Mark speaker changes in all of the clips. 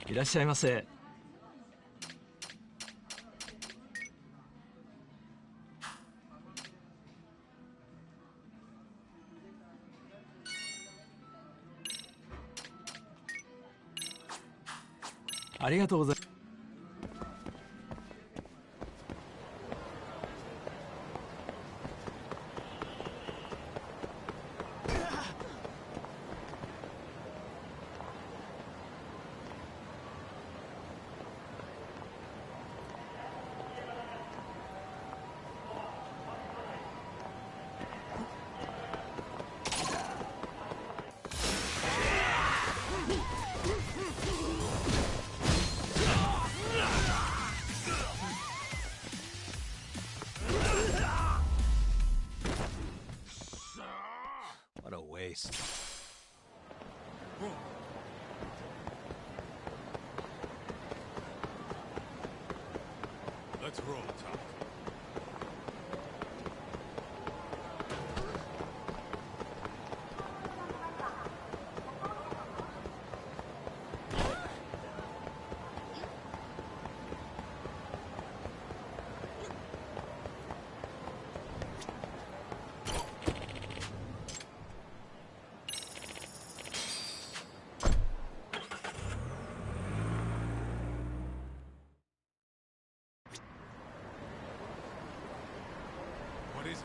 Speaker 1: いらっしゃいませ。ありがとうございます。
Speaker 2: What a waste.
Speaker 3: Let's roll, Tom. What is it?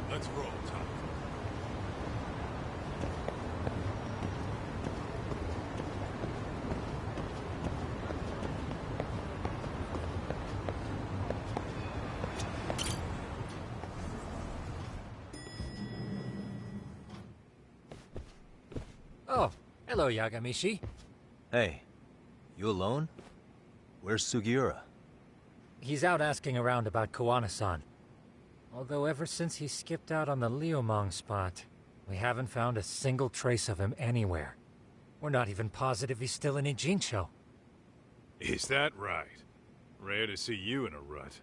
Speaker 3: Let's roll, Tom.
Speaker 4: Oh, hello, Yagamishi.
Speaker 2: Hey, you alone? Where's Sugiura?
Speaker 4: He's out asking around about Koana-san. Although ever since he skipped out on the Liumang spot, we haven't found a single trace of him anywhere. We're not even positive he's still in Ijincho.
Speaker 3: Is that right? Rare to see you in a rut.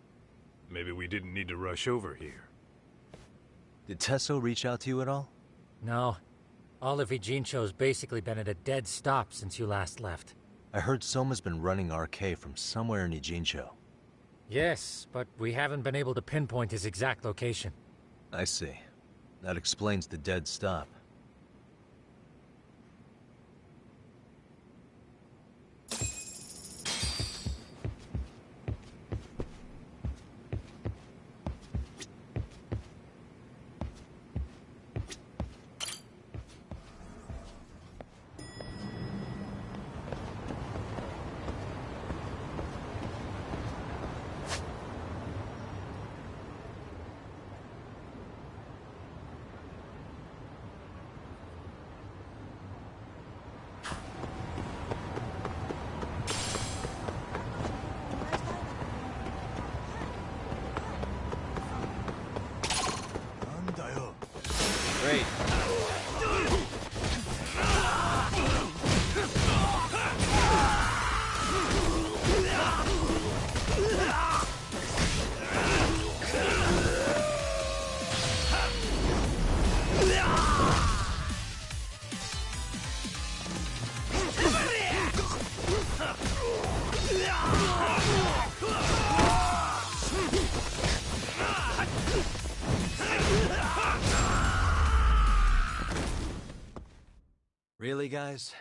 Speaker 3: Maybe we didn't need to rush over here.
Speaker 2: Did Tesso reach out to you at all?
Speaker 4: No. All of Ijincho's basically been at a dead stop since you last left.
Speaker 2: I heard Soma's been running RK from somewhere in Ijincho.
Speaker 4: Yes, but we haven't been able to pinpoint his exact location.
Speaker 2: I see. That explains the dead stop. Great. Really, guys?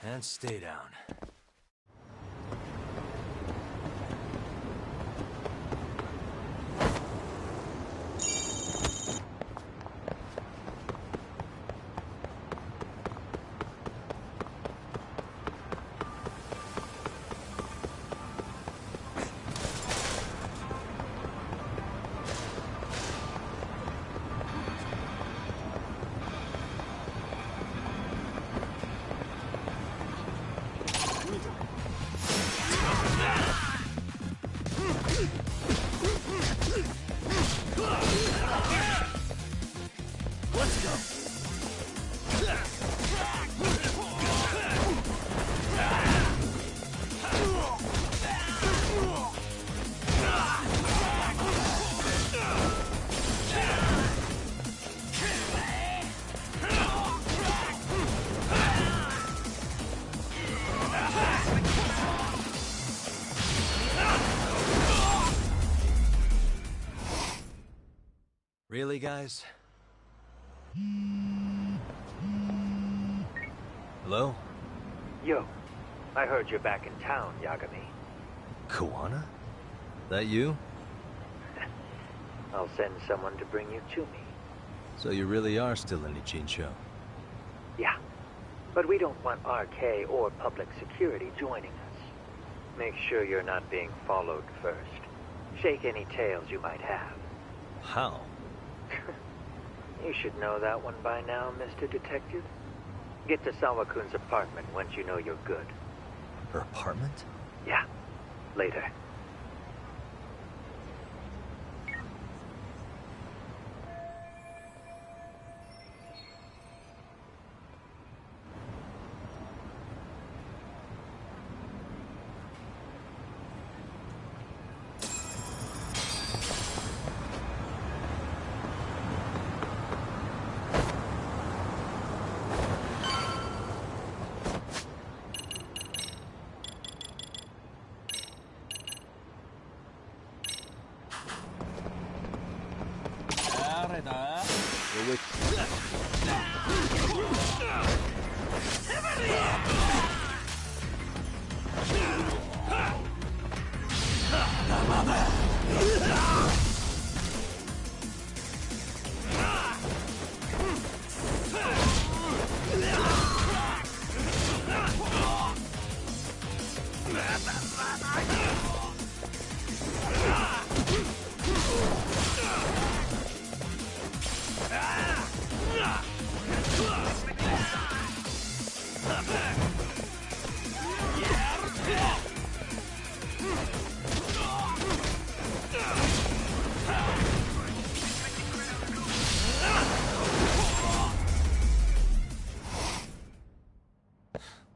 Speaker 2: And stay down. Really, guys? Hello?
Speaker 5: Yo, I heard you're back in town, Yagami.
Speaker 2: Kawana? That you?
Speaker 5: I'll send someone to bring you to me.
Speaker 2: So you really are still in Ichincho?
Speaker 5: Yeah, but we don't want RK or public security joining us. Make sure you're not being followed first. Shake any tails you might have.
Speaker 2: How?
Speaker 5: You should know that one by now, Mr. Detective. Get to Sawakun's apartment once you know you're good.
Speaker 2: Her apartment?
Speaker 5: Yeah, later.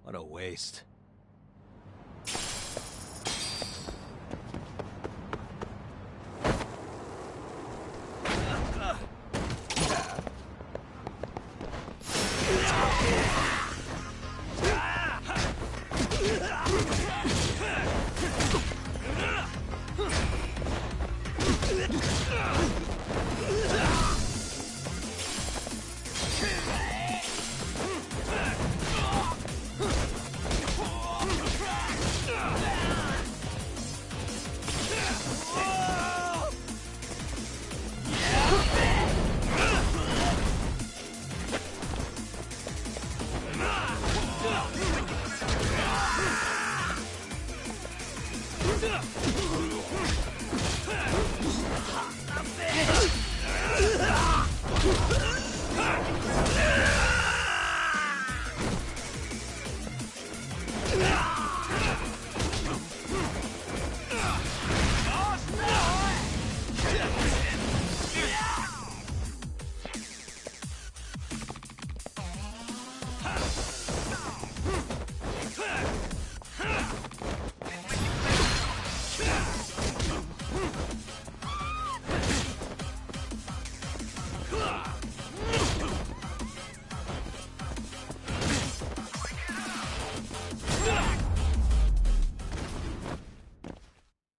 Speaker 2: What a waste.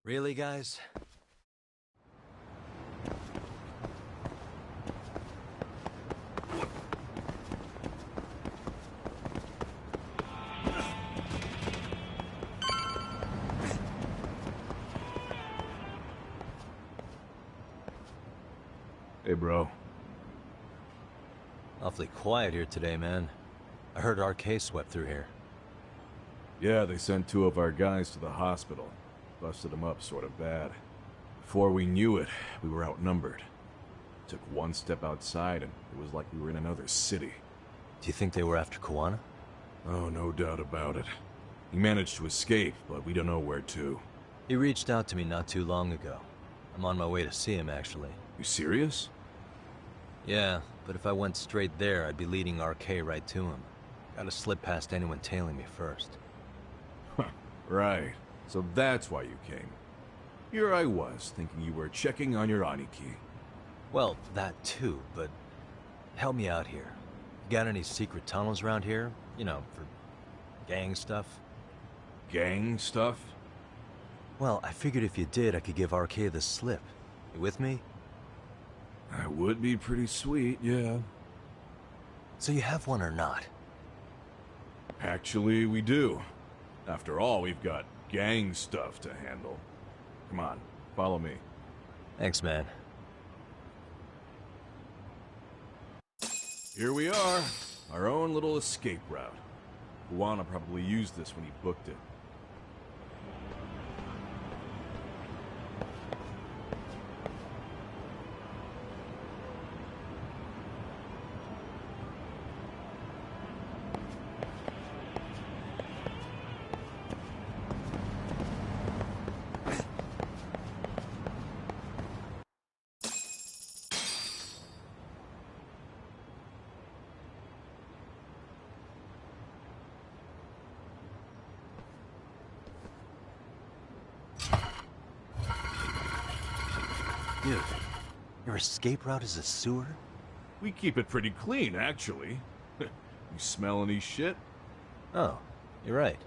Speaker 2: Really, guys?
Speaker 6: Hey, bro.
Speaker 2: Awfully quiet here today, man. I heard RK swept through here.
Speaker 6: Yeah, they sent 2 of our guys to the hospital. Busted them up sort of bad. Before we knew it, we were outnumbered. Took one step outside and it was like we were in another city.
Speaker 2: Do you think they were after Koana?
Speaker 6: Oh, no doubt about it. He managed to escape, but we don't know where to.
Speaker 2: He reached out to me not too long ago. I'm on my way to see him, actually.
Speaker 6: You serious?
Speaker 2: Yeah, but if I went straight there, I'd be leading RK right to him. Gotta slip past anyone tailing me first.
Speaker 6: Right. So that's why you came. Here I was, thinking you were checking on your Aniki.
Speaker 2: Well, that too, but help me out here. Got any secret tunnels around here? You know, for gang stuff?
Speaker 6: Gang stuff?
Speaker 2: Well, I figured if you did, I could give RK the slip. You with me?
Speaker 6: That would be pretty sweet, yeah.
Speaker 2: So you have one or not?
Speaker 6: Actually, we do. After all, we've got gang stuff to handle. Come on, follow me.
Speaker 2: Thanks, man.
Speaker 6: Here we are, our own little escape route. Koana probably used this when he booked it.
Speaker 2: Dude, your escape route is a sewer?
Speaker 6: We keep it pretty clean, actually. You smell any shit?
Speaker 2: Oh, you're right.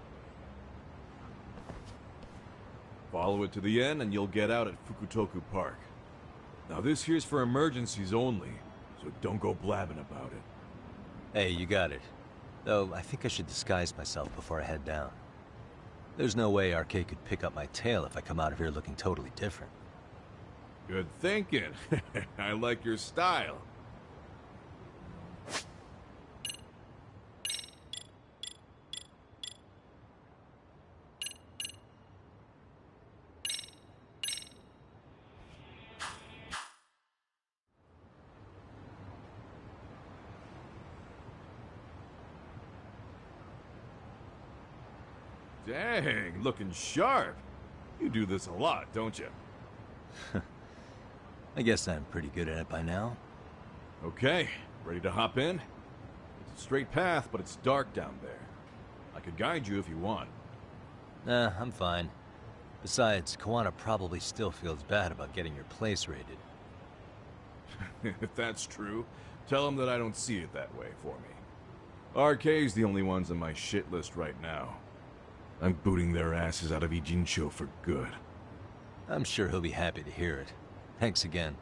Speaker 6: Follow it to the end and you'll get out at Fukutoku Park. Now this here's for emergencies only, so don't go blabbing about it.
Speaker 2: Hey, you got it. Though, I think I should disguise myself before I head down. There's no way RK could pick up my tail if I come out of here looking totally different.
Speaker 6: Good thinking. I like your style. Dang, looking sharp. You do this a lot, don't you?
Speaker 2: I guess I'm pretty good at it by now.
Speaker 6: Okay, ready to hop in? It's a straight path, but it's dark down there. I could guide you if you want.
Speaker 2: Nah, I'm fine. Besides, Koana probably still feels bad about getting your place raided.
Speaker 6: If that's true, tell him that I don't see it that way for me. RK's the only ones on my shit list right now. I'm booting their asses out of Ijincho for good.
Speaker 2: I'm sure he'll be happy to hear it. Thanks again.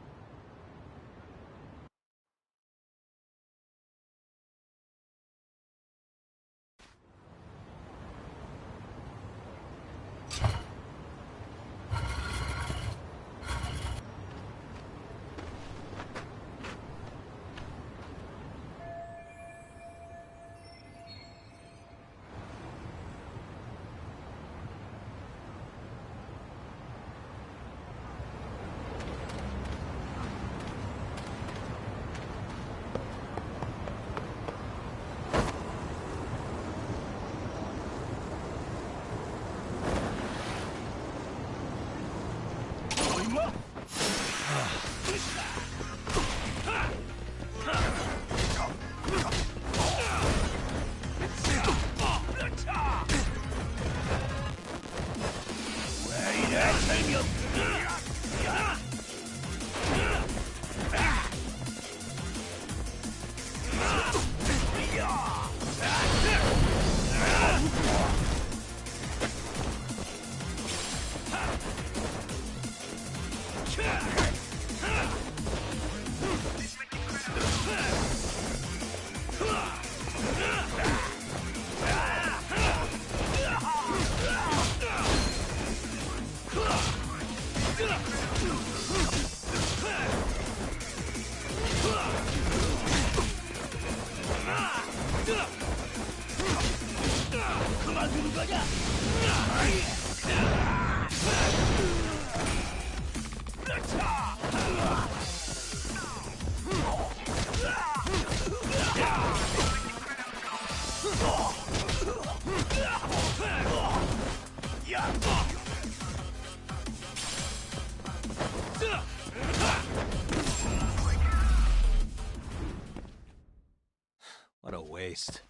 Speaker 2: What a waste.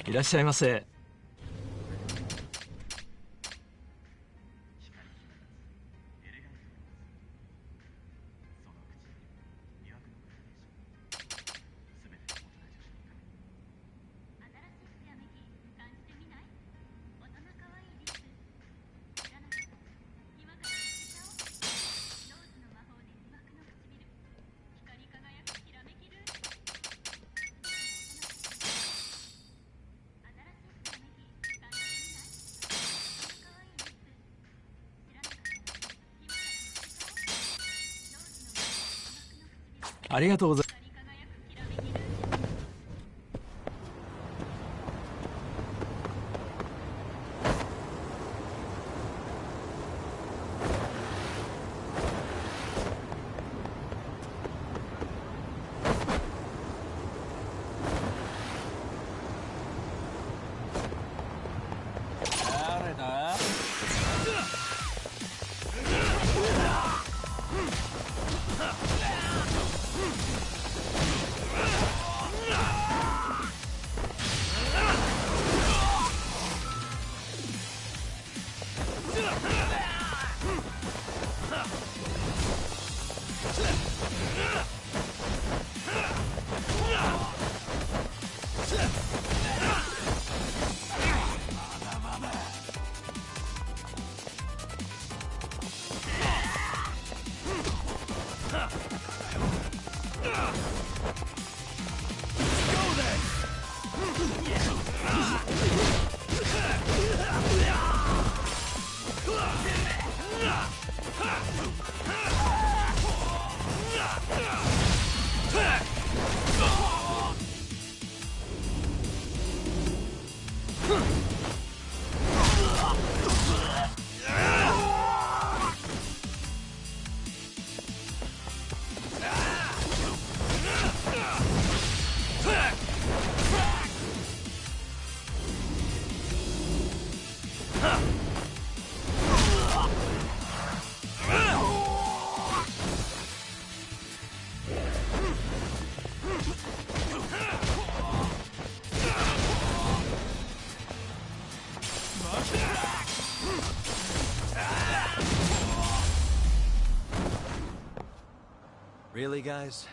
Speaker 1: いらっしゃいませ。ありがとうございます。誰だ？Really,
Speaker 2: guys?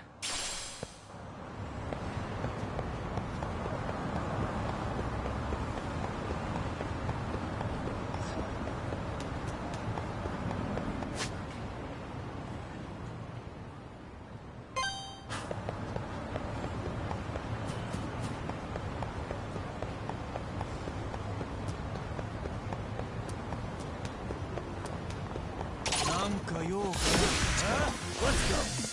Speaker 3: Let's go.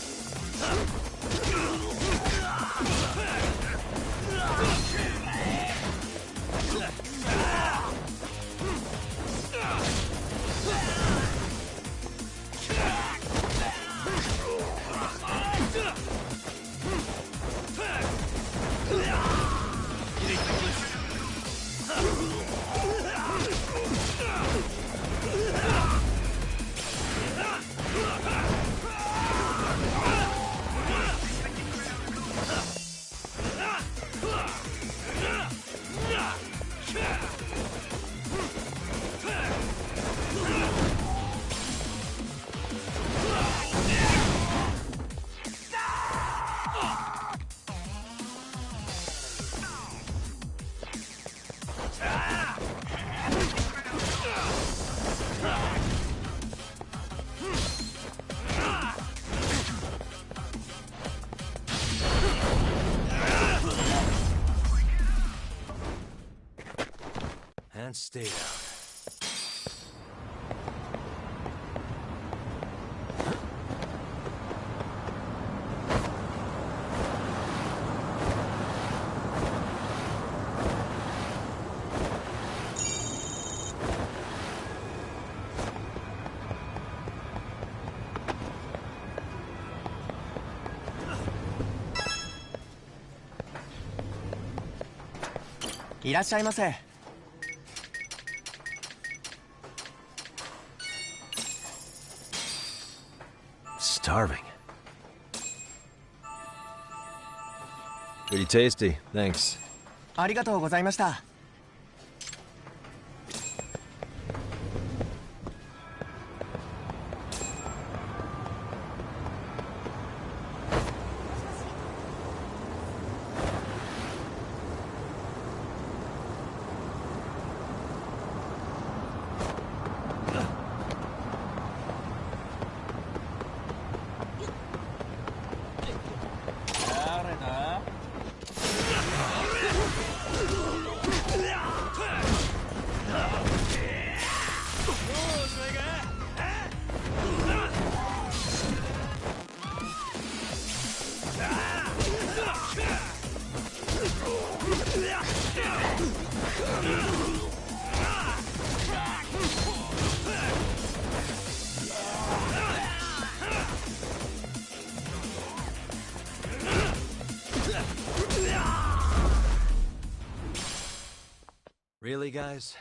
Speaker 2: And stay down.
Speaker 7: いらっしゃいませ。
Speaker 2: Starving. Pretty tasty, thanks.
Speaker 7: ありがとうございました。
Speaker 2: Really, guys?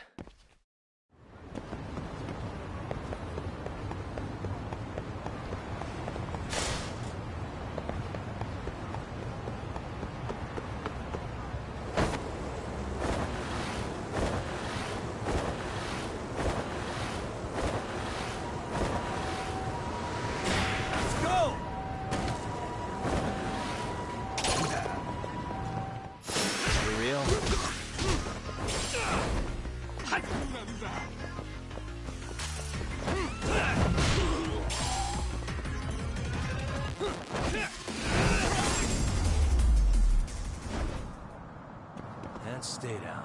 Speaker 2: And stay down.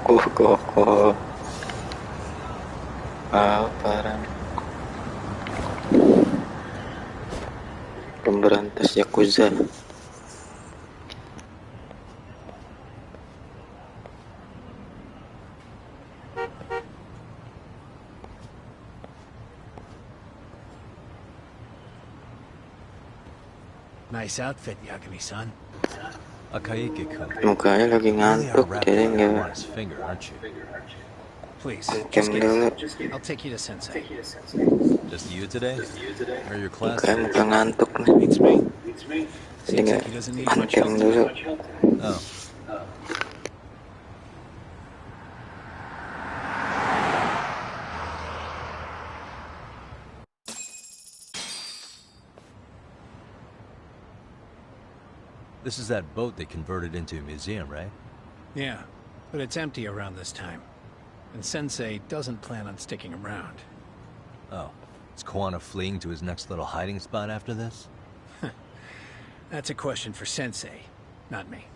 Speaker 8: Kokoh. Parang pemberantas Yakuza.
Speaker 9: Nice outfit, Yagami-san.
Speaker 2: Akaike-kun.
Speaker 8: Mukanya lagi ngantuk, jadi nggak
Speaker 2: on his finger, aren't you?
Speaker 9: Please,
Speaker 8: kem dulu.
Speaker 9: I'll take you to Sensei.
Speaker 2: Just you today? Or your class?
Speaker 8: Mukanya muka ngantuk nih.
Speaker 9: Beats me.
Speaker 8: Jadi
Speaker 9: Seems
Speaker 8: nggak
Speaker 9: like he doesn't need much
Speaker 8: kem
Speaker 9: help.
Speaker 8: dulu.
Speaker 2: Oh. This is that boat they converted into a museum, right?
Speaker 9: Yeah, but it's empty around this time. And Sensei doesn't plan on sticking around.
Speaker 2: Oh. Is Koana fleeing to his next little hiding spot after this?
Speaker 9: That's a question for Sensei, not me.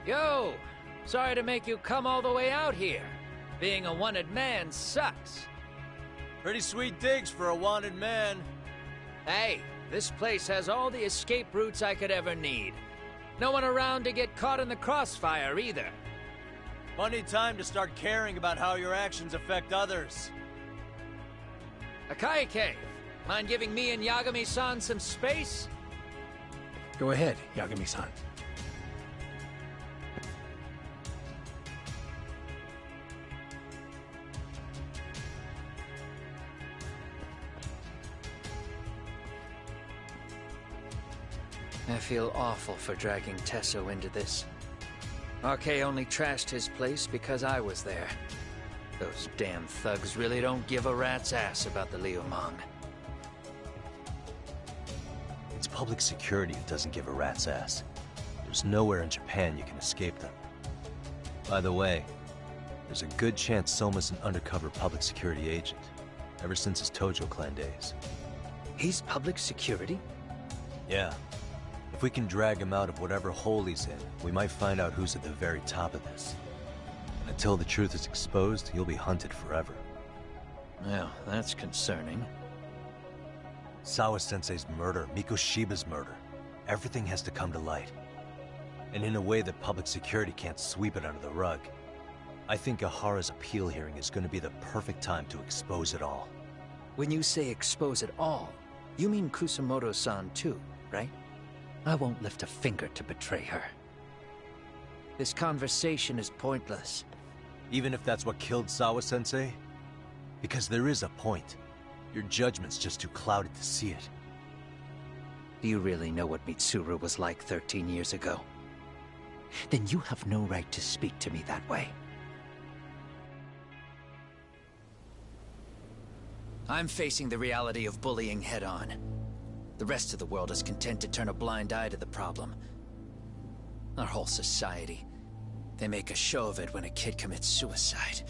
Speaker 10: Yo! Sorry to make you come all the way out here. Being a wanted man sucks.
Speaker 2: Pretty sweet digs for a wanted man.
Speaker 10: Hey, this place has all the escape routes I could ever need. No one around to get caught in the crossfire either.
Speaker 2: Funny time to start caring about how your actions affect others.
Speaker 10: Akai Cave, mind giving me and Yagami-san some space?
Speaker 9: Go ahead, Yagami-san.
Speaker 10: I feel awful for dragging Tesso into this. RK only trashed his place because I was there. Those damn thugs really don't give a rat's ass about the Liumang.
Speaker 2: It's public security who doesn't give a rat's ass. There's nowhere in Japan you can escape them. By the way, there's a good chance Soma's an undercover public security agent, ever since his Tojo clan days.
Speaker 10: He's public security?
Speaker 2: Yeah. If we can drag him out of whatever hole he's in, we might find out who's at the very top of this. Until the truth is exposed, you'll be hunted forever.
Speaker 10: Well, that's concerning.
Speaker 2: Sawa-sensei's murder, Mikoshiba's murder. Everything has to come to light. And in a way that public security can't sweep it under the rug. I think Ahara's appeal hearing is going to be the perfect time to expose it all.
Speaker 10: When you say expose it all, you mean Kusamoto-san too, right? I won't lift a finger to betray her. This conversation is pointless.
Speaker 2: Even if that's what killed Sawa-sensei? Because there is a point. Your judgment's just too clouded to see it.
Speaker 10: Do you really know what Mitsuru was like 13 years ago? Then you have no right to speak to me that way. I'm facing the reality of bullying head-on. The rest of the world is content to turn a blind eye to the problem. Our whole society. They make a show of it when a kid commits suicide.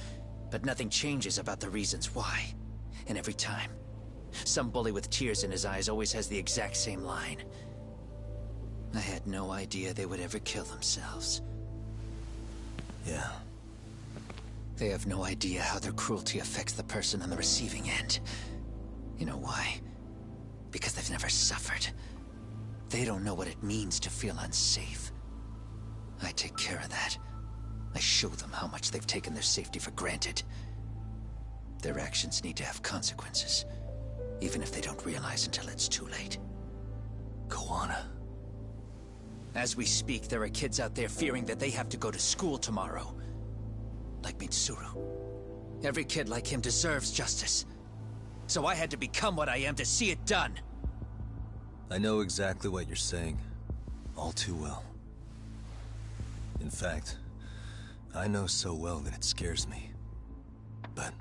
Speaker 10: But nothing changes about the reasons why. And every time, some bully with tears in his eyes always has the exact same line. I had no idea they would ever kill themselves.
Speaker 2: Yeah.
Speaker 10: They have no idea how their cruelty affects the person on the receiving end. You know why? Because they've never suffered. They don't know what it means to feel unsafe. I take care of that. I show them how much they've taken their safety for granted. Their actions need to have consequences, even if they don't realize until it's too late.
Speaker 2: Koana.
Speaker 10: As we speak, there are kids out there fearing that they have to go to school tomorrow. Like Mitsuru. Every kid like him deserves justice. So I had to become what I am to see it done.
Speaker 2: I know exactly what you're saying. All too well. In fact, I know so well that it scares me. But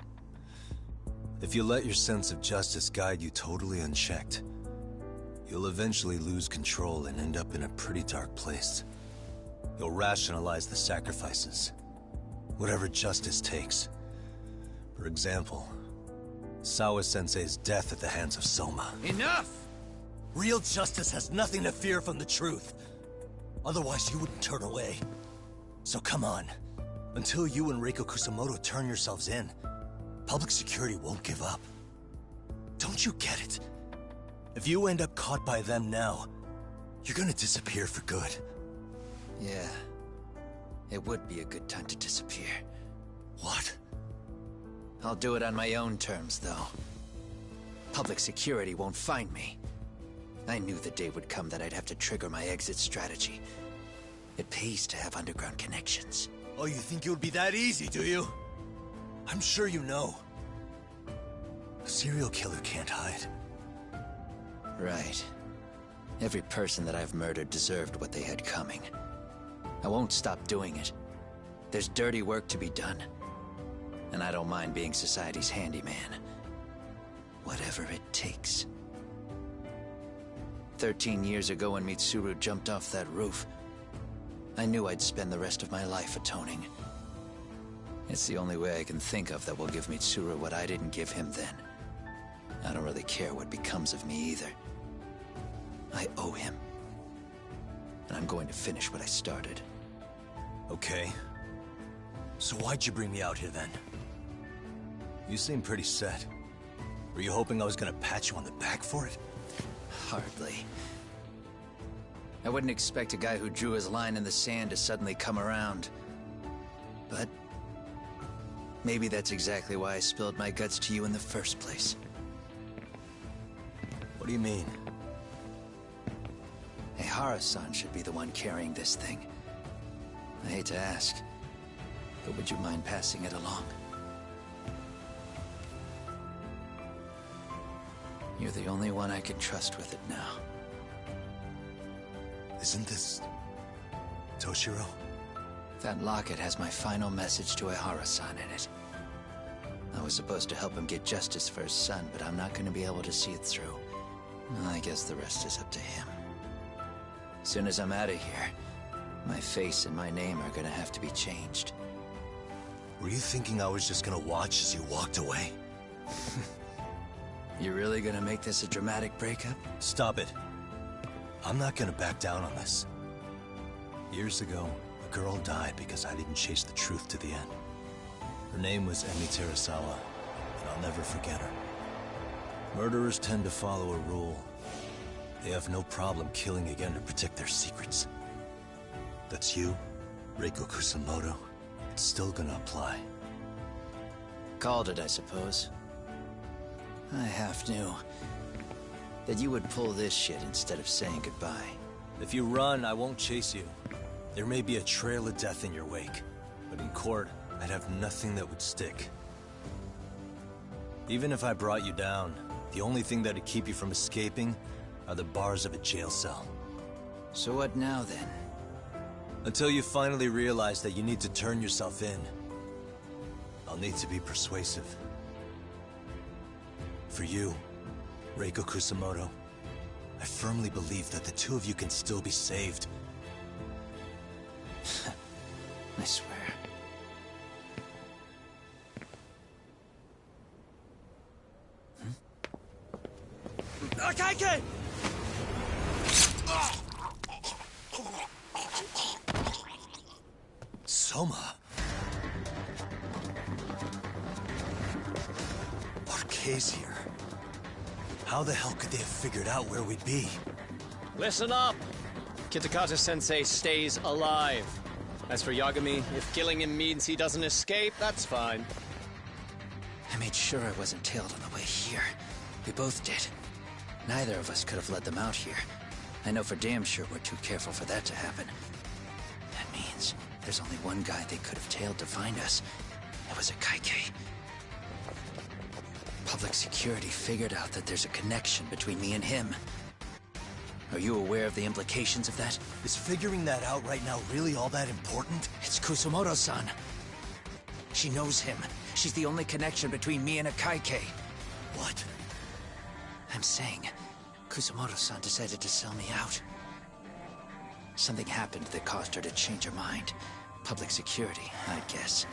Speaker 2: if you let your sense of justice guide you totally unchecked, you'll eventually lose control and end up in a pretty dark place. You'll rationalize the sacrifices. Whatever justice takes. For example, Sawa-sensei's death at the hands of Soma.
Speaker 10: Enough!
Speaker 2: Real justice has nothing to fear from the truth. Otherwise, you wouldn't turn away. So come on. Until you and Reiko Kusamoto turn yourselves in, public security won't give up. Don't you get it? If you end up caught by them now, you're gonna disappear for good.
Speaker 10: Yeah. It would be a good time to disappear.
Speaker 2: What?
Speaker 10: I'll do it on my own terms, though. Public security won't find me. I knew the day would come that I'd have to trigger my exit strategy. It pays to have underground connections.
Speaker 2: Oh, you think it would be that easy, do you? I'm sure you know. A serial killer can't hide.
Speaker 10: Right. Every person that I've murdered deserved what they had coming. I won't stop doing it. There's dirty work to be done. And I don't mind being society's handyman. Whatever it takes. 13 years ago when Mitsuru jumped off that roof, I knew I'd spend the rest of my life atoning. It's the only way I can think of that will give Mitsuru what I didn't give him then. I don't really care what becomes of me either. I owe him. And I'm going to finish what I started.
Speaker 2: Okay. So why'd you bring me out here then? You seem pretty set. Were you hoping I was gonna pat you on the back for it?
Speaker 10: Hardly. I wouldn't expect a guy who drew his line in the sand to suddenly come around. But maybe that's exactly why I spilled my guts to you in the first place.
Speaker 2: What do you mean?
Speaker 10: Ehara-san should be the one carrying this thing. I hate to ask, but would you mind passing it along? You're the only one I can trust with it now.
Speaker 2: Isn't this Toshiro?
Speaker 10: That locket has my final message to Ehara-san in it. I was supposed to help him get justice for his son, but I'm not going to be able to see it through. I guess the rest is up to him. As soon as I'm out of here, my face and my name are going to have to be changed.
Speaker 2: Were you thinking I was just gonna watch as you walked away?
Speaker 10: You really going to make this a dramatic breakup?
Speaker 2: Stop it. I'm not gonna back down on this. Years ago, a girl died because I didn't chase the truth to the end. Her name was Emi Terasawa, and I'll never forget her. Murderers tend to follow a rule. They have no problem killing again to protect their secrets. That's you, Reiko Kusamoto. It's still gonna apply.
Speaker 10: Called it, I suppose. I half knew that you would pull this shit instead of saying goodbye.
Speaker 2: If you run, I won't chase you. There may be a trail of death in your wake, but in court, I'd have nothing that would stick. Even if I brought you down, the only thing that'd keep you from escaping are the bars of a jail cell.
Speaker 10: So what now, then?
Speaker 2: Until you finally realize that you need to turn yourself in, I'll need to be persuasive. For you, Reiko Kusamoto, I firmly believe that the two of you can still be saved.
Speaker 10: I swear.
Speaker 7: Akaike!
Speaker 2: Soma? RK's here. How the hell could they have figured out where we'd be?
Speaker 11: Listen up! Kitakata-sensei stays alive. As for Yagami, if killing him means he doesn't escape, that's fine.
Speaker 10: I made sure I wasn't tailed on the way here. We both did. Neither of us could have led them out here. I know for damn sure we're too careful for that to happen. That means there's only one guy they could have tailed to find us. It was a Kaike. Public security figured out that there's a connection between me and him. Are you aware of the implications of that?
Speaker 2: Is figuring that out right now really all that important?
Speaker 10: It's Kusamoto-san. She knows him. She's the only connection between me and a Kaike.
Speaker 2: What?
Speaker 10: I'm saying, Kusamoto-san decided to sell me out. Something happened that caused her to change her mind. Public security, I'd guess.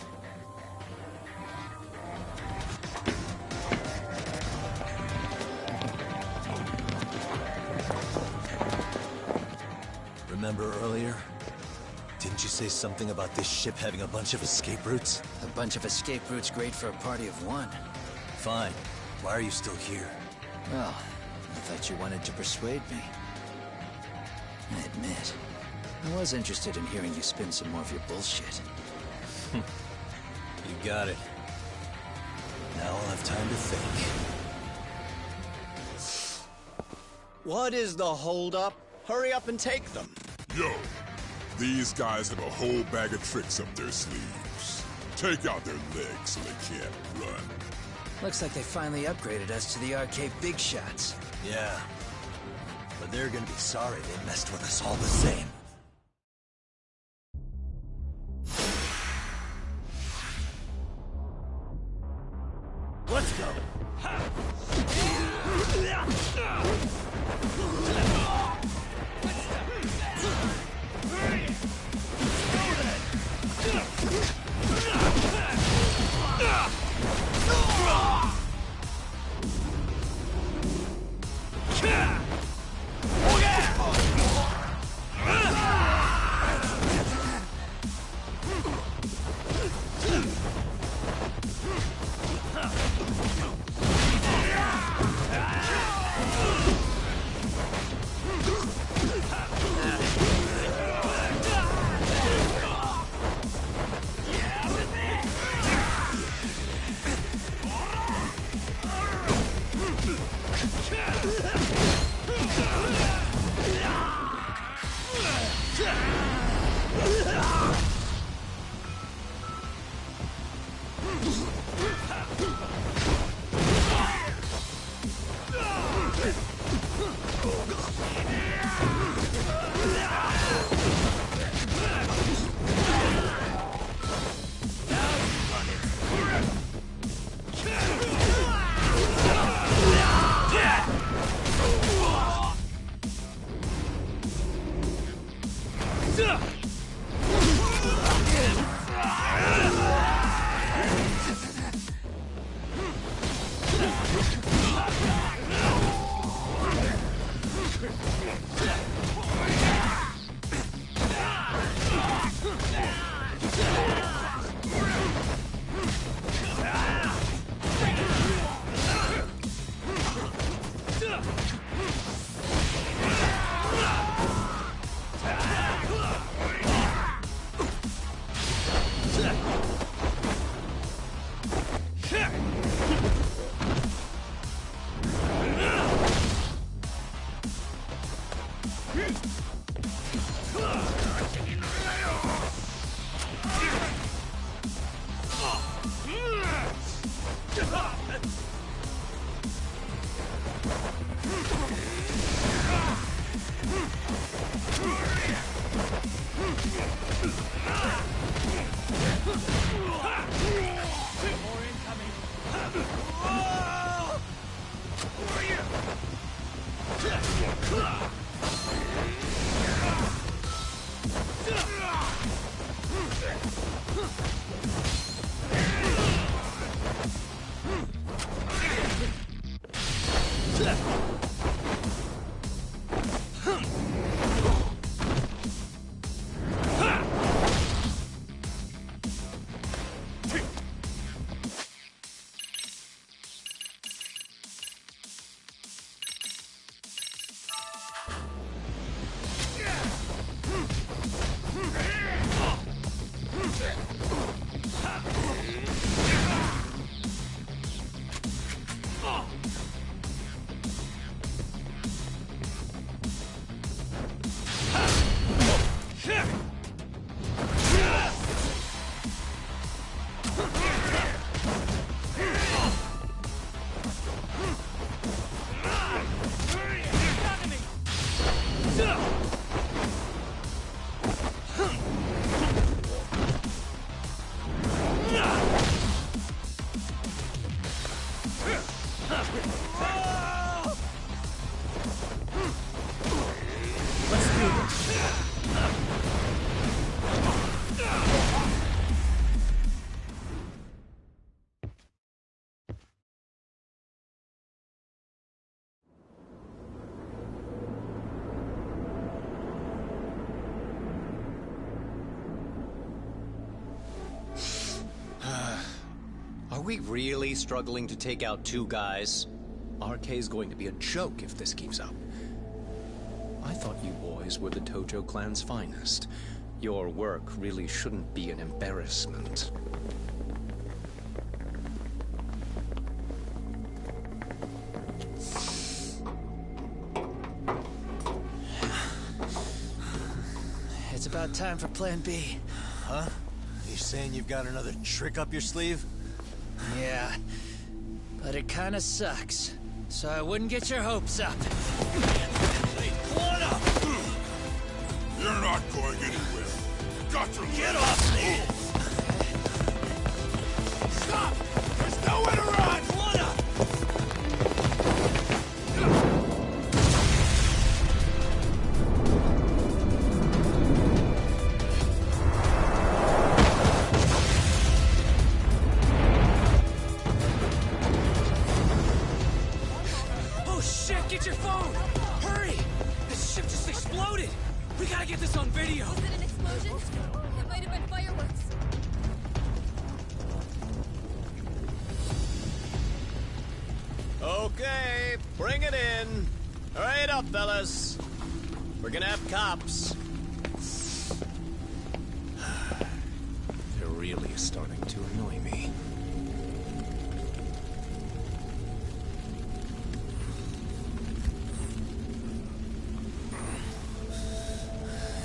Speaker 2: Remember earlier? Didn't you say something about this ship having a bunch of escape routes?
Speaker 10: A bunch of escape routes great for a party of one.
Speaker 2: Fine. Why are you still here?
Speaker 10: Well, I thought you wanted to persuade me. I admit, I was interested in hearing you spin some more of your bullshit.
Speaker 2: You got it. Now I'll have time to think.
Speaker 11: What is the holdup? Hurry up and take them.
Speaker 12: Yo, these guys have a whole bag of tricks up their sleeves. Take out their legs so they can't run.
Speaker 10: Looks like they finally upgraded us to the arcade big shots.
Speaker 2: Yeah. But they're gonna be sorry they messed with us all the same. Let's go!
Speaker 11: Are we really struggling to take out two guys? RK's going to be a joke if this keeps up. I thought you boys were the Tojo clan's finest. Your work really shouldn't be an embarrassment.
Speaker 10: It's about time for Plan B.
Speaker 2: Huh? You saying you've got another trick up your sleeve?
Speaker 10: Yeah, but it kinda sucks. So I wouldn't get your hopes up.
Speaker 12: What up? You're not going anywhere. Got to
Speaker 10: Get off me!
Speaker 12: Stop! There's nowhere to run!
Speaker 10: What up? Oh shit, get your phone! Hurry! This ship just exploded! We gotta get this on video!
Speaker 13: Was it an explosion? It might have been fireworks.
Speaker 11: Okay, bring it in. Hurry it up, fellas. We're gonna have cops. They're really starting to annoy me.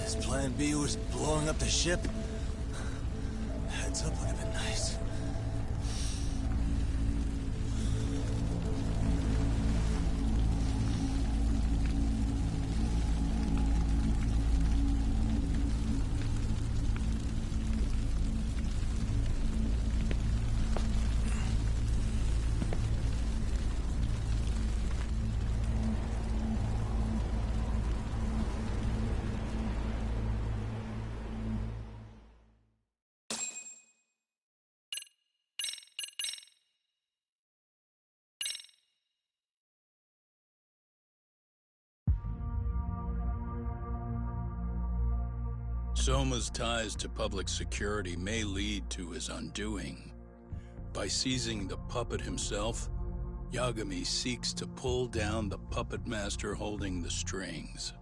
Speaker 2: His plan B was blowing up the ship? Heads up would have been nice.
Speaker 14: Soma's ties to public security may lead to his undoing. By seizing the puppet himself, Yagami seeks to pull down the puppet master holding the strings.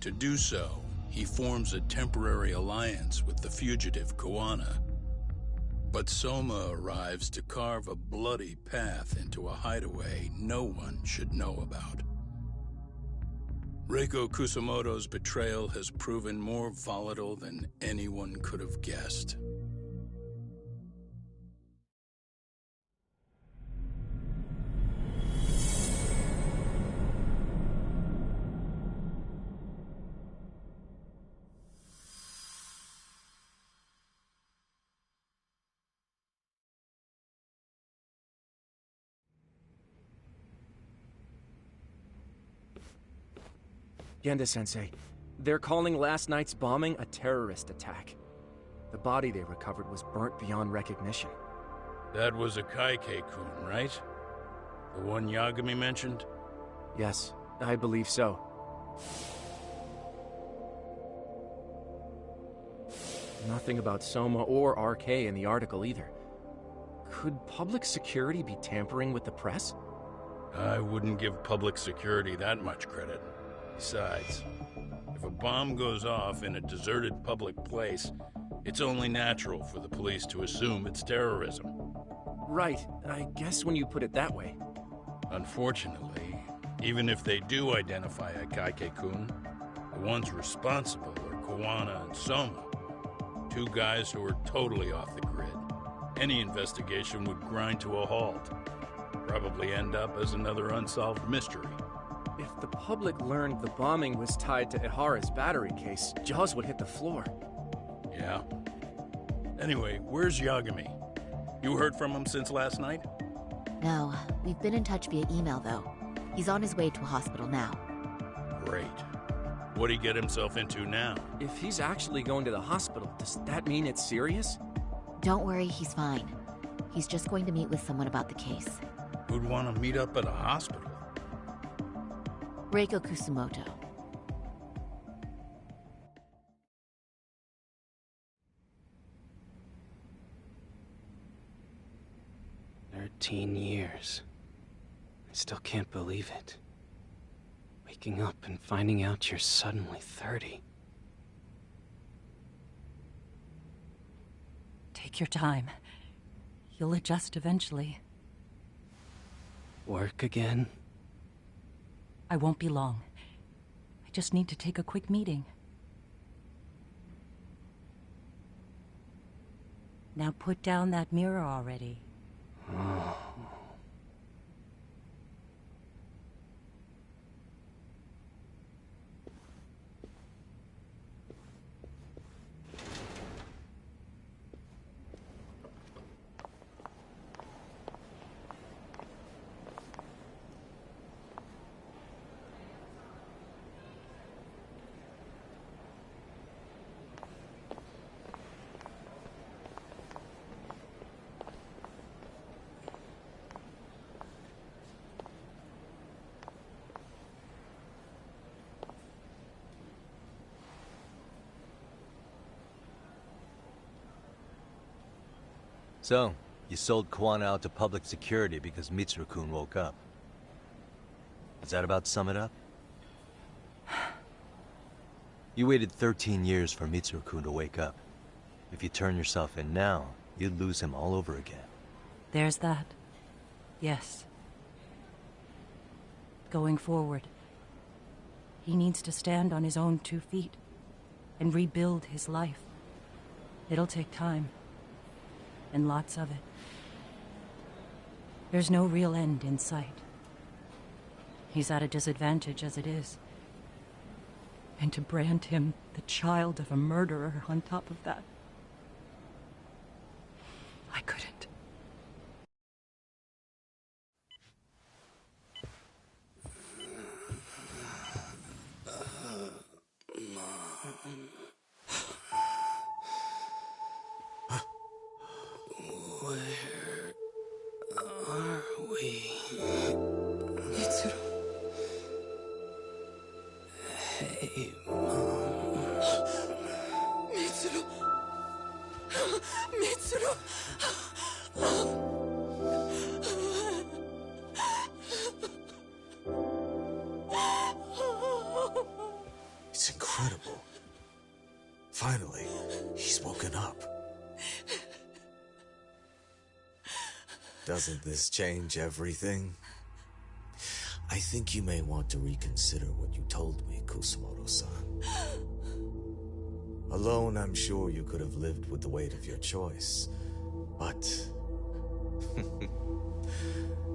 Speaker 14: To do so, he forms a temporary alliance with the fugitive Kuwana. But Soma arrives to carve a bloody path into a hideaway no one should know about. Reiko Kusumoto's betrayal has proven more volatile than anyone could have guessed.
Speaker 15: Genda-sensei, they're calling last night's bombing a terrorist attack. The body they recovered was burnt beyond recognition.
Speaker 14: That was a Kaike-kun, right? The one Yagami mentioned?
Speaker 15: Yes, I believe so. Nothing about Soma or RK in the article either. Could public security be tampering with the press?
Speaker 14: I wouldn't give public security that much credit. Besides, if a bomb goes off in a deserted public place, it's only natural for the police to assume it's terrorism.
Speaker 15: Right, I guess when you put it that way.
Speaker 14: Unfortunately, even if they do identify a Kaike-kun, the ones responsible are Kuwana and Soma, two guys who are totally off the grid. Any investigation would grind to a halt, probably end up as another unsolved mystery.
Speaker 15: If the public learned the bombing was tied to Ihara's battery case, jaws would hit the floor.
Speaker 14: Yeah. Anyway, where's Yagami? You heard from him since last night?
Speaker 16: No, we've been in touch via email though. He's on his way to a hospital now.
Speaker 14: Great. What'd he get himself into now?
Speaker 15: If he's actually going to the hospital, does that mean it's serious?
Speaker 16: Don't worry, he's fine. He's just going to meet with someone about the case.
Speaker 14: Who'd want to meet up at a hospital?
Speaker 16: Reiko Kusumoto.
Speaker 11: $13 I still can't believe it. Waking up and finding out you're suddenly 30.
Speaker 17: Take your time. You'll adjust eventually.
Speaker 11: Work again?
Speaker 17: I won't be long. I just need to take a quick meeting. Now put down that mirror already.
Speaker 11: Oh.
Speaker 2: So, you sold Kuwana out to public security because Mitsuru-kun woke up. Does that about sum it up? You waited 13 years for Mitsuru-kun to wake up. If you turn yourself in now, you'd lose him all over again.
Speaker 17: There's that. Yes. Going forward, he needs to stand on his own 2 feet and rebuild his life. It'll take time. And lots of it. There's no real end in sight. He's at a disadvantage as it is. And to brand him the child of a murderer on top of that, I couldn't.
Speaker 11: Hey, Mom.
Speaker 13: Mitsuru! Mitsuru!
Speaker 18: incredible. Finally, he's woken up. Doesn't this change everything? I think you may want to reconsider what you told me, Kusumoto-san. Alone, I'm sure you could have lived with the weight of your choice, but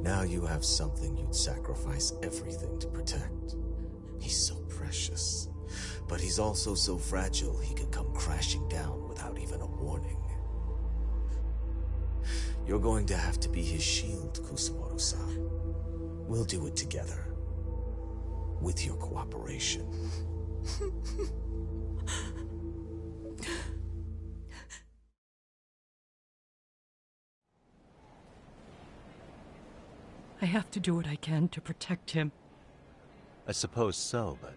Speaker 18: now you have something you'd sacrifice everything to protect. He's so precious, but he's also so fragile he could come crashing down without even a warning. You're going to have to be his shield, Kusumoto-san. We'll do it together. With your cooperation.
Speaker 17: I have to do what I can to protect him.
Speaker 2: I suppose so, but...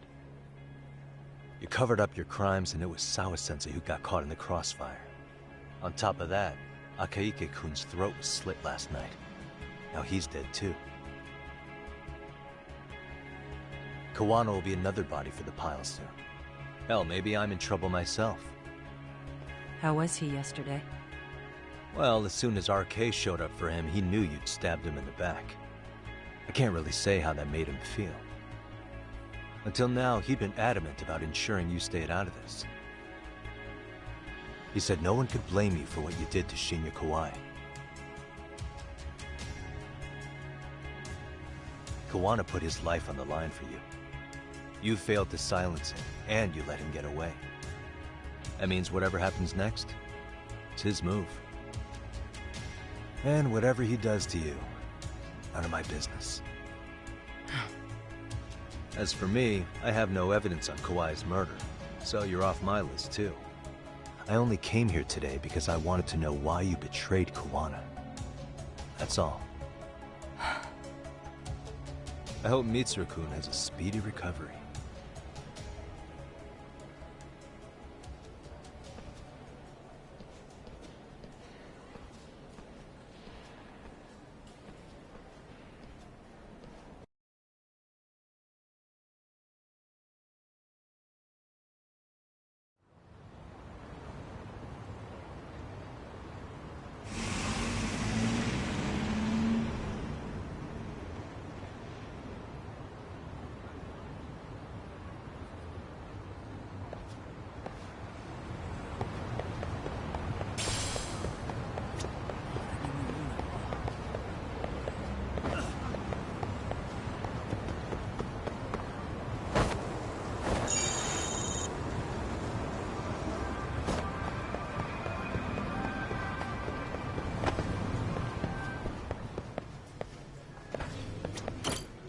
Speaker 2: You covered up your crimes and it was Sawa-sensei who got caught in the crossfire. On top of that, Akaike-kun's throat was slit last night. Now he's dead too. Kawano will be another body for the pile soon. Hell, maybe I'm in trouble myself.
Speaker 17: How was he yesterday?
Speaker 2: Well, as soon as RK showed up for him, he knew you'd stabbed him in the back. I can't really say how that made him feel. Until now, he'd been adamant about ensuring you stayed out of this. He said no one could blame you for what you did to Shinya Kawai. Kawana put his life on the line for you. You failed to silence him, and you let him get away. That means whatever happens next, it's his move. And whatever he does to you, none of my business. As for me, I have no evidence on Kawai's murder, so you're off my list too. I only came here today because I wanted to know why you betrayed Kawana. That's all. I hope Mitsuru-kun has a speedy recovery.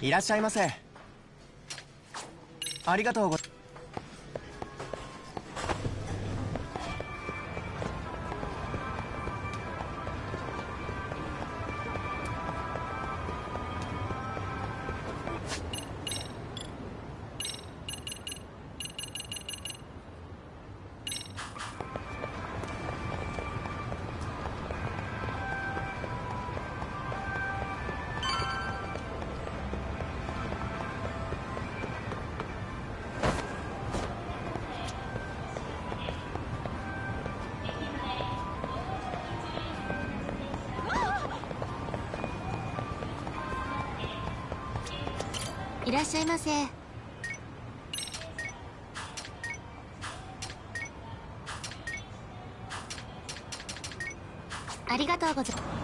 Speaker 7: いらっしゃいませ。ありがとうご
Speaker 16: いらっしゃいませ。ありがとうございます。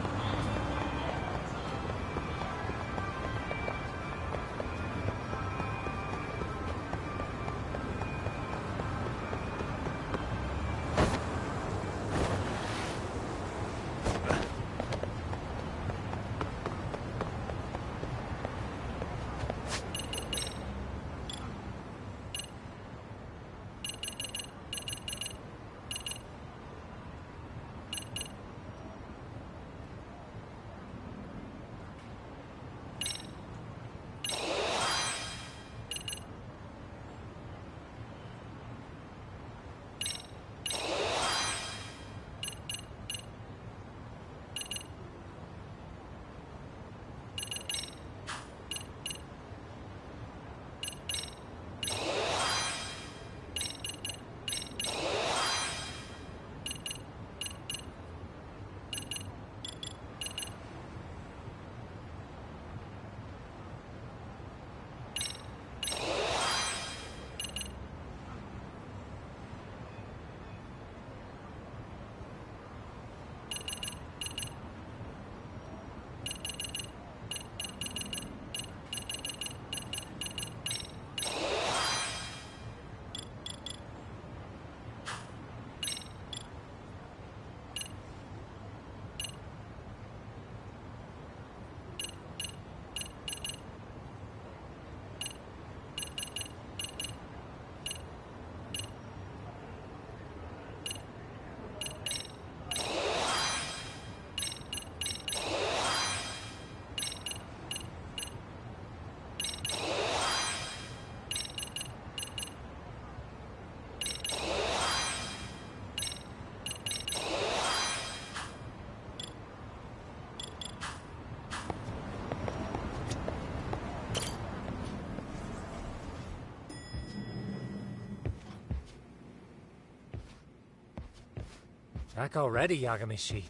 Speaker 4: Back already, Yagamishi.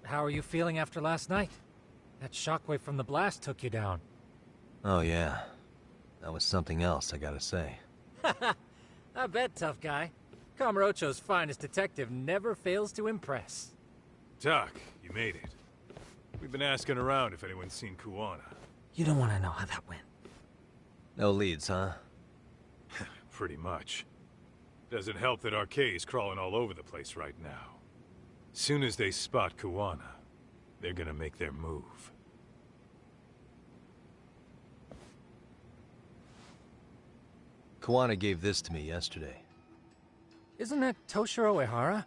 Speaker 4: How are you feeling after last night? That shockwave from the blast took you down.
Speaker 2: Oh yeah. That was something else, I gotta say.
Speaker 4: I bet, tough guy. Kamurocho's finest detective never fails to impress.
Speaker 3: Doc, you made it. We've been asking around if anyone's seen Kuwana.
Speaker 7: You don't want to know how that went.
Speaker 2: No leads, huh?
Speaker 3: Pretty much. Doesn't help that RK's crawling all over the place right now. Soon as they spot Kuwana, they're gonna make their move.
Speaker 2: Kuwana gave this to me yesterday.
Speaker 4: Isn't that Toshiro Ehara?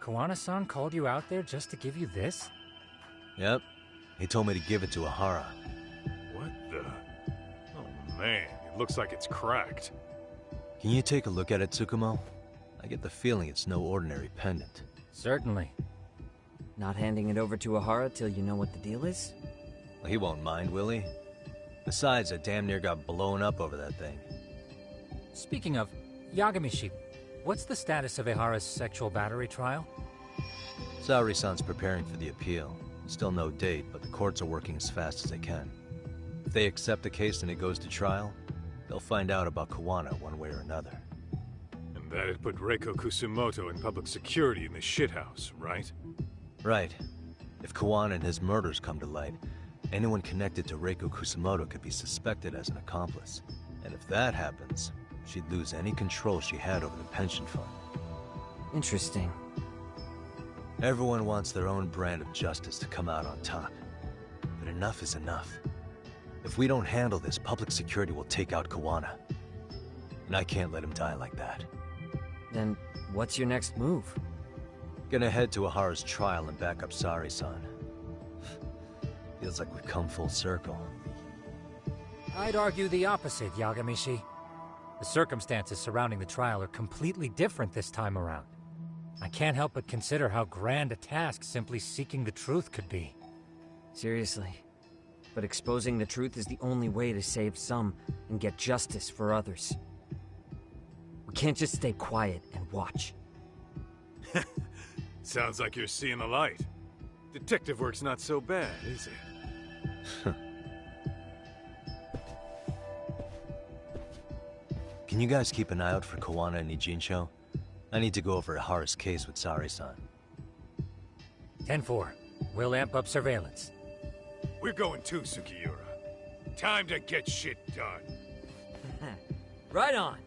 Speaker 4: Kuwana-san called you out there just to give you this?
Speaker 2: Yep. He told me to give it to Ehara.
Speaker 3: What the? Oh man, it looks like it's cracked.
Speaker 2: Can you take a look at it, Tsukumo? I get the feeling it's no ordinary pendant.
Speaker 4: Certainly.
Speaker 7: Not handing it over to Ehara till you know what the deal is?
Speaker 2: Well, he won't mind, will he? Besides, I damn near got blown up over that thing.
Speaker 4: Speaking of, Yagamishi, what's the status of Ehara's sexual battery trial?
Speaker 2: Saori-san's preparing for the appeal. Still no date, but the courts are working as fast as they can. If they accept the case and it goes to trial, they'll find out about Kuwana one way or another.
Speaker 3: And that'd put Reiko Kusumoto in public security in the shithouse, right?
Speaker 2: Right. If Kuwana and his murders come to light, anyone connected to Reiko Kusumoto could be suspected as an accomplice. And if that happens, she'd lose any control she had over the pension fund.
Speaker 7: Interesting.
Speaker 2: Everyone wants their own brand of justice to come out on top. But enough is enough. If we don't handle this, public security will take out Kuwana. And I can't let him die like that.
Speaker 7: Then what's your next move?
Speaker 2: Gonna head to Ehara's trial and back up Saori-san. Feels like we've come full circle.
Speaker 4: I'd argue the opposite, Yagamishi. The circumstances surrounding the trial are completely different this time around. I can't help but consider how grand a task simply seeking the truth could be.
Speaker 7: Seriously. But exposing the truth is the only way to save some and get justice for others. We can't just stay quiet and watch.
Speaker 3: Sounds like you're seeing the light. Detective work's not so bad, is it?
Speaker 2: Can you guys keep an eye out for Kuwana and Ijincho? I need to go over Ehara's case with Saori-san.
Speaker 4: 10-4. We'll amp up surveillance.
Speaker 3: We're going too, Sukiura. Time to get shit done.
Speaker 7: Right on.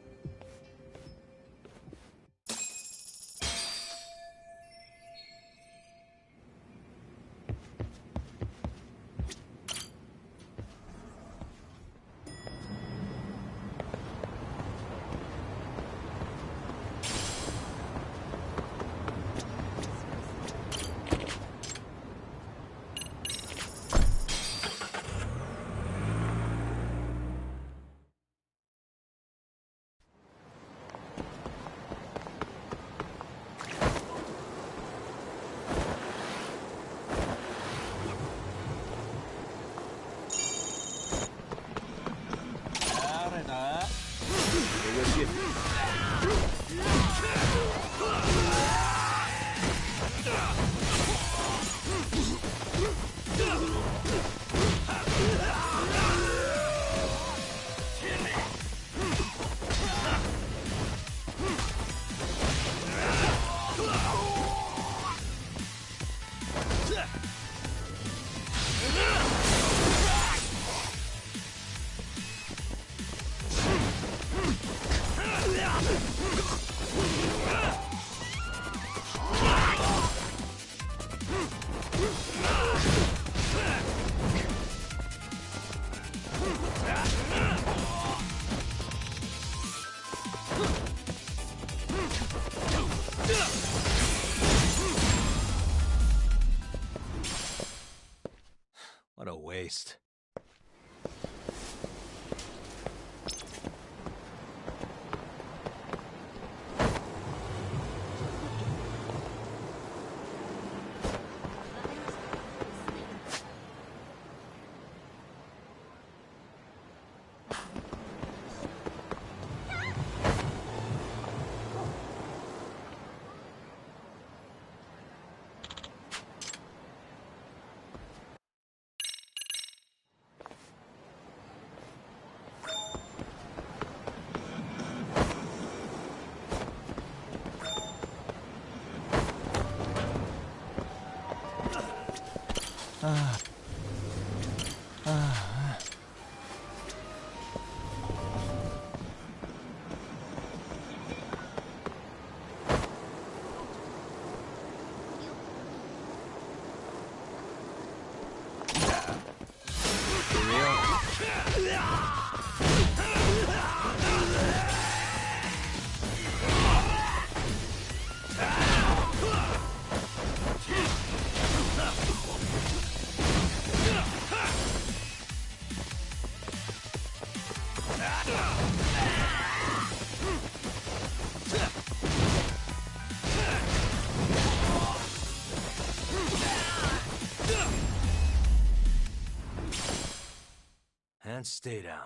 Speaker 2: And stay down.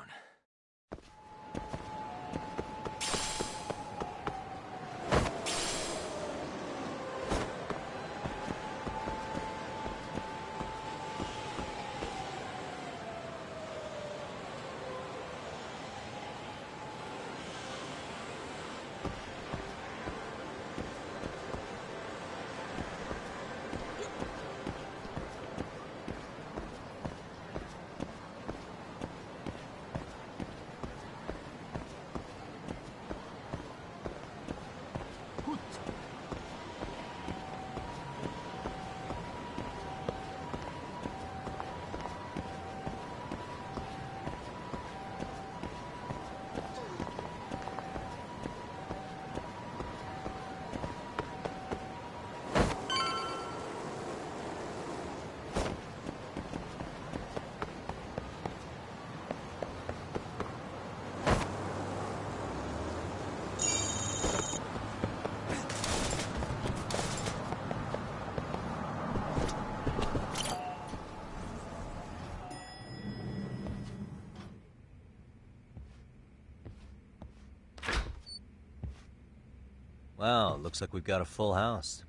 Speaker 2: Wow, looks like we've got a full house.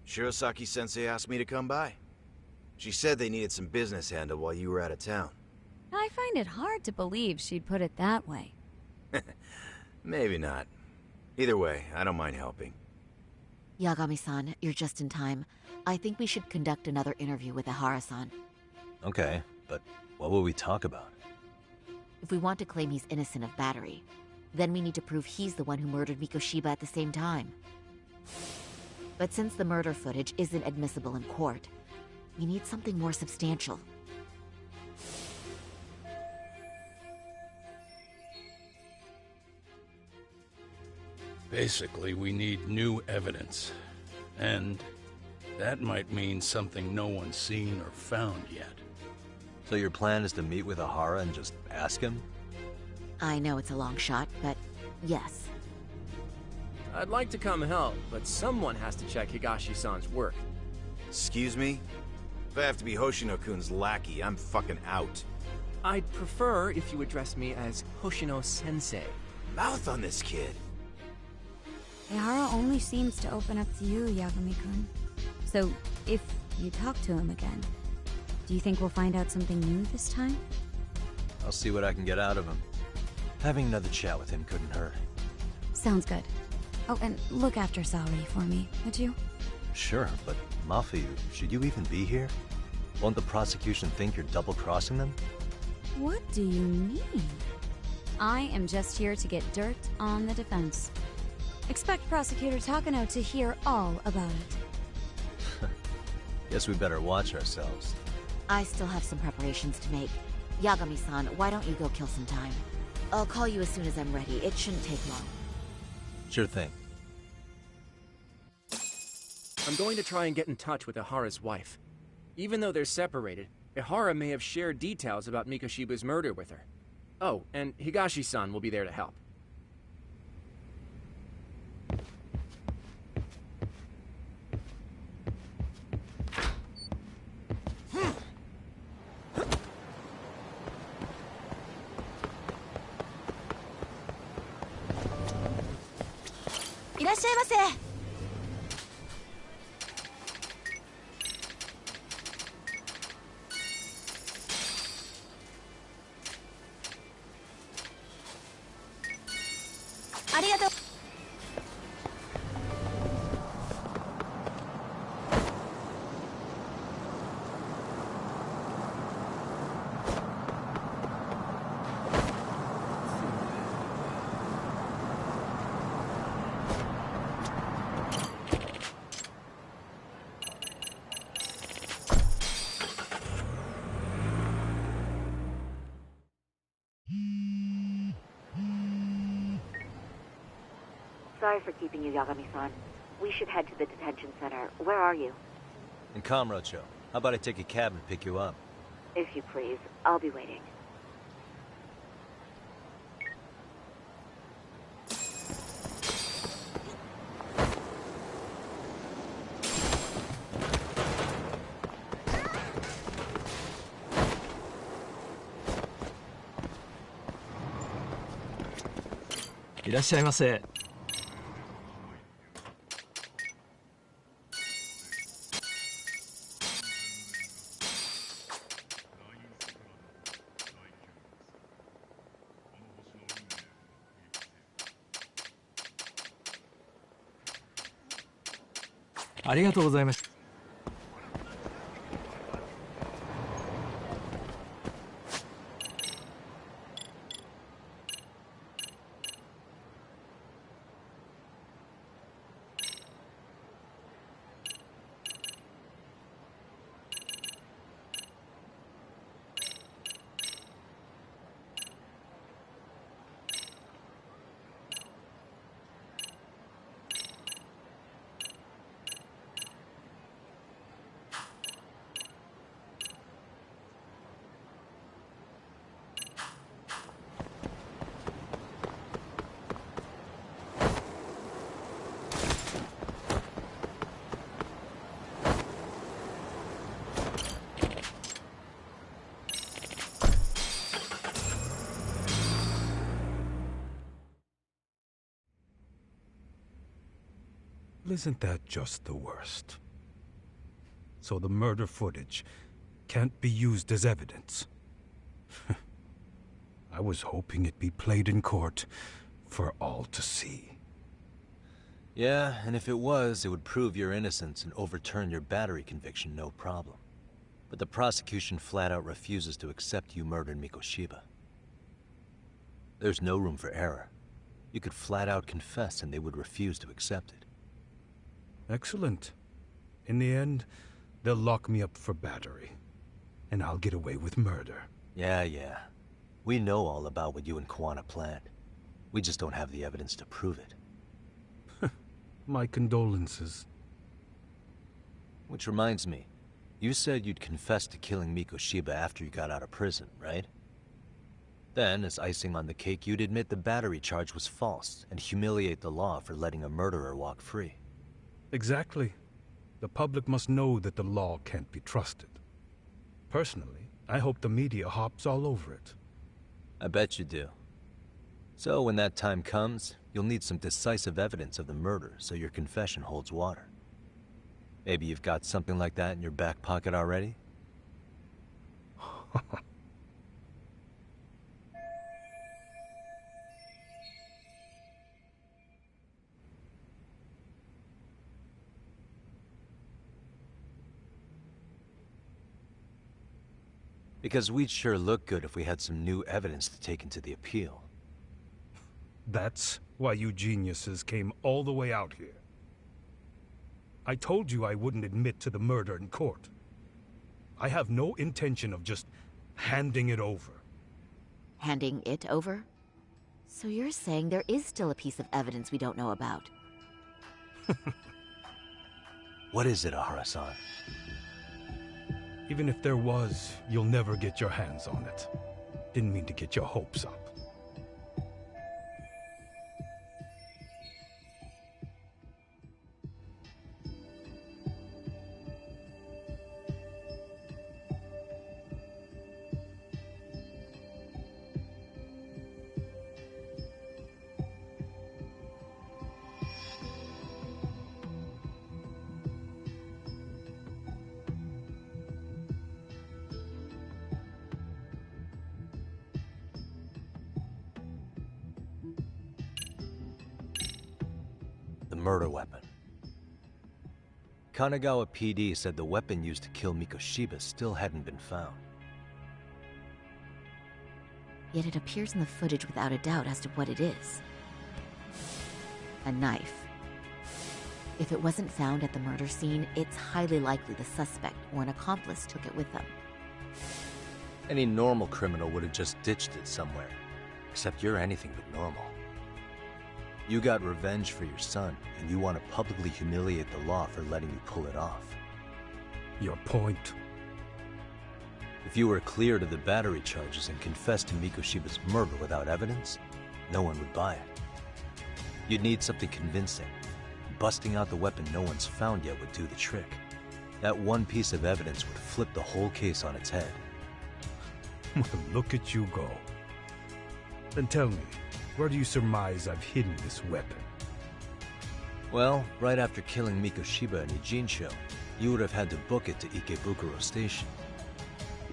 Speaker 19: Shirosaki-sensei asked me to come by. She said they needed some business handled while you were out of town.
Speaker 20: I find it hard to believe she'd put it that way.
Speaker 19: Maybe not. Either way, I don't mind helping.
Speaker 16: Yagami-san, you're just in time. I think we should conduct another interview with Ihara-san.
Speaker 2: Okay, but what will we talk about?
Speaker 16: If we want to claim he's innocent of battery, then we need to prove he's the one who murdered Mikoshiba at the same time. But since the murder footage isn't admissible in court, we need something more substantial.
Speaker 14: Basically, we need new evidence. And that might mean something no one's seen or found yet.
Speaker 2: So your plan is to meet with Ihara and just ask him?
Speaker 16: I know it's a long shot, but yes.
Speaker 15: I'd like to come help, but someone has to check Higashi-san's work.
Speaker 19: Excuse me? If I have to be Hoshino-kun's lackey, I'm fucking out.
Speaker 15: I'd prefer if you address me as Hoshino-sensei.
Speaker 19: Mouth on this kid!
Speaker 20: Ihara only seems to open up to you, Yagami-kun. So, if you talk to him again, do you think we'll find out something new this time?
Speaker 2: I'll see what I can get out of him. Having another chat with him couldn't hurt.
Speaker 20: Sounds good. Oh, and look after Saori for me, would you?
Speaker 2: Sure, but Mafu, should you even be here? Won't the prosecution think you're double-crossing them?
Speaker 20: What do you mean? I am just here to get dirt on the defense. Expect Prosecutor Takano to hear all about it.
Speaker 2: Guess we better watch ourselves.
Speaker 16: I still have some preparations to make. Yagami-san, why don't you go kill some time? I'll call you as soon as I'm ready. It shouldn't take long.
Speaker 2: Sure thing.
Speaker 15: I'm going to try and get in touch with Ihara's wife. Even though they're separated, Ihara may have shared details about Mikoshiba's murder with her. Oh, and Higashi-san will be there to help.
Speaker 16: Sorry for keeping you, Yagami-san. We should head to the detention center. Where are you?
Speaker 2: In Kamurocho. How about I take a cab and pick you up?
Speaker 16: If you please. I'll be waiting.
Speaker 1: いらっしゃいませ。ありがとうございます。
Speaker 21: Isn't that just the worst? So the murder footage can't be used as evidence. I was hoping it'd be played in court for all to see.
Speaker 2: Yeah, and if it was, it would prove your innocence and overturn your battery conviction, no problem. But the prosecution flat out refuses to accept you murdered Mikoshiba. There's no room for error. You could flat out confess and they would refuse to accept it.
Speaker 21: Excellent. In the end, they'll lock me up for battery. And I'll get away with murder.
Speaker 2: Yeah. We know all about what you and Kuwana planned. We just don't have the evidence to prove it.
Speaker 21: My condolences.
Speaker 2: Which reminds me, you said you'd confess to killing Mikoshiba after you got out of prison, right? Then, as icing on the cake, you'd admit the battery charge was false and humiliate the law for letting a murderer walk free.
Speaker 21: Exactly. The public must know that the law can't be trusted. Personally, I hope the media hops all over it.
Speaker 2: I bet you do. So when that time comes, you'll need some decisive evidence of the murder so your confession holds water. Maybe you've got something like that in your back pocket already? Because we'd sure look good if we had some new evidence to take into the appeal.
Speaker 21: That's why you geniuses came all the way out here. I told you I wouldn't admit to the murder in court. I have no intention of just handing it over.
Speaker 16: Handing it over? So you're saying there is still a piece of evidence we don't know about?
Speaker 2: What is it, Ahara-san?
Speaker 21: Even if there was, you'll never get your hands on it. Didn't mean to get your hopes up.
Speaker 2: The murder weapon. Kanagawa PD said the weapon used to kill Mikoshiba still hadn't been found.
Speaker 16: Yet it appears in the footage without a doubt as to what it is. A knife. If it wasn't found at the murder scene, it's highly likely the suspect or an accomplice took it with them.
Speaker 2: Any normal criminal would have just ditched it somewhere. Except you're anything but normal. You got revenge for your son, and you want to publicly humiliate the law for letting you pull it off.
Speaker 21: Your point?
Speaker 2: If you were cleared of the battery charges and confessed to Mikoshiba's murder without evidence, no one would buy it. You'd need something convincing. Busting out the weapon no one's found yet would do the trick. That one piece of evidence would flip the whole case on its head.
Speaker 21: Well, look at you go. Then tell me, where do you surmise I've hidden this weapon?
Speaker 2: Well, right after killing Mikoshiba and Ijincho, you would have had to book it to Ikebukuro Station.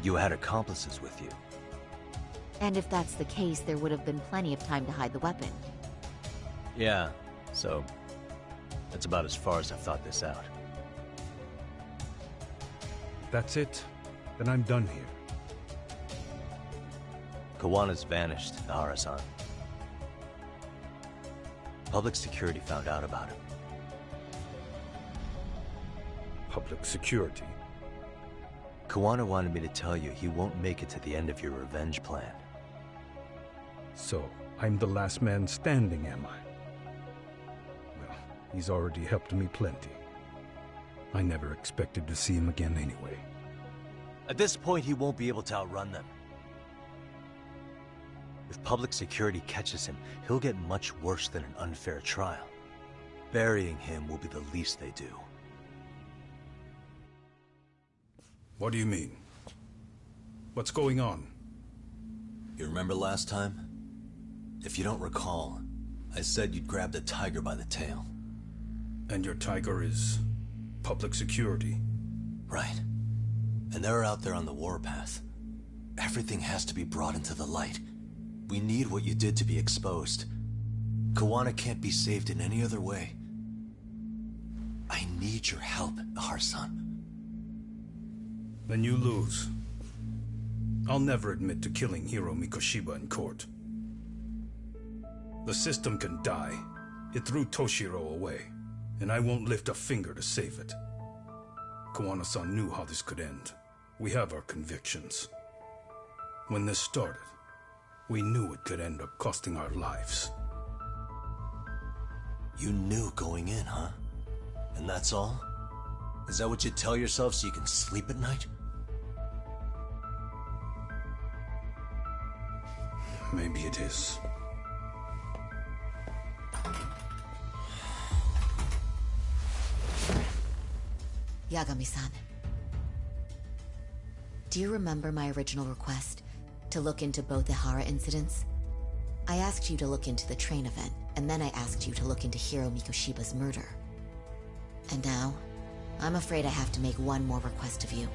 Speaker 2: You had accomplices with you.
Speaker 16: And if that's the case, there would have been plenty of time to hide the weapon.
Speaker 2: Yeah, so that's about as far as I've thought this out.
Speaker 21: That's it? Then I'm done here.
Speaker 2: Kawana's vanished, Nahara-san. Public security found out about him.
Speaker 21: Public security?
Speaker 2: Kawana wanted me to tell you he won't make it to the end of your revenge plan.
Speaker 21: So, I'm the last man standing, am I? Well, he's already helped me plenty. I never expected to see him again anyway.
Speaker 2: At this point, he won't be able to outrun them. If public security catches him, he'll get much worse than an unfair trial. Burying him will be the least they do.
Speaker 21: What do you mean? What's going on?
Speaker 2: You remember last time? If you don't recall, I said you'd grab the tiger by the tail.
Speaker 21: And your tiger is public security?
Speaker 2: Right. And they're out there on the warpath. Everything has to be brought into the light. We need what you did to be exposed. Kawana can't be saved in any other way. I need your help, Nahara-san.
Speaker 21: Then you lose. I'll never admit to killing Hiro Mikoshiba in court. The system can die. It threw Toshiro away, and I won't lift a finger to save it. Kawana-san knew how this could end. We have our convictions. When this started, we knew it could end up costing our lives.
Speaker 2: You knew going in, huh? And that's all? Is that what you tell yourself so you can sleep at night?
Speaker 21: Maybe it is.
Speaker 16: Yagami-san. Do you remember my original request to look into both the Hara incidents? I asked you to look into the train event, and then I asked you to look into Hiro Mikoshiba's murder. And now, I'm afraid I have to make one more request of you.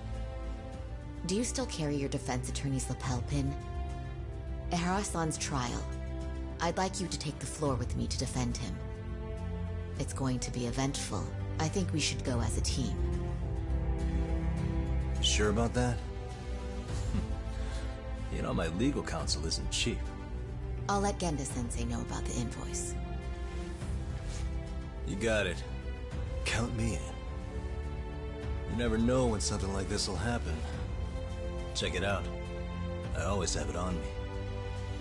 Speaker 16: Do you still carry your defense attorney's lapel pin? At Hara-san's trial, I'd like you to take the floor with me to defend him. It's going to be eventful. I think we should go as a team.
Speaker 2: Sure about that? You know, my legal counsel isn't cheap.
Speaker 16: I'll let Genda-sensei know about the invoice.
Speaker 2: You got it. Count me in. You never know when something like this will happen. Check it out. I always have it on me.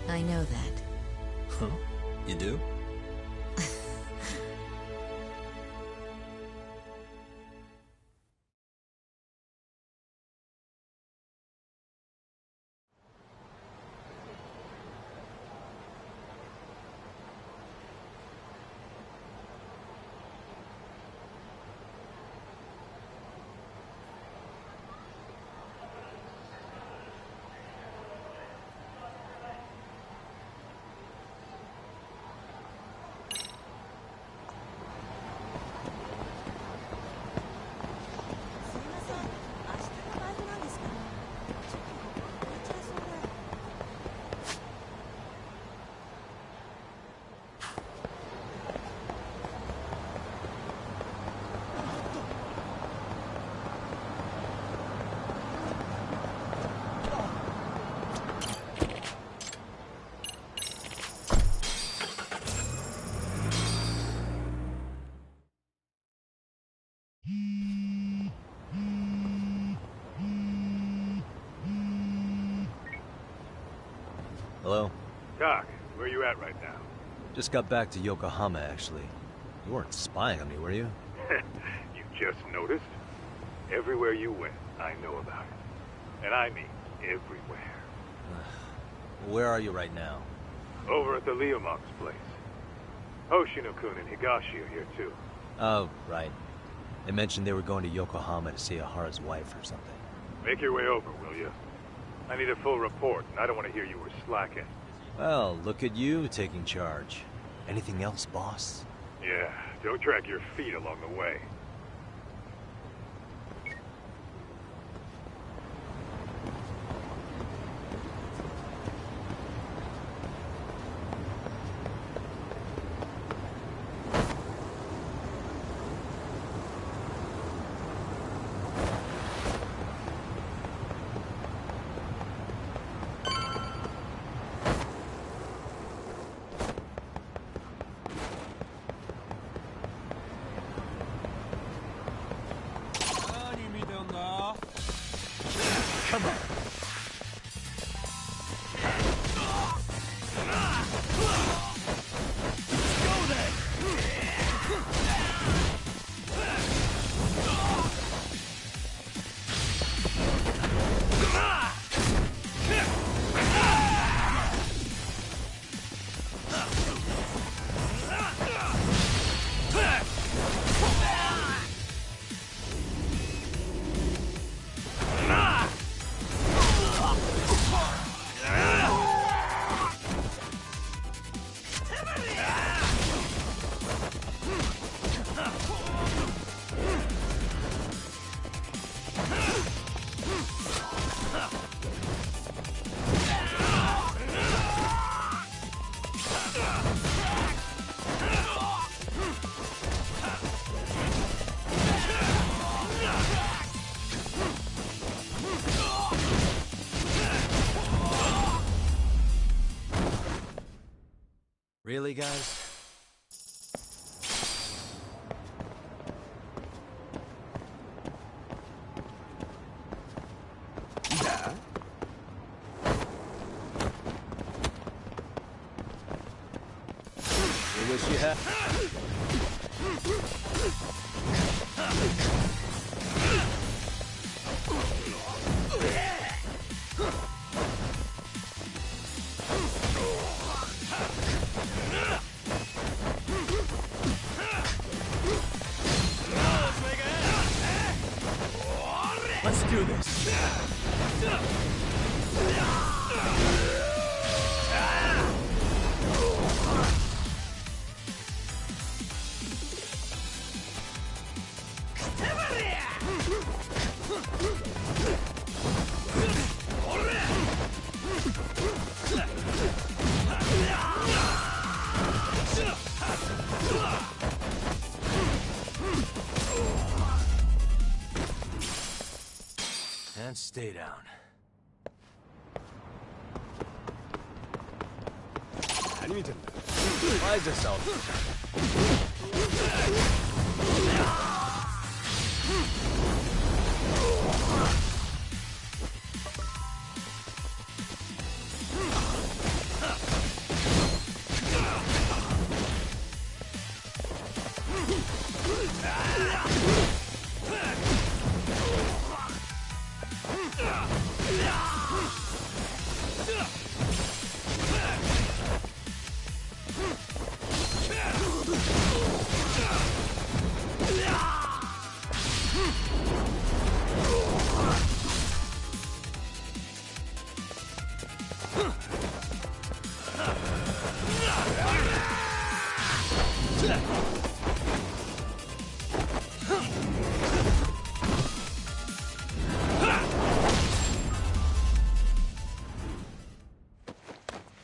Speaker 16: I know that.
Speaker 2: Huh? You do? Hello?
Speaker 3: Doc, where you at right now?
Speaker 2: Just got back to Yokohama, actually. You weren't spying on me, were you?
Speaker 3: You just noticed? Everywhere you went, I know about it. And I mean everywhere.
Speaker 2: Where are you right now?
Speaker 3: Over at the Leomong's place. Hoshino-kun and Higashi are here too.
Speaker 2: Oh, right. They mentioned they were going to Yokohama to see Ahara's wife or something.
Speaker 3: Make your way over, will you? I need a full report, and I don't want to hear you were slacking.
Speaker 2: Well, look at you taking charge. Anything else, boss?
Speaker 3: Yeah, don't drag your feet along the way.
Speaker 13: Come on. Go
Speaker 2: Really, guys?
Speaker 13: Yeah.
Speaker 2: You wish you had.
Speaker 13: Let's do this.
Speaker 2: And stay down. Why is this all?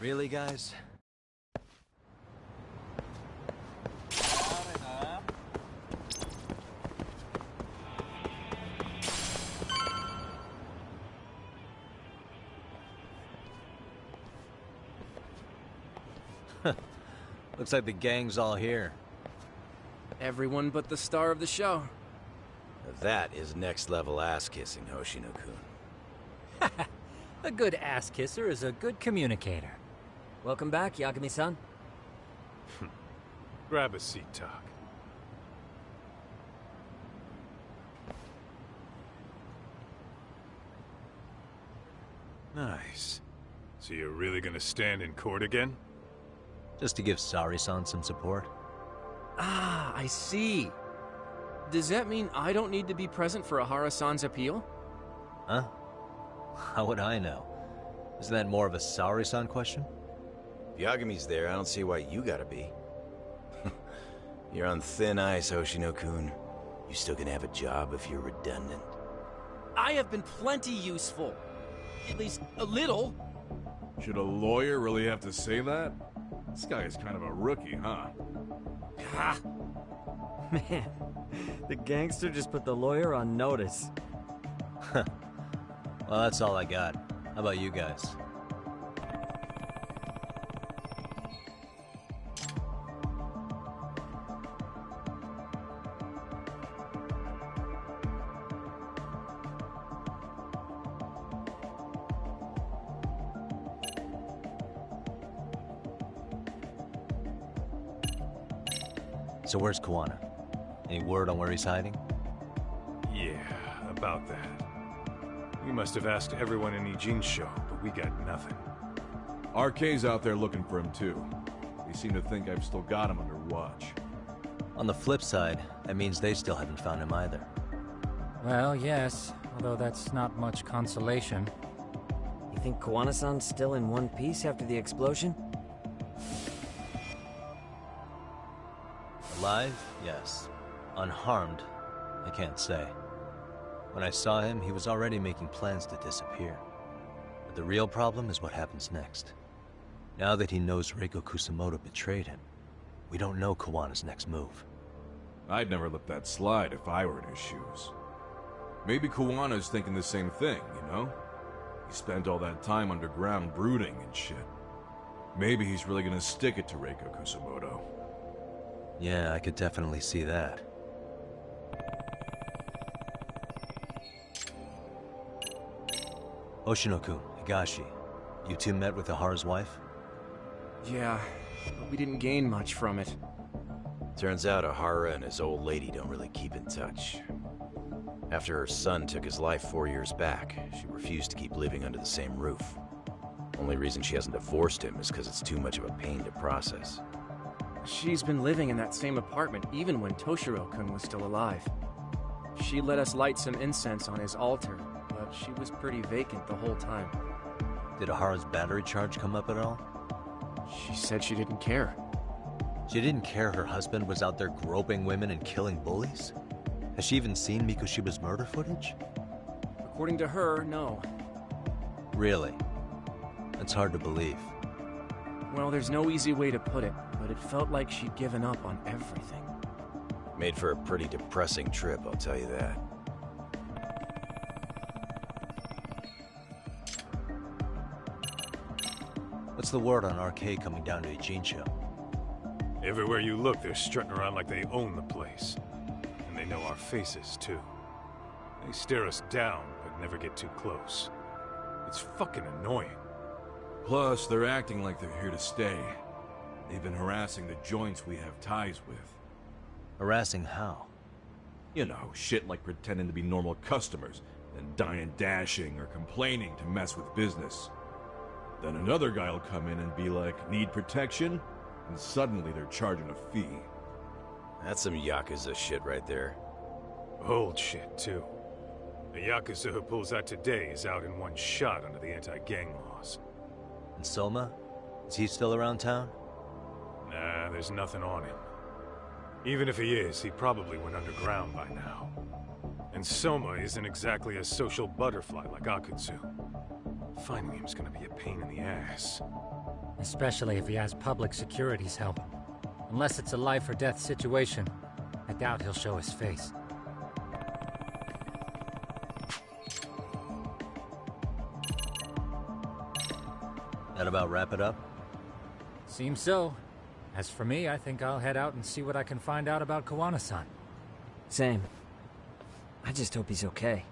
Speaker 2: Really, guys? Looks like the gang's all here.
Speaker 15: Everyone but the star of the show.
Speaker 19: That is next-level ass-kissing, Hoshino-kun.
Speaker 4: A good ass kisser is a good communicator.
Speaker 7: Welcome back, Yagami-san.
Speaker 3: Grab a seat, Talk. Nice. So you're really gonna stand in court again?
Speaker 2: Just to give Sari-san some support.
Speaker 15: Ah, I see. Does that mean I don't need to be present for Ahara-san's appeal?
Speaker 2: Huh? How would I know? Isn't that more of a Sari-san question?
Speaker 19: If Yagami's there, I don't see why you gotta be. You're on thin ice, Hoshino-kun. You still gonna have a job if you're redundant.
Speaker 15: I have been plenty useful. At least a little.
Speaker 6: Should a lawyer really have to say that? This guy is kind of a rookie, huh?
Speaker 7: Ha! Man, the gangster just put the lawyer on notice.
Speaker 2: Well, that's all I got. How about you guys? So where's Kuwana? Any word on where he's hiding?
Speaker 3: Yeah, about that. We must have asked everyone in Ijincho, but we got nothing.
Speaker 6: RK's out there looking for him too. They seem to think I've still got him under watch.
Speaker 2: On the flip side, that means they still haven't found him either.
Speaker 4: Well, yes, although that's not much consolation.
Speaker 7: You think Kuwana-san's still in one piece after the explosion?
Speaker 2: Alive? Yes. Unharmed? I can't say. When I saw him, he was already making plans to disappear. But the real problem is what happens next. Now that he knows Reiko Kusamoto betrayed him, we don't know Kawana's next move.
Speaker 6: I'd never let that slide if I were in his shoes. Maybe Kawana's thinking the same thing, you know? He spent all that time underground brooding and shit. Maybe he's really gonna stick it to Reiko Kusamoto.
Speaker 2: Yeah, I could definitely see that. Hoshino-kun, Higashi, you two met with Ahara's wife?
Speaker 15: Yeah, but we didn't gain much from it.
Speaker 19: Turns out Ahara and his old lady don't really keep in touch. After her son took his life 4 years back, she refused to keep living under the same roof. Only reason she hasn't divorced him is because it's too much of a pain to process.
Speaker 15: She's been living in that same apartment even when Toshiro-kun was still alive. She let us light some incense on his altar, but she was pretty vacant the whole time.
Speaker 2: Did Ahara's battery charge come up at all?
Speaker 15: She said she didn't care.
Speaker 2: She didn't care her husband was out there groping women and killing bullies? Has she even seen Mikoshiba's murder footage?
Speaker 15: According to her, no.
Speaker 2: Really? That's hard to believe.
Speaker 15: Well, there's no easy way to put it, but it felt like she'd given up on everything.
Speaker 19: Made for a pretty depressing trip, I'll tell you that.
Speaker 2: What's the word on RK coming down to Ijincho?
Speaker 3: Everywhere you look, they're strutting around like they own the place. And they know our faces, too. They stare us down, but never get too close. It's fucking annoying.
Speaker 6: Plus, they're acting like they're here to stay. They've been harassing the joints we have ties with.
Speaker 2: Harassing how?
Speaker 6: You know, shit like pretending to be normal customers, then dying dashing or complaining to mess with business. Then another guy will come in and be like, need protection? And suddenly they're charging a fee.
Speaker 19: That's some Yakuza shit right there.
Speaker 3: Old shit, too. The Yakuza who pulls that today is out in one shot under the anti-gang laws.
Speaker 2: And Soma? Is he still around town?
Speaker 3: Nah, there's nothing on him. Even if he is, he probably went underground by now. And Soma isn't exactly a social butterfly like Akutsu. Finding him's gonna be a pain in the ass.
Speaker 4: Especially if he has public security's help. Unless it's a life or death situation, I doubt he'll show his face.
Speaker 2: That about wrap it up?
Speaker 4: Seems so. As for me, I think I'll head out and see what I can find out about Kuwana-san.
Speaker 7: Same. I just hope he's okay.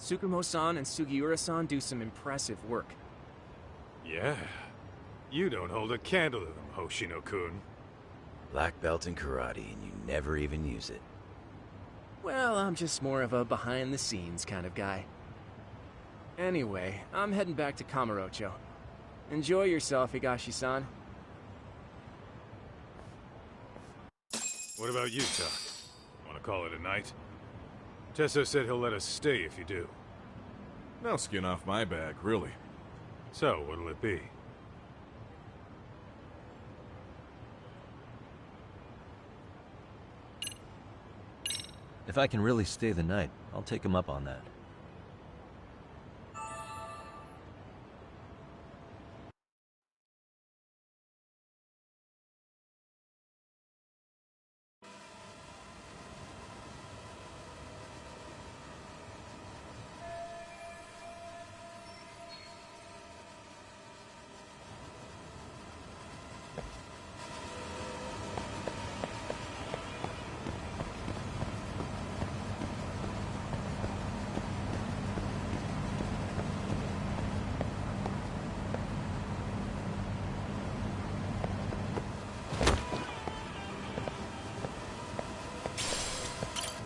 Speaker 15: Tsukumo-san and Sugiura-san do some impressive work.
Speaker 3: Yeah. You don't hold a candle to them, Hoshino-kun.
Speaker 19: Black belt in karate, and you never even use it.
Speaker 15: Well, I'm just more of a behind-the-scenes kind of guy. Anyway, I'm heading back to Kamurocho. Enjoy yourself, Higashi-san.
Speaker 3: What about you, Tak? Want to call it a night? Tesso said he'll let us stay if you do.
Speaker 6: No skin off my back, really.
Speaker 3: So, what'll it be?
Speaker 2: If I can really stay the night, I'll take him up on that.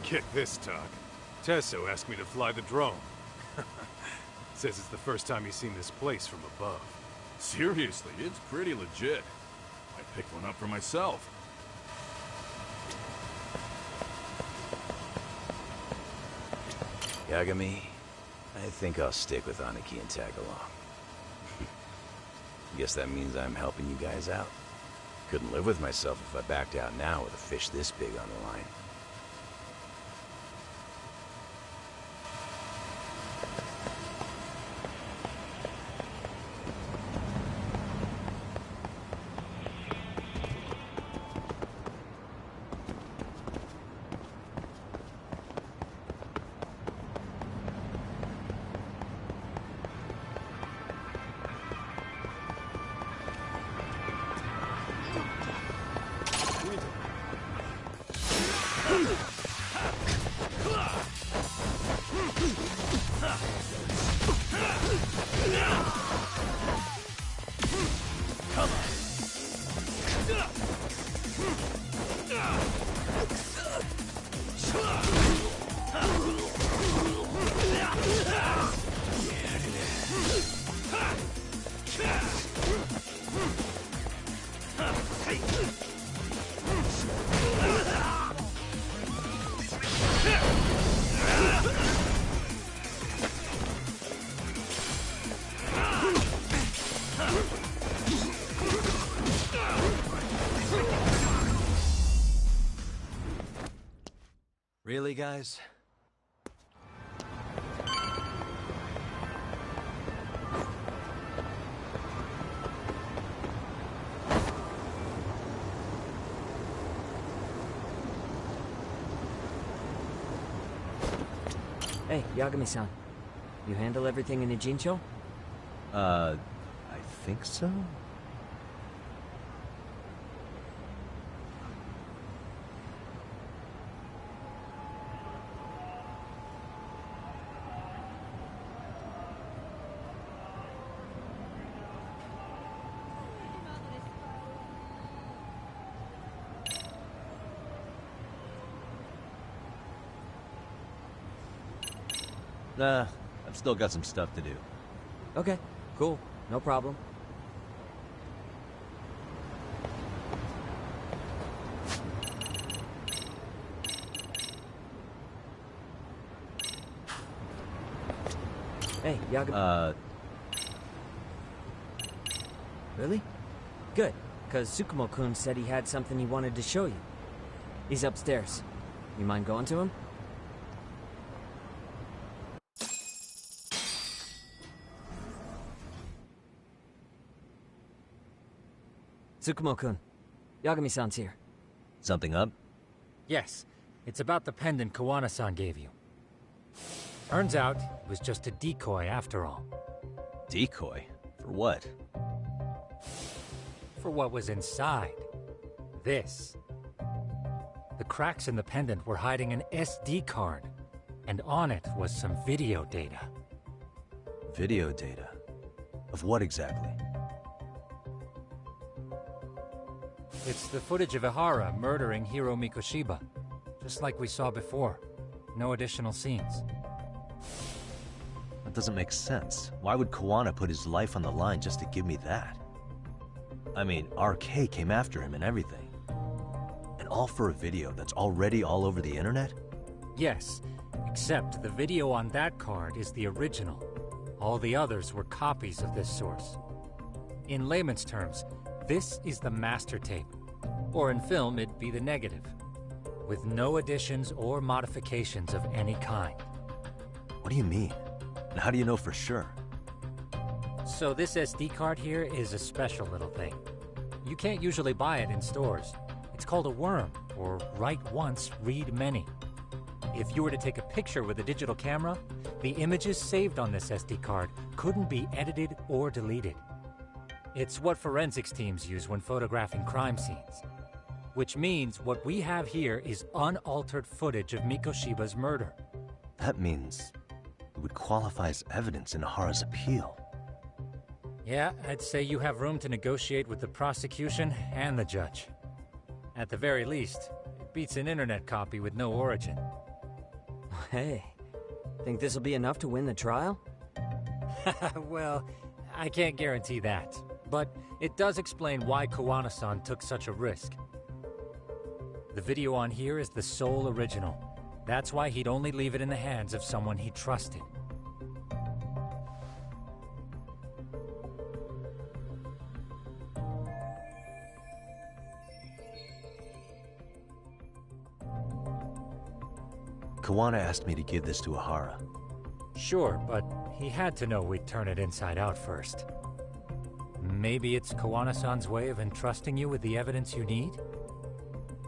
Speaker 3: Get this, Tak. Tesso asked me to fly the drone. Says it's the first time he's seen this place from above.
Speaker 6: Seriously, it's pretty legit. I picked one up for myself.
Speaker 19: Yagami, I think I'll stick with Aniki and tag along. Guess that means I'm helping you guys out. Couldn't live with myself if I backed out now with a fish this big on the line.
Speaker 2: Really, guys?
Speaker 7: Hey, Yagami-san. You handle everything in the Jincho?
Speaker 2: I think so? Nah, I've still got some stuff to do.
Speaker 7: Okay, cool. No problem. Hey, Yagami... Really? Good, because Tsukumo-kun said he had something he wanted to show you. He's upstairs. You mind going to him? Tsukumo-kun, Yagami-san's here.
Speaker 2: Something up?
Speaker 4: Yes, it's about the pendant Kawana-san gave you. Turns out, it was just a decoy after all.
Speaker 2: Decoy? For what?
Speaker 4: For what was inside. This. The cracks in the pendant were hiding an SD card. And on it was some video data.
Speaker 2: Video data? Of what exactly?
Speaker 4: It's the footage of Ihara murdering Hiro Mikoshiba, just like we saw before. No additional scenes.
Speaker 2: That doesn't make sense. Why would Kawana put his life on the line just to give me that? I mean, RK came after him and everything. And all for a video that's already all over the internet?
Speaker 4: Yes, except the video on that card is the original. All the others were copies of this source. In layman's terms, this is the master tape. Or in film, it'd be the negative. With no additions or modifications of any kind.
Speaker 2: What do you mean? And how do you know for sure?
Speaker 4: So this SD card here is a special little thing. You can't usually buy it in stores. It's called a worm, or write once, read many. If you were to take a picture with a digital camera, the images saved on this SD card couldn't be edited or deleted. It's what forensics teams use when photographing crime scenes. Which means what we have here is unaltered footage of Mikoshiba's murder.
Speaker 2: That means it would qualify as evidence in Ihara's appeal.
Speaker 4: Yeah, I'd say you have room to negotiate with the prosecution and the judge. At the very least, it beats an internet copy with no origin.
Speaker 7: Hey, think this'll be enough to win the trial?
Speaker 4: Well, I can't guarantee that. But it does explain why Kawana-san took such a risk. The video on here is the sole original. That's why he'd only leave it in the hands of someone he trusted.
Speaker 2: Kawana asked me to give this to Ihara.
Speaker 4: Sure, but he had to know we'd turn it inside out first. Maybe it's Kawana-san's way of entrusting you with the evidence you need?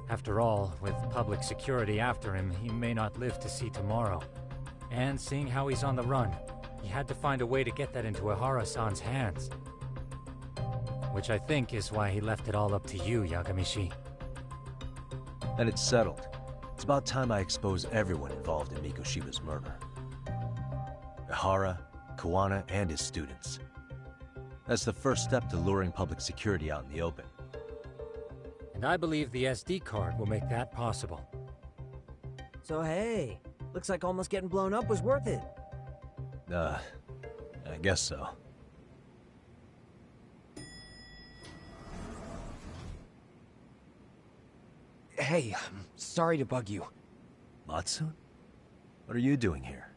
Speaker 4: After all, with public security after him, he may not live to see tomorrow. And seeing how he's on the run, he had to find a way to get that into Ihara-san's hands. Which I think is why he left it all up to you, Yagamishi.
Speaker 2: And it's settled. It's about time I expose everyone involved in Mikoshiba's murder. Ihara, Kawana, and his students. That's the first step to luring public security out in the open.
Speaker 4: And I believe the SD card will make that possible.
Speaker 7: So hey, looks like almost getting blown up was worth it.
Speaker 2: I guess so.
Speaker 5: Hey, sorry to bug you.
Speaker 2: Matsun? What are you doing here?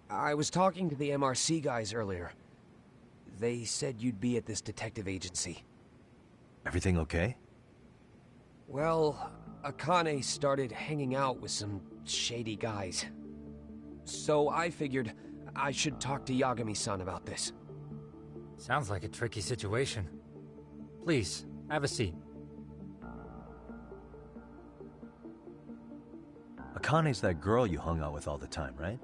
Speaker 5: I was talking to the MRC guys earlier. They said you'd be at this detective agency.
Speaker 2: Everything okay?
Speaker 5: Well, Akane started hanging out with some shady guys. So I figured I should talk to Yagami-san about this.
Speaker 4: Sounds like a tricky situation. Please, have a seat.
Speaker 2: Akane's that girl you hung out with all the time, right?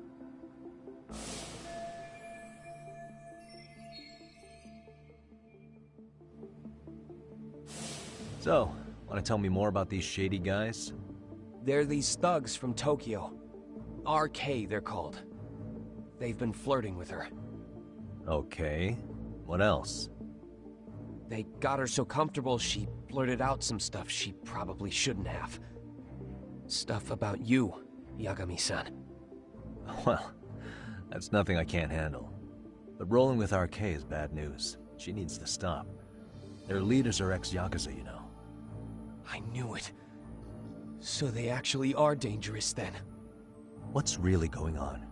Speaker 2: So, want to tell me more about these shady guys?
Speaker 5: They're these thugs from Tokyo. RK, they're called. They've been flirting with her.
Speaker 2: Okay. What else?
Speaker 5: They got her so comfortable she blurted out some stuff she probably shouldn't have. Stuff about you, Yagami-san.
Speaker 2: Well, that's nothing I can't handle. But rolling with RK is bad news. She needs to stop. Their leaders are ex-Yakuza, you know.
Speaker 5: I knew it. So they actually are dangerous then.
Speaker 2: What's really going on?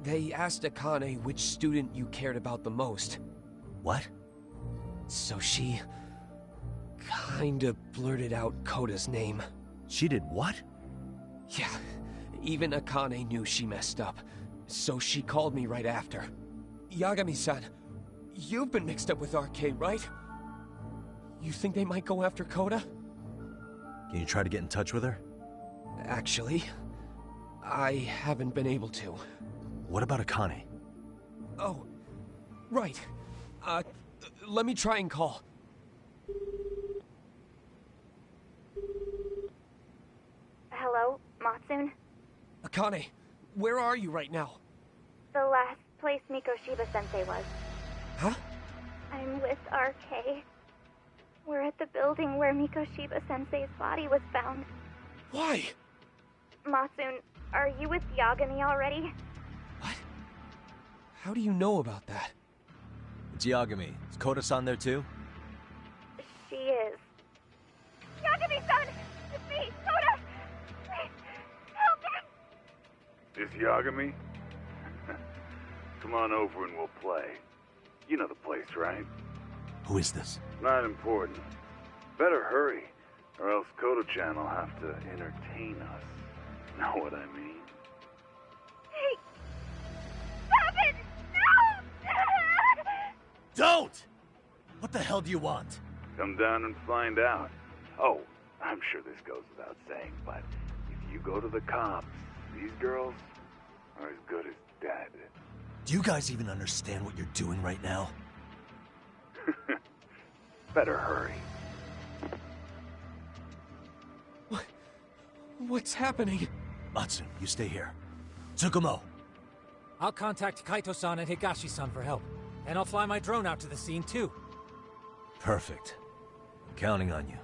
Speaker 5: They asked Akane which student you cared about the most.
Speaker 2: What?
Speaker 5: So she kinda blurted out Koda's name.
Speaker 2: She did what?
Speaker 5: Yeah, even Akane knew she messed up. So she called me right after. Yagami-san, you've been mixed up with RK, right? You think they might go after Koda?
Speaker 2: Can you try to get in touch with her?
Speaker 5: Actually, I haven't been able to.
Speaker 2: What about Akane?
Speaker 5: Oh, right. Let me try and call.
Speaker 22: Hello, Matsun?
Speaker 5: Akane, where are you right now?
Speaker 8: The last place Mikoshiba-sensei was.
Speaker 5: Huh?
Speaker 8: I'm with RK. We're at the building where Mikoshiba-sensei's body was found.
Speaker 5: Why?
Speaker 8: Masun, are you with Yagami already?
Speaker 5: How do you know about that?
Speaker 2: It's Yagami. Is Koda-san there too?
Speaker 8: She is. Yagami-san! It's me, Koda! Please, help me!
Speaker 22: This Yagami? Come on over and we'll play. You know the place, right?
Speaker 2: Who is this?
Speaker 22: Not important. Better hurry, or else Kodo-chan will have to entertain us. Know what I mean?
Speaker 8: Hey! Stop it! No!
Speaker 22: Don't! What the hell do you want? Come down and find out. Oh, I'm sure this goes without saying, but if you go to the cops, these girls are as good as dead.
Speaker 2: Do you guys even understand what you're doing right now?
Speaker 22: Better hurry.
Speaker 5: What's happening?
Speaker 2: Matsu, you stay here. Tsukumo!
Speaker 4: I'll contact Kaito-san and Higashi-san for help. And I'll fly my drone out to the scene, too.
Speaker 2: Perfect. I'm counting on you.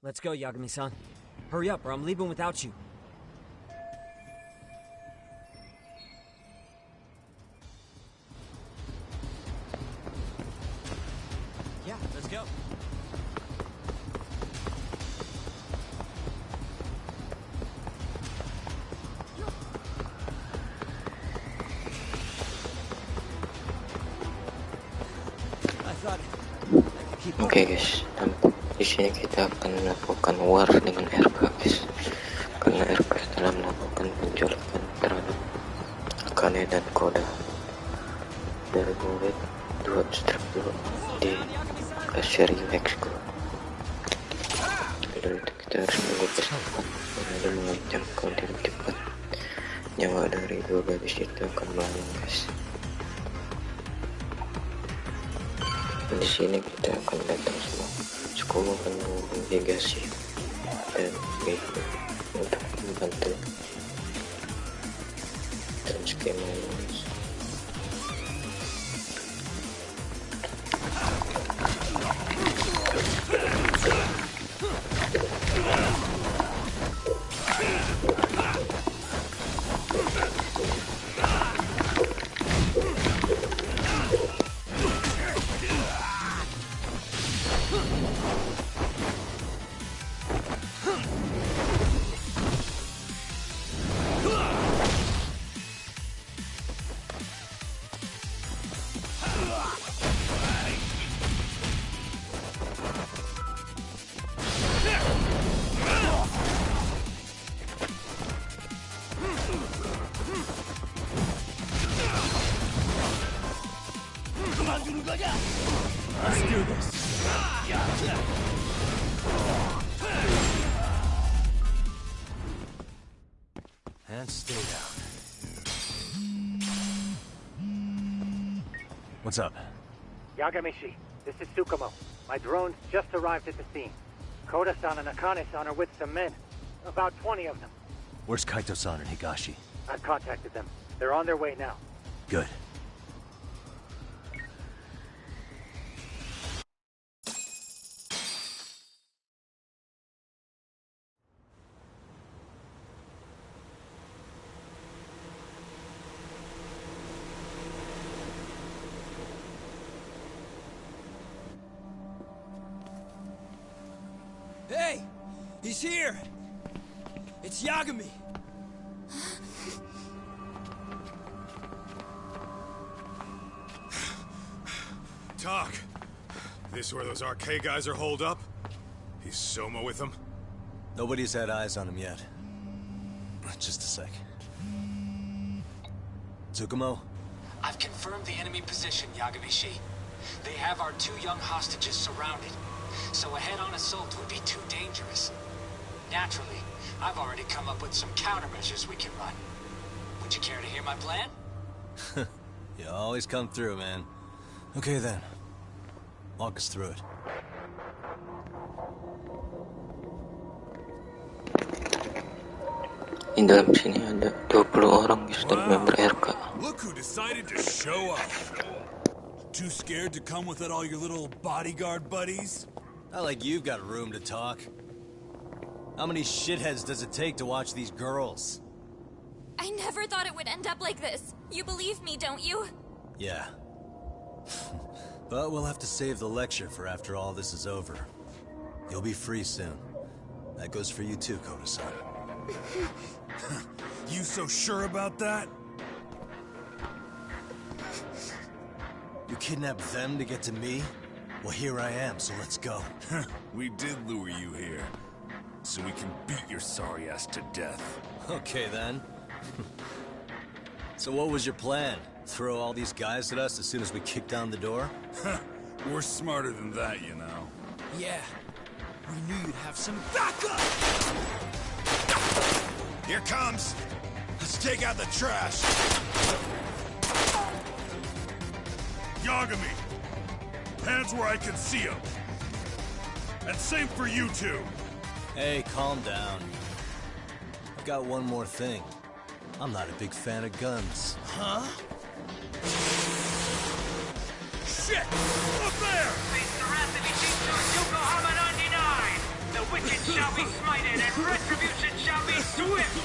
Speaker 7: Let's go, Yagami-san. Hurry up, or I'm leaving without you.
Speaker 5: Yeah, let's go.
Speaker 23: Oke guys, di sini kita akan melakukan war dengan RK guys, karena RK telah melakukan penculikan terhadap Akane dan Koda dari murid 2-2 di Kaseri, Meksiko. Dan itu kita harus menunggu cepat, karena mengancam kalau tidak cepat nyawa dari dua gadis itu akan melayang guys. Di sini kita akan datang semua. Sukumo akan menghubungi Higashi dan Meiko untuk membantu dalam skema ini.
Speaker 13: Let's do this.
Speaker 2: And stay down. What's up?
Speaker 24: Yagamishi, this is Tsukumo. My drones just arrived at the scene. Koda-san and Akane-san are with some men. About 20 of them.
Speaker 2: Where's Kaito-san and Higashi?
Speaker 24: I've contacted them. They're on their way now.
Speaker 2: Good.
Speaker 5: Hey! He's here! It's Yagami!
Speaker 3: Talk. This where those RK guys are holed up? He's Soma with them?
Speaker 2: Nobody's had eyes on him yet. Just a sec. Tsukumo?
Speaker 25: I've confirmed the enemy position, Yagami-shi. They have our two young hostages surrounded, so a head-on assault would be too dangerous. Naturally, I've already come up with some countermeasures we can run. Would you care to hear my plan?
Speaker 2: You always come through, man. Okay then. Walk us through it.
Speaker 23: Di dalam sini ada 20 orang dan member RK.
Speaker 13: Look who decided to show up. Too scared to come without all your little bodyguard buddies?
Speaker 2: Not like you've got room to talk. How many shitheads does it take to watch these girls?
Speaker 9: I never thought it would end up like this. You believe me, don't you?
Speaker 2: Yeah. But we'll have to save the lecture for after all this is over. You'll be free soon. That goes for you too, Koda-san.
Speaker 13: You so sure about that?
Speaker 2: You kidnapped them to get to me? Well, here I am, so let's go.
Speaker 13: We did lure you here, so we can beat your sorry ass to death.
Speaker 2: Okay, then. So what was your plan? Throw all these guys at us as soon as we kick down the door?
Speaker 13: We're smarter than that, you know.
Speaker 10: Yeah. We knew you'd have some backup!
Speaker 13: Here comes! Let's take out the trash! Yagami! Hands where I can see them! And same for you two!
Speaker 2: Hey, calm down. I've got one more thing. I'm not a big fan of guns.
Speaker 10: Huh?
Speaker 13: Shit! Up there!
Speaker 11: Face the wrath of Ijincho Yokohama 99! The wicked shall be smited and retribution shall be swift!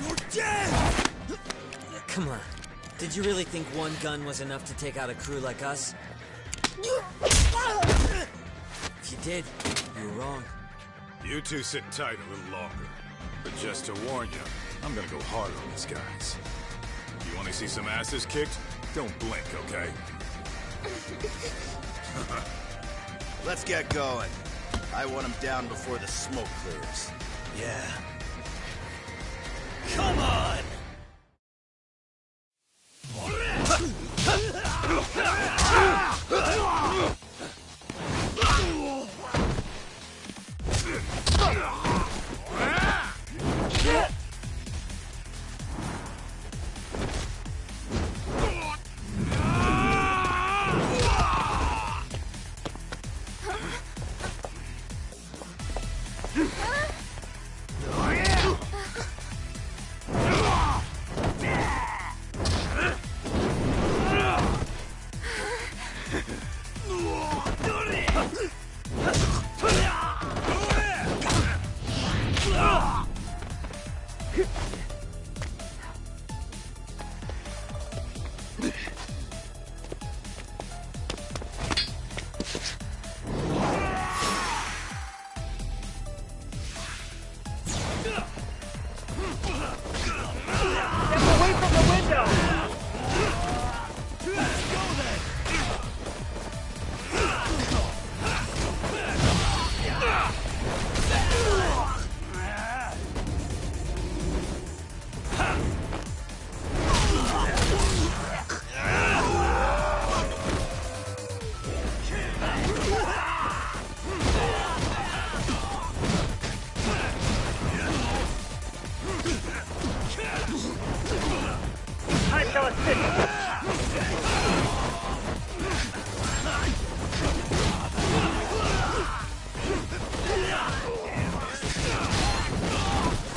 Speaker 10: You're dead!
Speaker 7: Come on. Did you really think one gun was enough to take out a crew like us? If you did, you were wrong.
Speaker 3: You two sit tight a little longer. But just to warn you, I'm gonna go hard on these guys. You wanna see some asses kicked? Don't blink, okay?
Speaker 22: Let's get going. I want him down before the smoke clears.
Speaker 2: Yeah.
Speaker 22: Come on!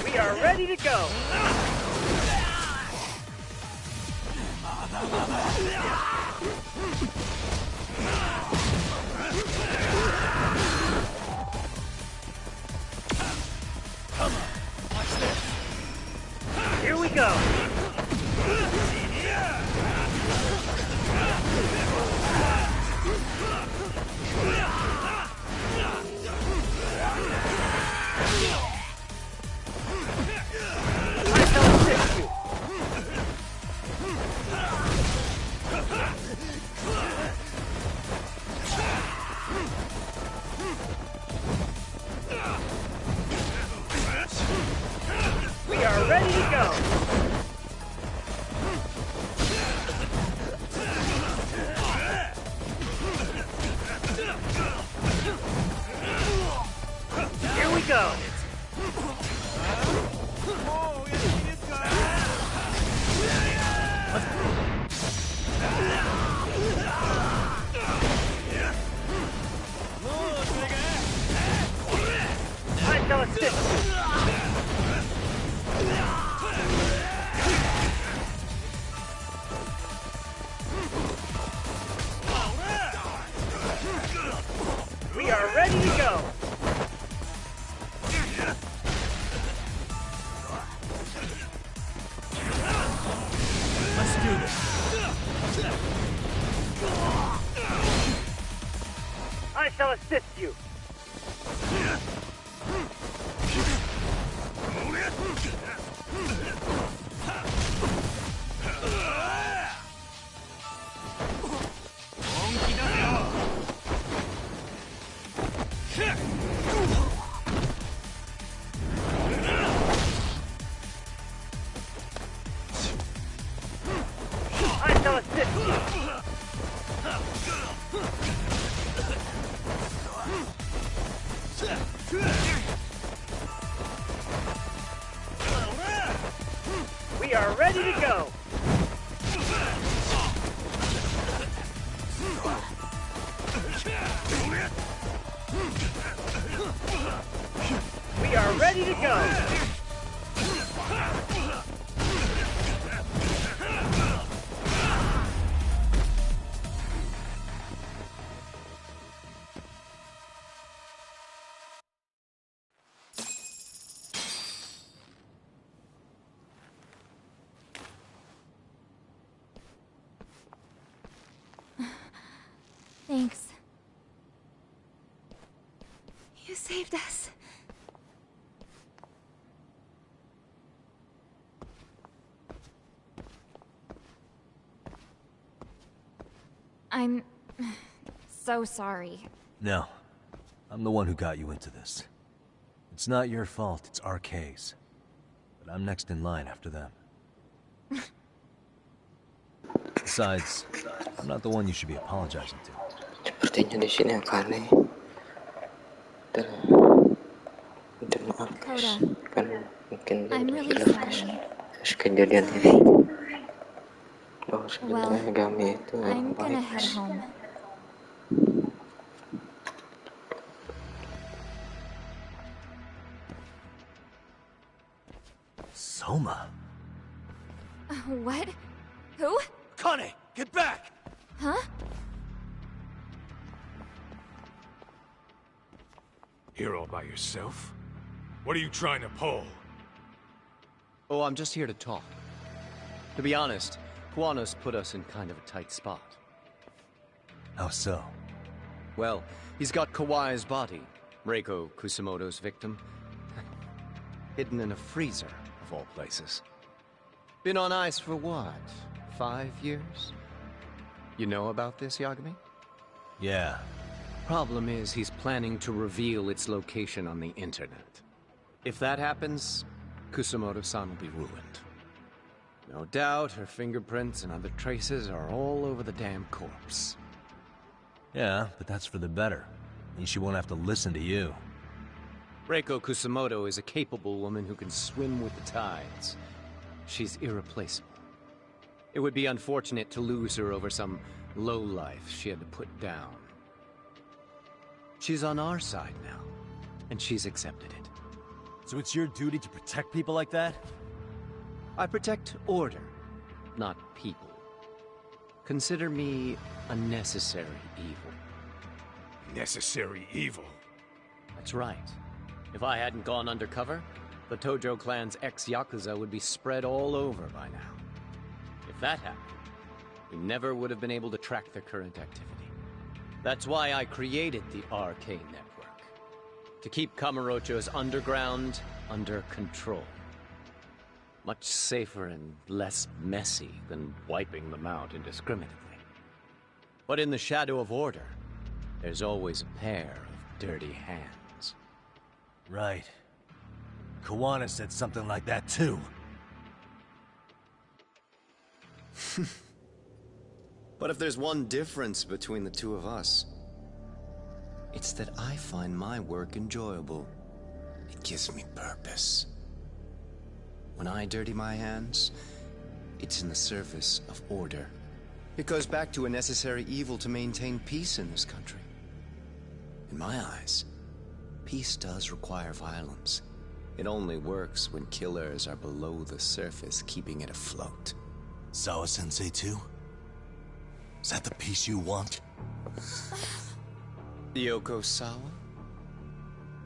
Speaker 11: We are ready to go! Here we go! We are ready to go!
Speaker 24: go! I shall assist. We are ready to go.
Speaker 10: Let's do this.
Speaker 24: I shall assist you. I shall assist you. We are ready to go. We are ready to go.
Speaker 9: Thanks. You saved us. I'm so sorry.
Speaker 2: No. I'm the one who got you into this. It's not your fault, it's RK's. But I'm next in line after them. Besides, I'm not the one you should be apologizing to.
Speaker 23: Sepertinya di sini Akane dan maaf guys, kan mungkin
Speaker 9: I'm really
Speaker 23: hilaf
Speaker 9: sorry.
Speaker 23: terus kejadian ini bahwa
Speaker 9: Well,
Speaker 23: sebenarnya Gami itu orang
Speaker 9: I'm
Speaker 23: baik
Speaker 9: gonna head
Speaker 23: guys.
Speaker 9: home.
Speaker 2: Soma?
Speaker 9: What? Who?
Speaker 10: Kane, get back!
Speaker 9: Huh?
Speaker 3: Here all by yourself? What are you trying to pull?
Speaker 12: Oh, I'm just here to talk. To be honest, Kuwano's put us in kind of a tight spot.
Speaker 2: How so?
Speaker 12: Well, he's got Kawai's body, Reiko Kusamoto's victim, hidden in a freezer, of all places. Been on ice for what, 5 years? You know about this, Yagami?
Speaker 2: Yeah.
Speaker 12: Problem is, he's planning to reveal its location on the internet. If that happens, Kusamoto-san will be ruined. No doubt her fingerprints and other traces are all over the damn corpse.
Speaker 2: Yeah, but that's for the better. Means she won't have to listen to you.
Speaker 12: Reiko Kusamoto is a capable woman who can swim with the tides. She's irreplaceable. It would be unfortunate to lose her over some lowlife she had to put down. She's on our side now, and she's accepted it.
Speaker 22: So it's your duty to protect people like that?
Speaker 12: I protect order, not people. Consider me a necessary evil.
Speaker 3: Necessary evil?
Speaker 12: That's right. If I hadn't gone undercover, the Tojo clan's ex-Yakuza would be spread all over by now. If that happened, we never would have been able to track their current activity. That's why I created the RK network. To keep Kamurocho's underground under control. Much safer and less messy than wiping them out indiscriminately. But in the shadow of order, there's always a pair of dirty hands.
Speaker 2: Right. Kawana said something like that too.
Speaker 12: But if there's one difference between the two of us, it's that I find my work enjoyable.
Speaker 1: It gives me purpose. When I dirty my hands, it's in the service of order. It goes back to a necessary evil to maintain peace in this country. In my eyes, peace does require violence. It only works when killers are below the surface, keeping it afloat.
Speaker 22: Sawa-sensei too? Is that the peace you want?
Speaker 1: Yoko Sawa?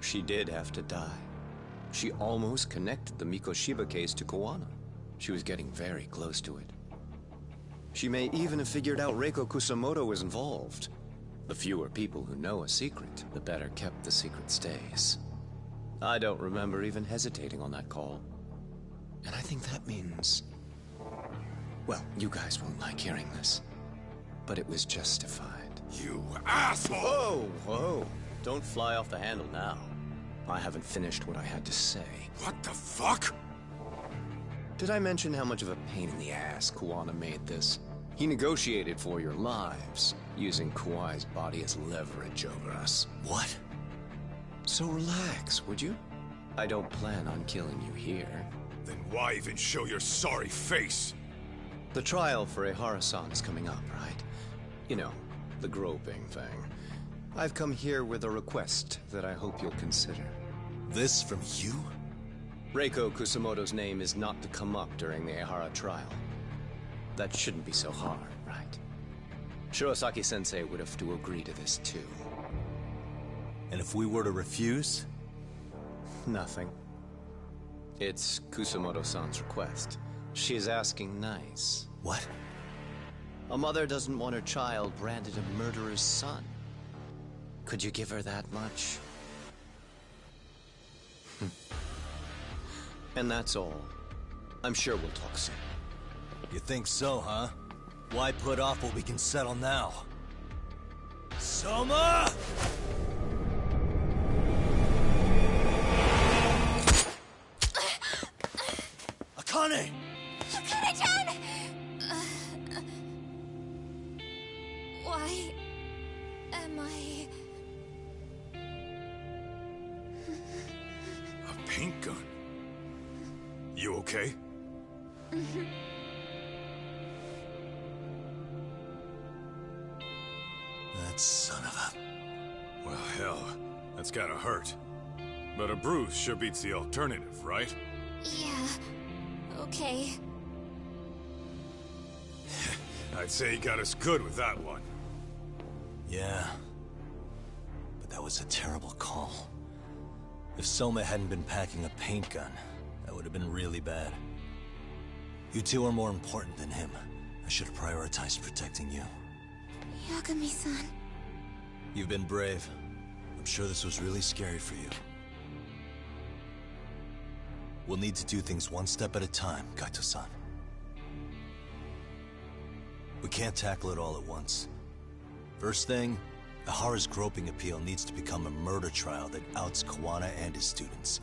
Speaker 1: She did have to die. She almost connected the Mikoshiba case to Koana. She was getting very close to it. She may even have figured out Reiko Kusamoto was involved. The fewer people who know a secret, the better kept the secret stays. I don't remember even hesitating on that call. And I think that means... well, you guys won't like hearing this, but it was justified.
Speaker 3: You asshole!
Speaker 1: Whoa, whoa. Don't fly off the handle now. I haven't finished what I had to say.
Speaker 3: What the fuck?
Speaker 1: Did I mention how much of a pain in the ass Kuwana made this? He negotiated for your lives, using Kuai's body as leverage over us.
Speaker 22: What?
Speaker 1: So relax, would you? I don't plan on killing you here.
Speaker 3: Then why even show your sorry face?
Speaker 1: The trial for Ehara-san is coming up, right? You know, the groping thing. I've come here with a request that I hope you'll consider.
Speaker 22: This from you?
Speaker 1: Reiko Kusamoto's name is not to come up during the Ehara trial. That shouldn't be so hard, right? Shirosaki-sensei would have to agree to this too.
Speaker 22: And if we were to refuse?
Speaker 1: Nothing. It's Kusamoto-san's request. She's asking nice.
Speaker 22: What?
Speaker 1: A mother doesn't want her child branded a murderer's son. Could you give her that much? And that's all. I'm sure we'll talk soon.
Speaker 22: You think so, huh? Why put off what we can settle now? Soma! Akane!
Speaker 9: Akane-chan! Why am I...
Speaker 3: A paint gun? You okay?
Speaker 22: That son of a...
Speaker 3: Well, hell, that's gotta hurt. But a bruise sure beats the alternative, right?
Speaker 9: Yeah, okay.
Speaker 3: I'd say he got us good with that one.
Speaker 22: Yeah. But that was a terrible call. If Soma hadn't been packing a paint gun, that would have been really bad. You two are more important than him. I should have prioritized protecting you.
Speaker 9: Yagami-san.
Speaker 22: You've been brave. I'm sure this was really scary for you. We'll need to do things one step at a time, Kaito-san. We can't tackle it all at once. First thing, Ehara's groping appeal needs to become a murder trial that outs Kuwana and his students.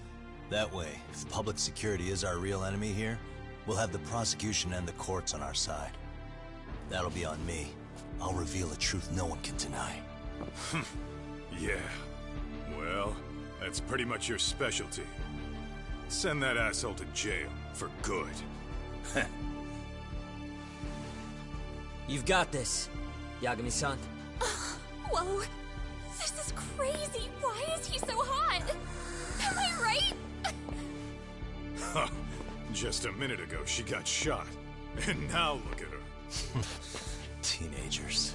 Speaker 22: That way, if public security is our real enemy here, we'll have the prosecution and the courts on our side. That'll be on me. I'll reveal a truth no one can deny.
Speaker 3: Yeah. Well, that's pretty much your specialty. Send that asshole to jail, for good.
Speaker 7: You've got this, Yagami-san.
Speaker 9: Whoa, this is crazy. Why is he so hot? Am I right?
Speaker 3: Huh. Just a minute ago, she got shot. And now look at her.
Speaker 22: Teenagers.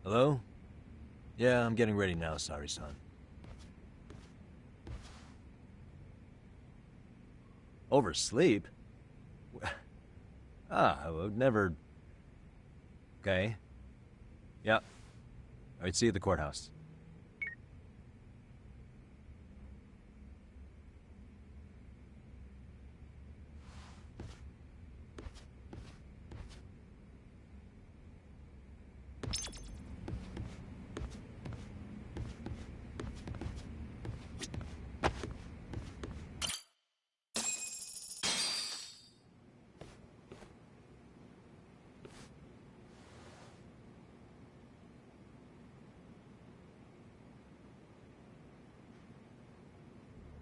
Speaker 22: Hello? Yeah, I'm getting ready now, sorry-san. Oversleep? I would never... Okay. Yeah. Alright, see you at the courthouse.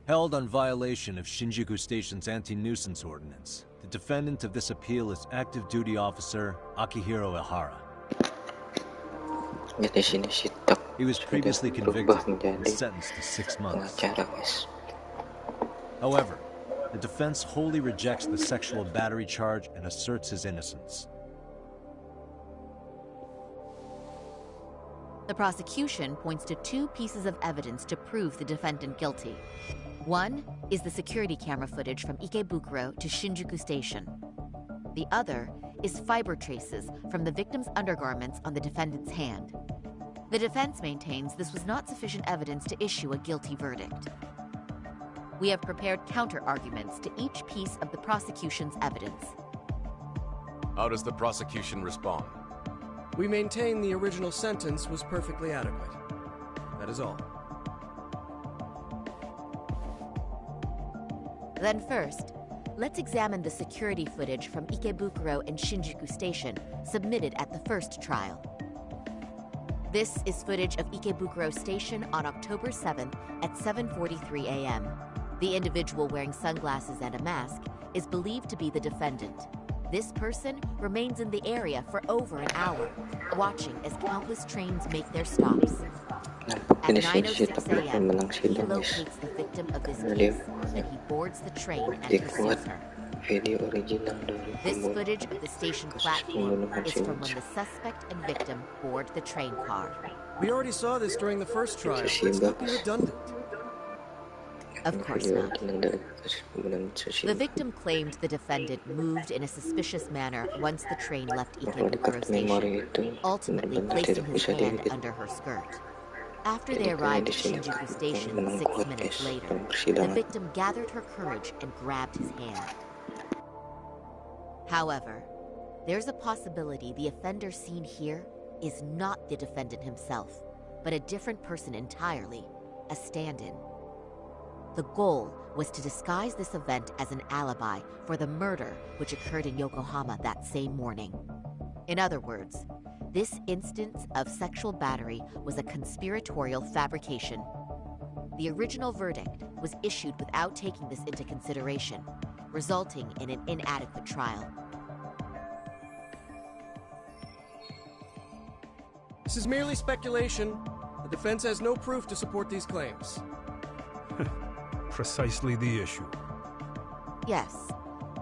Speaker 2: Held on violation of Shinjuku Station's anti-nuisance ordinance, the defendant of this appeal is active duty officer Akihiro Ihara. He was previously convicted and sentenced to 6 months. However, the defense wholly rejects the sexual battery charge and asserts his innocence.
Speaker 16: The prosecution points to 2 pieces of evidence to prove the defendant guilty. One is the security camera footage from Ikebukuro to Shinjuku Station. The other is fiber traces from the victim's undergarments on the defendant's hand. The defense maintains this was not sufficient evidence to issue a guilty verdict. We have prepared counter-arguments to each piece of the prosecution's evidence.
Speaker 14: How does the prosecution respond?
Speaker 17: We maintain the original sentence was perfectly adequate. That is all.
Speaker 16: Then first, let's examine the security footage from Ikebukuro and Shinjuku Station submitted at the first trial. This is footage of Ikebukuro Station on October 7th at 7:43 a.m. The individual wearing sunglasses and a mask is believed to be the defendant. This person remains in the area for over an hour, watching as countless trains make their stops. At 9:06 a.m., he locates the victim of this case, and he boards the train and pursues her. This footage of the station platform is from when the suspect and victim board the train car.
Speaker 17: We already saw this during the first trial. Let's not be redundant.
Speaker 16: Of course not. The victim claimed the defendant moved in a suspicious manner once the train left Ikebukuro Station, ultimately placing his hand under her skirt. After they arrived at Shinjuku Station 6 minutes later, the victim gathered her courage and grabbed his hand. However, there's a possibility the offender seen here is not the defendant himself, but a different person entirely, a stand-in. The goal was to disguise this event as an alibi for the murder which occurred in Yokohama that same morning. In other words, this instance of sexual battery was a conspiratorial fabrication. The original verdict was issued without taking this into consideration, resulting in an inadequate trial.
Speaker 17: This is merely speculation. The defense has no proof to support these claims.
Speaker 3: Precisely the issue.
Speaker 16: Yes,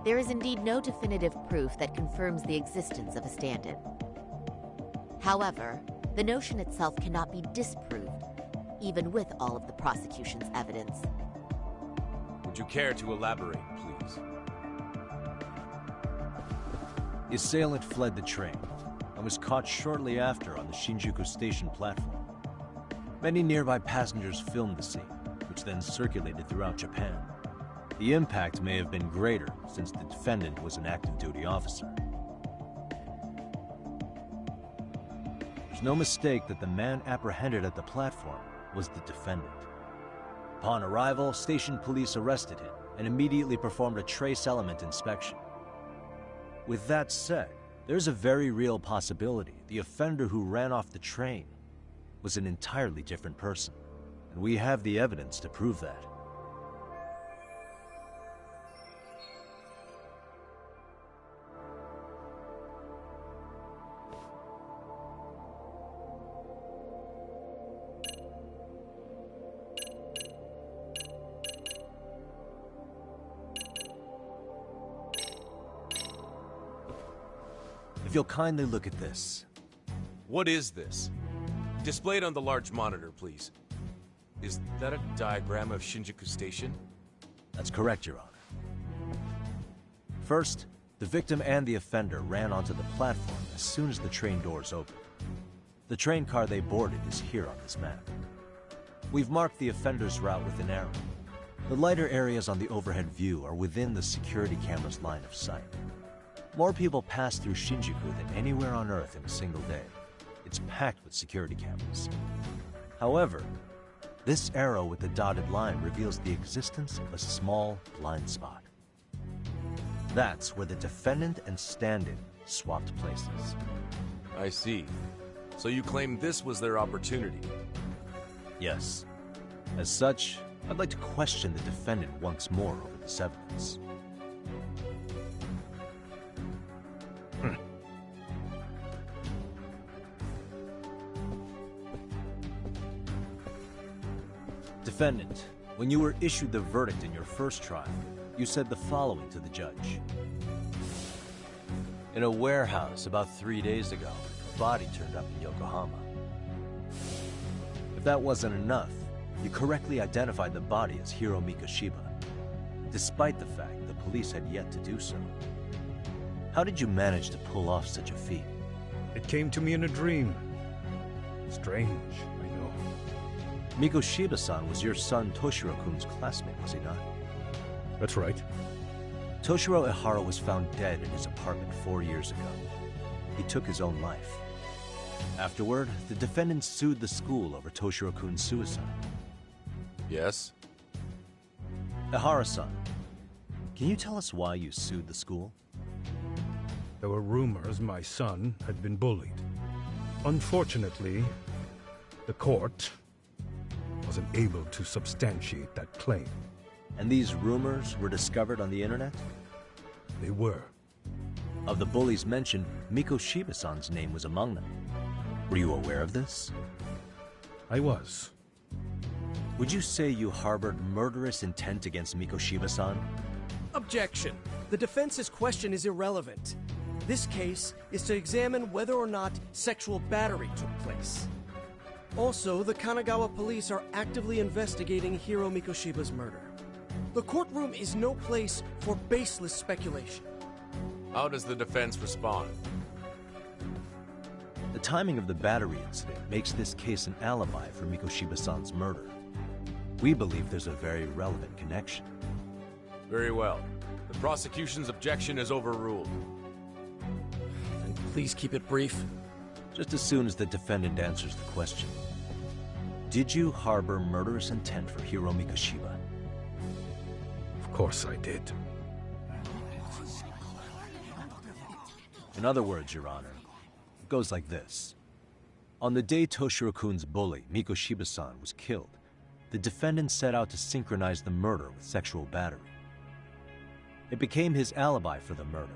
Speaker 16: there is indeed no definitive proof that confirms the existence of a stand-in. However, the notion itself cannot be disproved, even with all of the prosecution's evidence.
Speaker 14: Would you care to elaborate, please?
Speaker 2: The assailant fled the train and was caught shortly after on the Shinjuku Station platform. Many nearby passengers filmed the scene, which then circulated throughout Japan. The impact may have been greater since the defendant was an active duty officer. There's no mistake that the man apprehended at the platform was the defendant. Upon arrival, station police arrested him and immediately performed a trace element inspection. With that said, there's a very real possibility the offender who ran off the train was an entirely different person, and we have the evidence to prove that. If you'll kindly look at this.
Speaker 14: What is this? Displayed on the large monitor, please. Is that a diagram of Shinjuku Station?
Speaker 2: That's correct, Your Honor. First, the victim and the offender ran onto the platform as soon as the train doors opened. The train car they boarded is here on this map. We've marked the offender's route with an arrow. The lighter areas on the overhead view are within the security camera's line of sight. More people pass through Shinjuku than anywhere on Earth in a single day. It's packed with security cameras. However, this arrow with the dotted line reveals the existence of a small blind spot. That's where the defendant and stand-in swapped places.
Speaker 14: I see. So you claim this was their opportunity?
Speaker 2: Yes. As such, I'd like to question the defendant once more over this evidence. Defendant, when you were issued the verdict in your first trial, you said the following to the judge. In a warehouse about 3 days ago, a body turned up in Yokohama. If that wasn't enough, you correctly identified the body as Hiro Mikoshiba, despite the fact the police had yet to do so. How did you manage to pull off such a feat?
Speaker 3: It came to me in a dream. Strange, I know.
Speaker 2: Mikoshiba-san was your son Toshiro-kun's classmate, was he not?
Speaker 3: That's right.
Speaker 2: Toshiro Ehara was found dead in his apartment 4 years ago. He took his own life. Afterward, the defendant sued the school over Toshiro-kun's suicide.
Speaker 14: Yes?
Speaker 2: Ehara-san, can you tell us why you sued the school?
Speaker 3: There were rumors my son had been bullied. Unfortunately, the court wasn't able to substantiate that claim.
Speaker 2: And these rumors were discovered on the internet?
Speaker 3: They were.
Speaker 2: Of the bullies mentioned, Mikoshiba-san's name was among them. Were you aware of this?
Speaker 3: I was.
Speaker 2: Would you say you harbored murderous intent against Mikoshiba-san?
Speaker 17: Objection. The defense's question is irrelevant. This case is to examine whether or not sexual battery took place. Also, the Kanagawa police are actively investigating Hiro Mikoshiba's murder. The courtroom is no place for baseless speculation.
Speaker 14: How does the defense respond?
Speaker 2: The timing of the battery incident makes this case an alibi for Mikoshiba-san's murder. We believe there's a very relevant connection.
Speaker 14: Very well. The prosecution's objection is overruled.
Speaker 17: Then please keep it brief.
Speaker 2: Just as soon as the defendant answers the question. Did you harbor murderous intent for Hiro Mikoshiba?
Speaker 3: Of course I did.
Speaker 2: In other words, Your Honor, it goes like this. On the day Toshiro-kun's bully, Mikoshiba-san, was killed, the defendant set out to synchronize the murder with sexual battery. It became his alibi for the murder,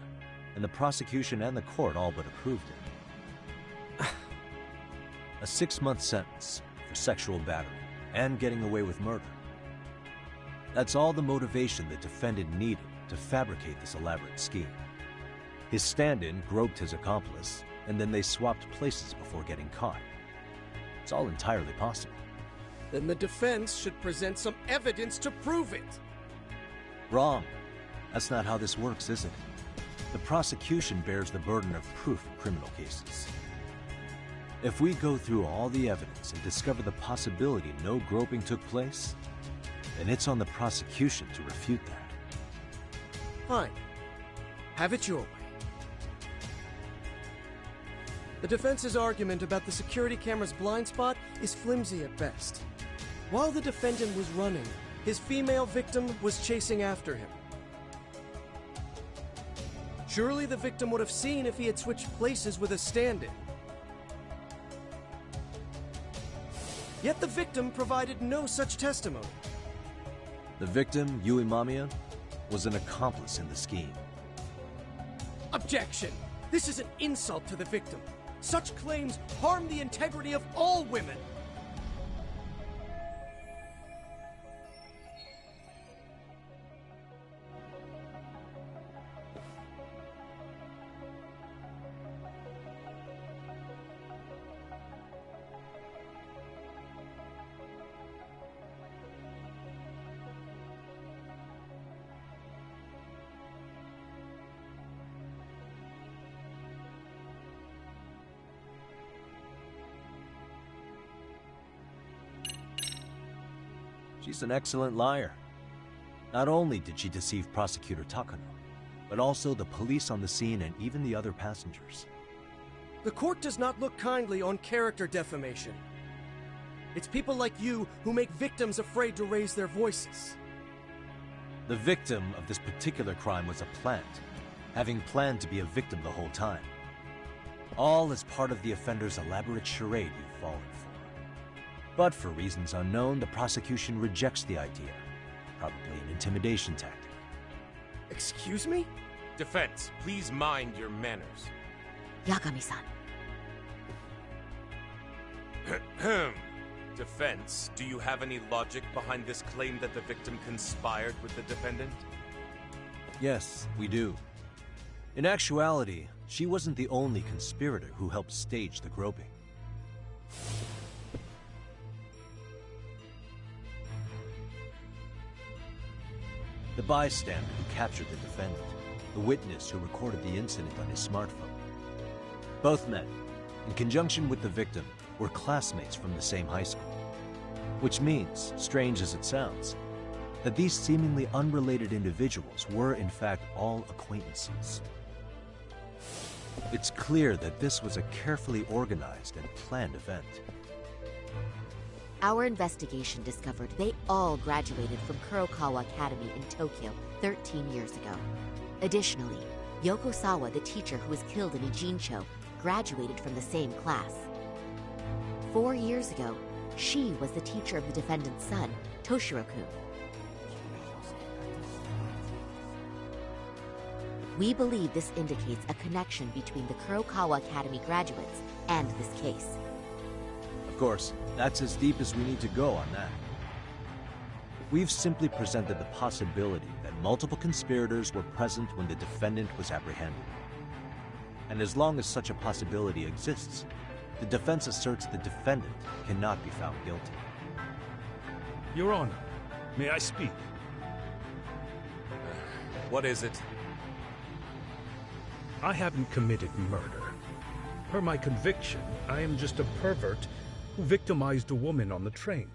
Speaker 2: and the prosecution and the court all but approved it. A 6-month sentence for sexual battery and getting away with murder. That's all the motivation the defendant needed to fabricate this elaborate scheme. His stand-in groped his accomplice, and then they swapped places before getting caught. It's all entirely possible.
Speaker 17: Then the defense should present some evidence to prove it.
Speaker 2: Wrong. That's not how this works, is it? The prosecution bears the burden of proof in criminal cases. If we go through all the evidence and discover the possibility no groping took place, then it's on the prosecution to refute that.
Speaker 17: Fine. Have it your way. The defense's argument about the security camera's blind spot is flimsy at best. While the defendant was running, his female victim was chasing after him. Surely the victim would have seen if he had switched places with a stand-in. Yet the victim provided no such testimony.
Speaker 2: The victim, Yui Mamiya, was an accomplice in the scheme.
Speaker 17: Objection! This is an insult to the victim. Such claims harm the integrity of all women.
Speaker 2: She's an excellent liar. Not only did she deceive Prosecutor Takano, but also the police on the scene and even the other passengers.
Speaker 17: The court does not look kindly on character defamation. It's people like you who make victims afraid to raise their voices.
Speaker 2: The victim of this particular crime was a plant, having planned to be a victim the whole time. All as part of the offender's elaborate charade you've fallen for. But for reasons unknown, the prosecution rejects the idea. Probably an intimidation tactic.
Speaker 17: Excuse me?
Speaker 14: Defense, please mind your manners.
Speaker 16: Yagami-san.
Speaker 14: Defense, do you have any logic behind this claim that the victim conspired with the defendant?
Speaker 2: Yes, we do. In actuality, she wasn't the only conspirator who helped stage the groping. The bystander who captured the defendant, the witness who recorded the incident on his smartphone. Both men, in conjunction with the victim, were classmates from the same high school. Which means, strange as it sounds, that these seemingly unrelated individuals were in fact all acquaintances. It's clear that this was a carefully organized and planned event.
Speaker 16: Our investigation discovered they all graduated from Kurokawa Academy in Tokyo 13 years ago. Additionally, Yoko Sawa, the teacher who was killed in Ijincho, graduated from the same class. 4 years ago, she was the teacher of the defendant's son, Toshiro-kun. We believe this indicates a connection between the Kurokawa Academy graduates and this case.
Speaker 2: Of course, that's as deep as we need to go on that. We've simply presented the possibility that multiple conspirators were present when the defendant was apprehended. And as long as such a possibility exists, the defense asserts the defendant cannot be found guilty.
Speaker 6: Your Honor, may I speak?
Speaker 14: What is it?
Speaker 6: I haven't committed murder. Per my conviction, I am just a pervert who victimized a woman on the train.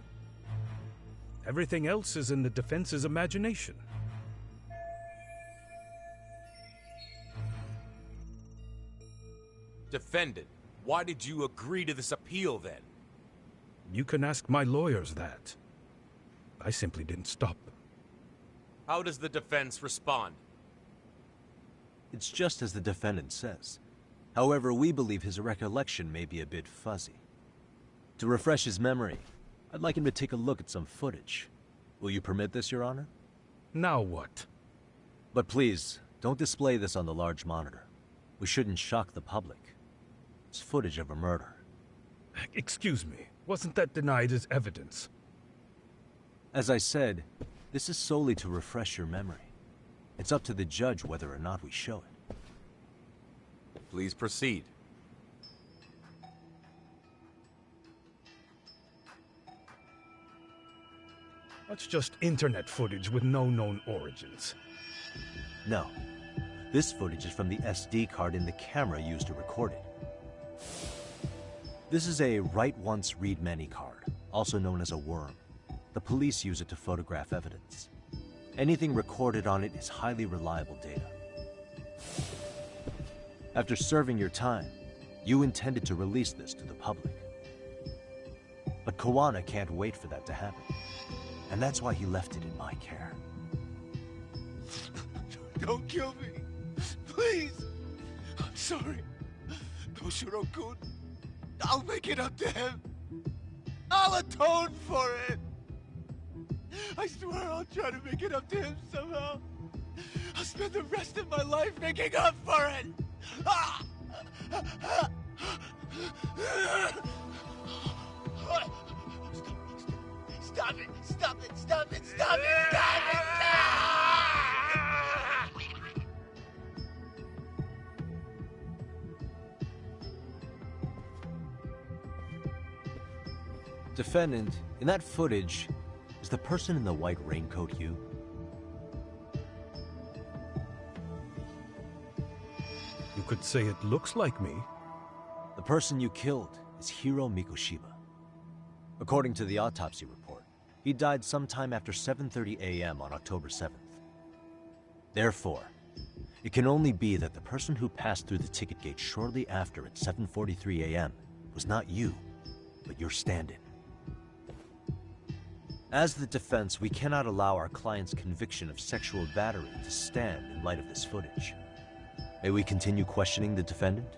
Speaker 6: Everything else is in the defense's imagination.
Speaker 14: Defendant, why did you agree to this appeal then?
Speaker 6: You can ask my lawyers that. I simply didn't stop.
Speaker 14: How does the defense respond?
Speaker 2: It's just as the defendant says. However, we believe his recollection may be a bit fuzzy. To refresh his memory, I'd like him to take a look at some footage. Will you permit this, Your Honor?
Speaker 6: Now what?
Speaker 2: But please, don't display this on the large monitor. We shouldn't shock the public. It's footage of a murder.
Speaker 6: Excuse me, wasn't that denied as evidence?
Speaker 2: As I said, this is solely to refresh your memory. It's up to the judge whether or not we show it.
Speaker 14: Please proceed.
Speaker 6: That's just internet footage with no known origins.
Speaker 2: No. This footage is from the SD card in the camera used to record it. This is a write once, read many card, also known as a worm. The police use it to photograph evidence. Anything recorded on it is highly reliable data. After serving your time, you intended to release this to the public. But Kawana can't wait for that to happen. And that's why he left it in my care.
Speaker 15: Don't kill me. Please. I'm sorry. Toshiro-kun. I'll make it up to him. I'll atone for it. I swear I'll try to make it up to him somehow. I'll spend the rest of my life making up for it. Stop it! Stop it! Stop it! Stop it! Stop it!
Speaker 2: Defendant, in that footage, is the person in the white raincoat you?
Speaker 6: You could say it looks like me.
Speaker 2: The person you killed is Hiro Mikoshiba. According to the autopsy report, he died sometime after 7:30 a.m. on October 7th. Therefore, it can only be that the person who passed through the ticket gate shortly after at 7:43 a.m. was not you, but your stand-in. As the defense, we cannot allow our client's conviction of sexual battery to stand in light of this footage. May we continue questioning the defendant?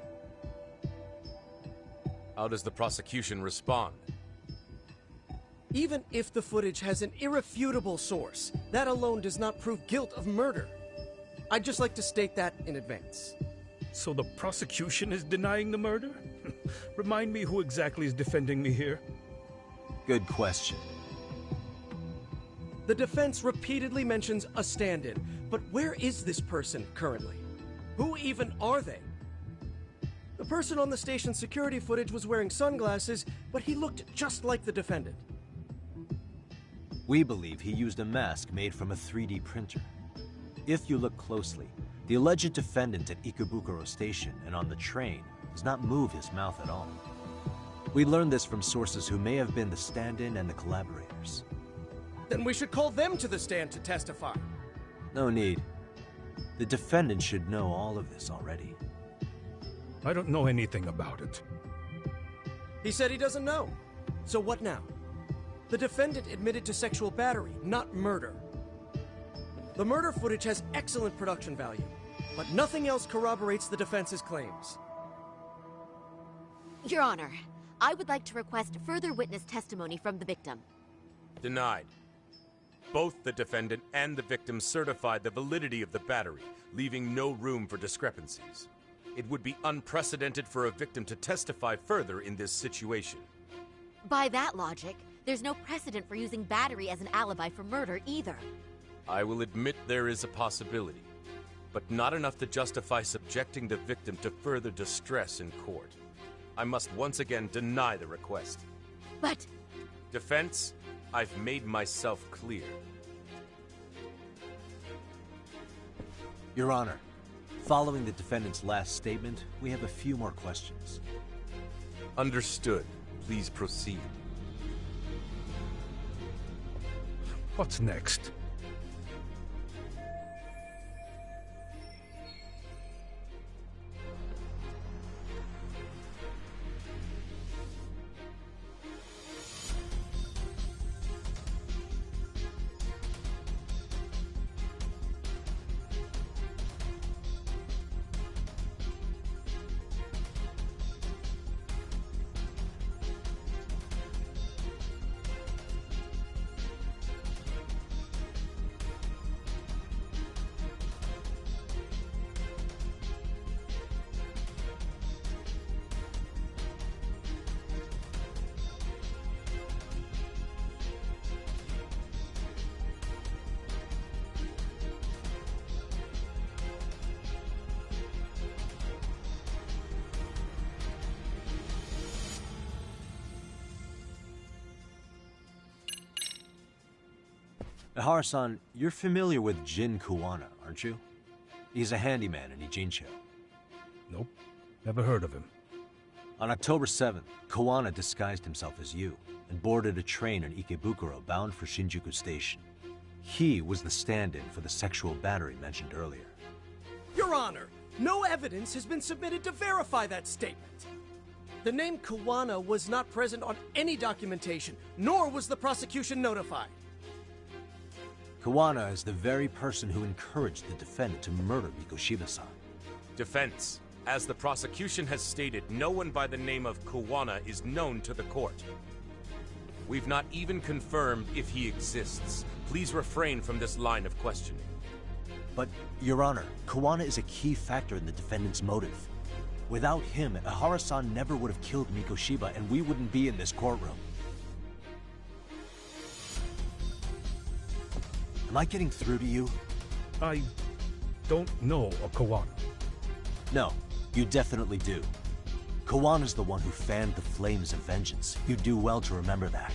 Speaker 14: How does the prosecution respond?
Speaker 17: Even if the footage has an irrefutable source, that alone does not prove guilt of murder. I'd just like to state that in advance.
Speaker 6: So the prosecution is denying the murder? Remind me who exactly is defending me here.
Speaker 2: Good question.
Speaker 17: The defense repeatedly mentions a stand-in, but where is this person currently? Who even are they? The person on the station's security footage was wearing sunglasses, but he looked just like the defendant.
Speaker 2: We believe he used a mask made from a 3D printer. If you look closely, the alleged defendant at Ikebukuro Station and on the train does not move his mouth at all. We learned this from sources who may have been the stand-in and the collaborators.
Speaker 17: Then we should call them to the stand to testify.
Speaker 2: No need. The defendant should know all of this already.
Speaker 6: I don't know anything about it.
Speaker 17: He said he doesn't know. So what now? The defendant admitted to sexual battery, not murder. The murder footage has excellent production value, but nothing else corroborates the defense's claims.
Speaker 16: Your Honor, I would like to request further witness testimony from the victim.
Speaker 14: Denied. Both the defendant and the victim certified the validity of the battery, leaving no room for discrepancies. It would be unprecedented for a victim to testify further in this situation.
Speaker 16: By that logic, there's no precedent for using battery as an alibi for murder either.
Speaker 14: I will admit there is a possibility, but not enough to justify subjecting the victim to further distress in court. I must once again deny the request.
Speaker 16: But...
Speaker 14: Defense, I've made myself clear.
Speaker 2: Your Honor, following the defendant's last statement, we have a few more questions.
Speaker 14: Understood. Please proceed.
Speaker 6: What's next?
Speaker 2: Ihara-san, you're familiar with Jin Kuwana, aren't you? He's a handyman in Ijincho.
Speaker 6: Nope, never heard of him.
Speaker 2: On October 7th, Kuwana disguised himself as you and boarded a train in Ikebukuro bound for Shinjuku Station. He was the stand-in for the sexual battery mentioned earlier.
Speaker 17: Your Honor, no evidence has been submitted to verify that statement. The name Kuwana was not present on any documentation, nor was the prosecution notified.
Speaker 2: Kuwana is the very person who encouraged the defendant to murder Mikoshiba-san.
Speaker 14: Defense. As the prosecution has stated, no one by the name of Kuwana is known to the court. We've not even confirmed if he exists. Please refrain from this line of questioning.
Speaker 2: But, Your Honor, Kuwana is a key factor in the defendant's motive. Without him, Ihara-san never would have killed Mikoshiba, and we wouldn't be in this courtroom. Am I getting through to you?
Speaker 6: I don't know a Kuwana.
Speaker 2: No, you definitely do. Kawana's the one who fanned the flames of vengeance. You do well to remember that.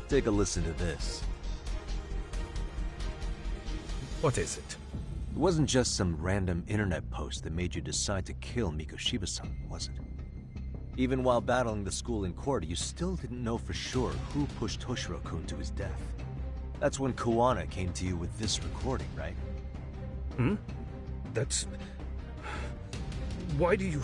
Speaker 2: Take a listen to this.
Speaker 6: What is it?
Speaker 2: It wasn't just some random internet post that made you decide to kill Mikoshiba-san, was it? Even while battling the school in court, you still didn't know for sure who pushed Toshiro-kun to his death. That's when Kuwana came to you with this recording, right?
Speaker 6: Hmm? That's... Why do you...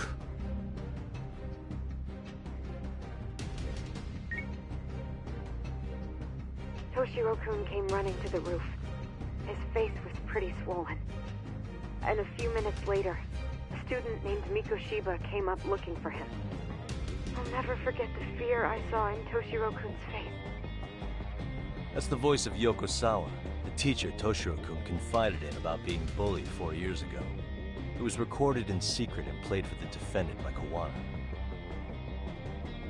Speaker 8: Toshiro-kun came running to the roof. His face was pretty swollen. And a few minutes later, a student named Mikoshiba came up looking for him. I'll never forget the fear I saw in Toshiro-kun's face.
Speaker 2: That's the voice of Yokosawa, the teacher Toshiro-kun confided in about being bullied 4 years ago. It was recorded in secret and played for the defendant by Kawana.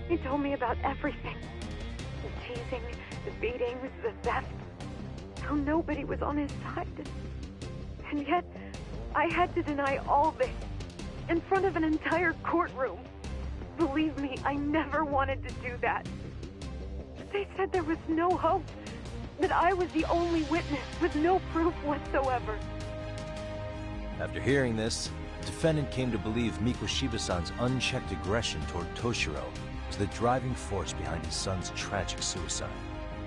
Speaker 8: He told me about everything. The teasing, the beatings, the theft. How nobody was on his side. And yet, I had to deny all this in front of an entire courtroom. Believe me, I never wanted to do that. They said there was no hope, that I was the only witness with no proof whatsoever.
Speaker 2: After hearing this, the defendant came to believe Mikoshiba-san's unchecked aggression toward Toshiro was the driving force behind his son's tragic suicide.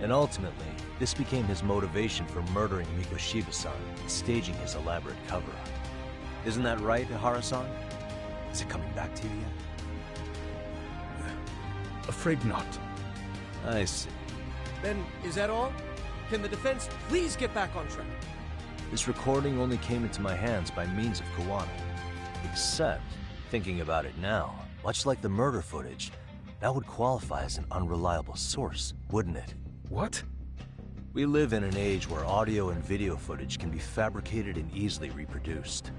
Speaker 2: And ultimately, this became his motivation for murdering Mikoshiba-san and staging his elaborate cover-up. Isn't that right, Ihara-san? Is it coming back to you yet?
Speaker 6: Afraid not.
Speaker 2: I see.
Speaker 17: Then, is that all? Can the defense please get back on track?
Speaker 2: This recording only came into my hands by means of Kawana. Except, thinking about it now, much like the murder footage, that would qualify as an unreliable source, wouldn't it?
Speaker 6: What?
Speaker 2: We live in an age where audio and video footage can be fabricated and easily reproduced.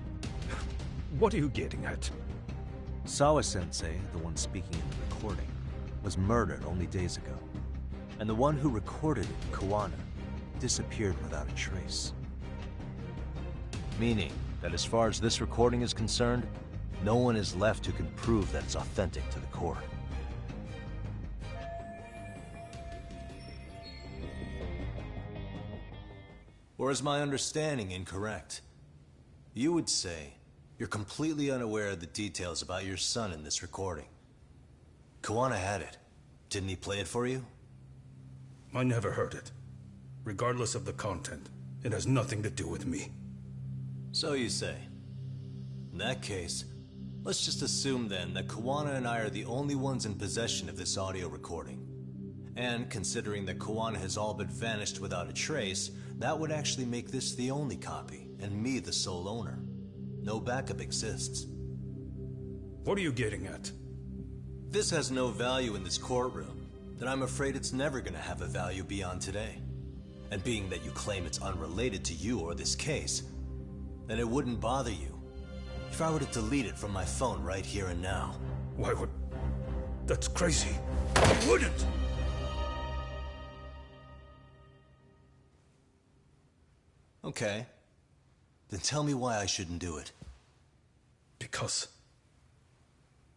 Speaker 6: What are you getting at?
Speaker 2: Sawa-sensei, the one speaking in the recording, was murdered only days ago. And the one who recorded it, Kawana, disappeared without a trace. Meaning that as far as this recording is concerned, no one is left who can prove that it's authentic to the court. Or is my understanding incorrect? You would say you're completely unaware of the details about your son in this recording. Kawana had it. Didn't he play it for you?
Speaker 6: I never heard it. Regardless of the content, it has nothing to do with me.
Speaker 2: So you say. In that case, let's just assume then that Kawana and I are the only ones in possession of this audio recording. And considering that Kawana has all but vanished without a trace, that would actually make this the only copy, and me the sole owner. No backup exists.
Speaker 6: What are you getting at?
Speaker 2: This has no value in this courtroom, then I'm afraid it's never gonna have a value beyond today. And being that you claim it's unrelated to you or this case, then it wouldn't bother you if I were to delete it from my phone right here and now.
Speaker 6: Why would... That's crazy. I wouldn't!
Speaker 2: Okay. Then tell me why I shouldn't do it.
Speaker 6: Because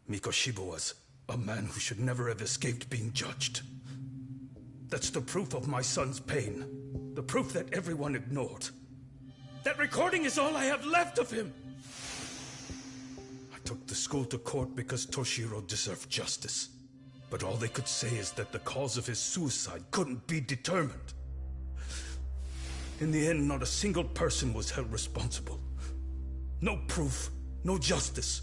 Speaker 6: Mikoshiba was a man who should never have escaped being judged. That's the proof of my son's pain. The proof that everyone ignored. That recording is all I have left of him! I took the school to court because Toshiro deserved justice. But all they could say is that the cause of his suicide couldn't be determined. In the end, not a single person was held responsible. No proof, no justice.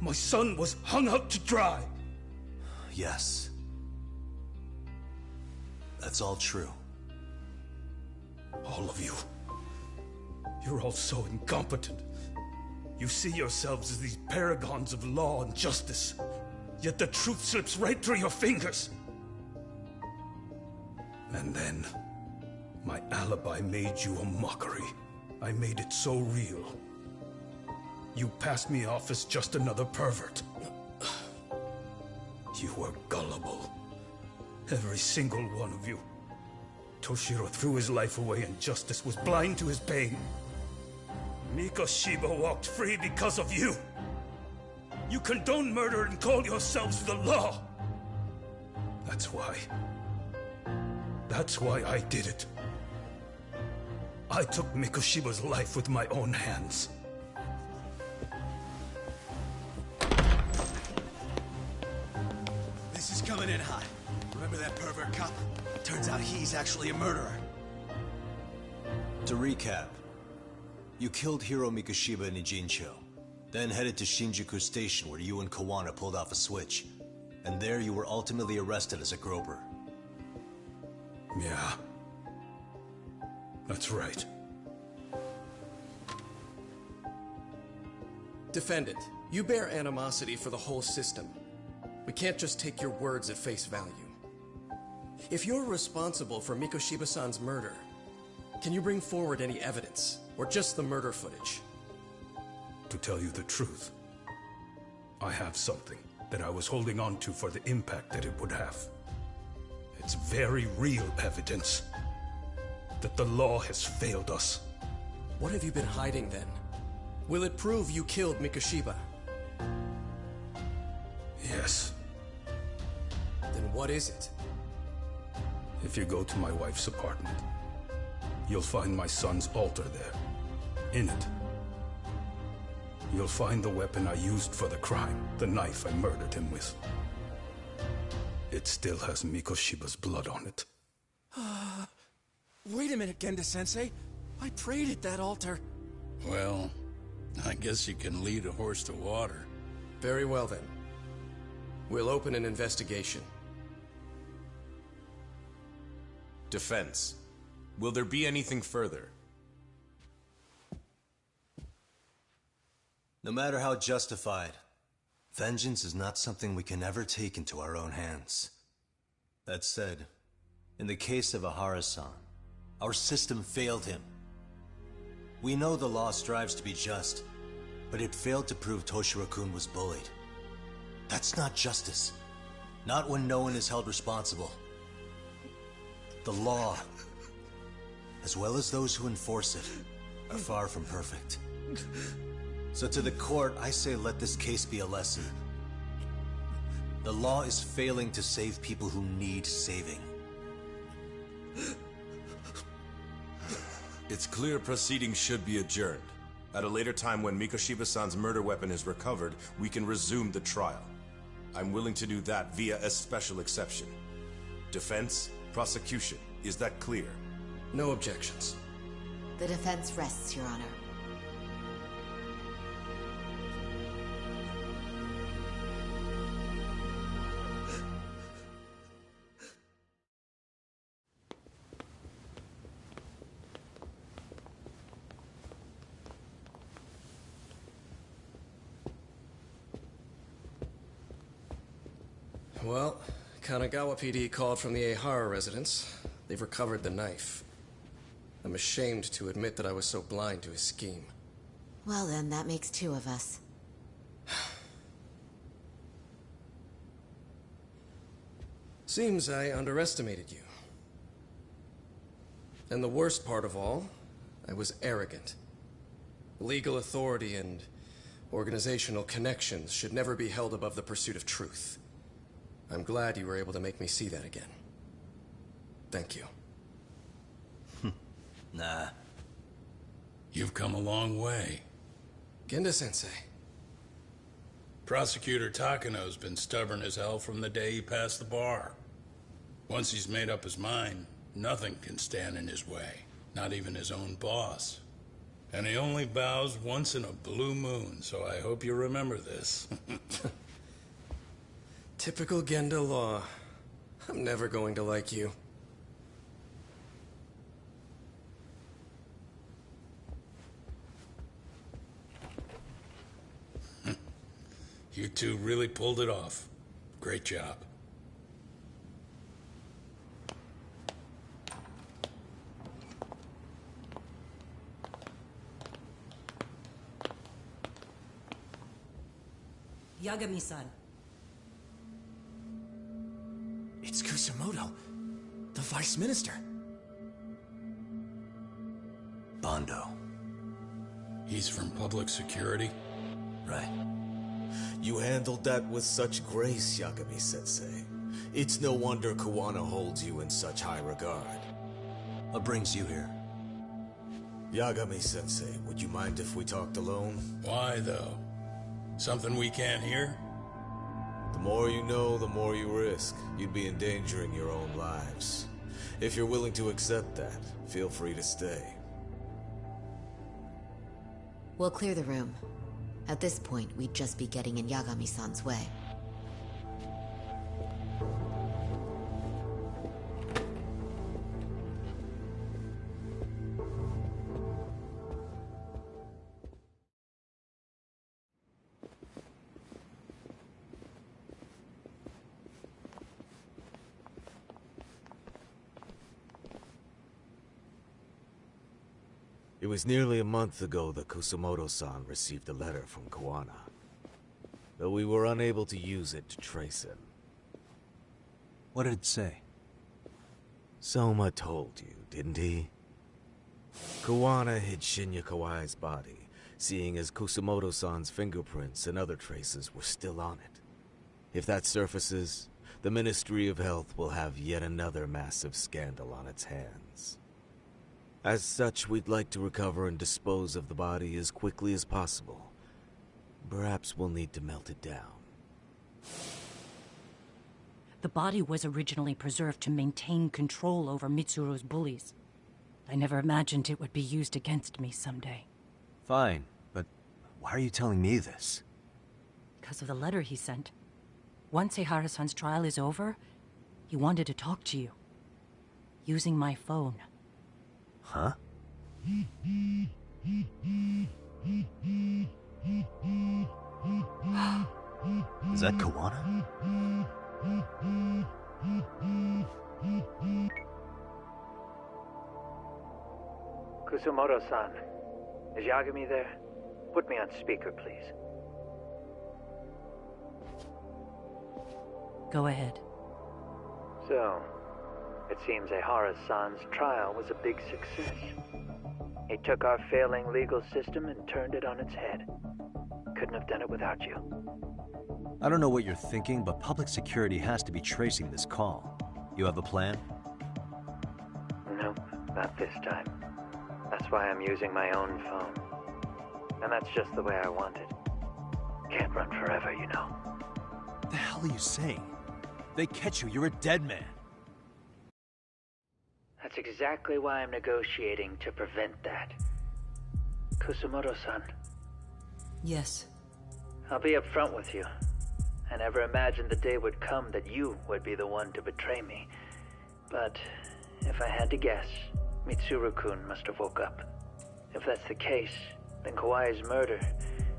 Speaker 6: My son was hung out to dry.
Speaker 2: Yes. That's all true.
Speaker 6: All of you. You're all so incompetent. You see yourselves as these paragons of law and justice. Yet the truth slips right through your fingers. And then, my alibi made you a mockery. I made it so real. You passed me off as just another pervert. You were gullible. Every single one of you. Toshiro threw his life away and justice was blind to his pain. Mikoshiba walked free because of you. You condone murder and call yourselves the law. That's why. That's why I did it. I took Mikoshiba's life with my own hands.
Speaker 10: This is coming in hot. Remember that pervert cop? Turns out he's actually a murderer.
Speaker 2: To recap, You killed Hiro Mikoshiba in Ijincho, then headed to Shinjuku Station where you and Kawana pulled off a switch. And there you were ultimately arrested as a groper.
Speaker 6: Yeah. That's right.
Speaker 17: Defendant, you bear animosity for the whole system. We can't just take your words at face value. If you're responsible for Mikoshiba-san's murder, can you bring forward any evidence, or just the murder footage?
Speaker 6: To tell you the truth, I have something that I was holding on to for the impact that it would have. It's very real evidence that the law has failed us.
Speaker 17: What have you been hiding then? Will it prove you killed Mikoshiba?
Speaker 6: Yes.
Speaker 17: Then what is it?
Speaker 6: If you go to my wife's apartment, you'll find my son's altar there. In it, you'll find the weapon I used for the crime, the knife I murdered him with. It still has Mikoshiba's blood on it.
Speaker 10: Wait a minute, Genda-sensei. I prayed at that altar.
Speaker 4: Well, I guess you can lead a horse to water.
Speaker 17: Very well then. We'll open an investigation.
Speaker 14: Defense. Will there be anything further?
Speaker 2: No matter how justified, vengeance is not something we can ever take into our own hands. That said, in the case of Ahara-san, our system failed him. We know the law strives to be just, but it failed to prove Toshiro-kun was bullied. That's not justice. Not when no one is held responsible. The law, as well as those who enforce it, are far from perfect. So to the court, I say let this case be a lesson. The law is failing to save people who need saving.
Speaker 14: It's clear proceedings should be adjourned. At a later time when Mikoshiba-san's murder weapon is recovered, we can resume the trial. I'm willing to do that via a special exception. Defense, prosecution, is that clear?
Speaker 17: No objections.
Speaker 16: The defense rests, Your Honor.
Speaker 17: Well, Kanagawa PD called from the Ehara residence. They've recovered the knife. I'm ashamed to admit that I was so blind to his scheme.
Speaker 16: Well then, that makes two of us.
Speaker 17: Seems I underestimated you. And the worst part of all, I was arrogant. Legal authority and organizational connections should never be held above the pursuit of truth. I'm glad you were able to make me see that again. Thank you.
Speaker 2: Nah.
Speaker 4: You've come a long way.
Speaker 17: Genda-sensei.
Speaker 4: Prosecutor Takano's been stubborn as hell from the day he passed the bar. Once he's made up his mind, nothing can stand in his way. Not even his own boss. And he only bows once in a blue moon, so I hope you remember this.
Speaker 17: Typical Genda law. I'm never going to like you.
Speaker 4: You two really pulled it off. Great job.
Speaker 18: Yagami-san.
Speaker 10: It's Kusamoto, the Vice Minister.
Speaker 2: Bondo.
Speaker 4: He's from public security?
Speaker 2: Right.
Speaker 19: You handled that with such grace, Yagami-sensei. It's no wonder Kawana holds you in such high regard.
Speaker 2: What brings you here?
Speaker 19: Yagami-sensei, would you mind if we talked alone?
Speaker 4: Why, though? Something we can't hear?
Speaker 19: The more you know, the more you risk. You'd be endangering your own lives. If you're willing to accept that, feel free to stay.
Speaker 16: We'll clear the room. At this point, we'd just be getting in Yagami-san's way.
Speaker 19: It was nearly a month ago that Kusumoto-san received a letter from Koana, though we were unable to use it to trace him.
Speaker 2: What did it say?
Speaker 19: Soma told you, didn't he? Koana hid Shinya Kawai's body, seeing as Kusumoto-san's fingerprints and other traces were still on it. If that surfaces, the Ministry of Health will have yet another massive scandal on its hands. As such, we'd like to recover and dispose of the body as quickly as possible. Perhaps we'll need to melt it down.
Speaker 5: The body was originally preserved to maintain control over Mitsuru's bullies. I never imagined it would be used against me someday.
Speaker 2: Fine, but why are you telling me this?
Speaker 5: Because of the letter he sent. Once Eihara-san's trial is over, he wanted to talk to you. Using my phone.
Speaker 2: Huh? Is that Koana?
Speaker 24: Kusumoto-san, is Yagami there? Put me on speaker, please.
Speaker 5: Go ahead.
Speaker 24: So, it seems Eihara-san's trial was a big success. He took our failing legal system and turned it on its head. Couldn't have done it without you.
Speaker 2: I don't know what you're thinking, but public security has to be tracing this call. You have a plan?
Speaker 24: Nope, not this time. That's why I'm using my own phone. And that's just the way I want it. Can't run forever, you know.
Speaker 2: What the hell are you saying? They catch you, you're a dead man.
Speaker 24: That's exactly why I'm negotiating to prevent that. Kusumoto-san.
Speaker 5: Yes.
Speaker 24: I'll be upfront with you. I never imagined the day would come that you would be the one to betray me. But if I had to guess, Mitsuru-kun must have woke up. If that's the case, then Kawai's murder,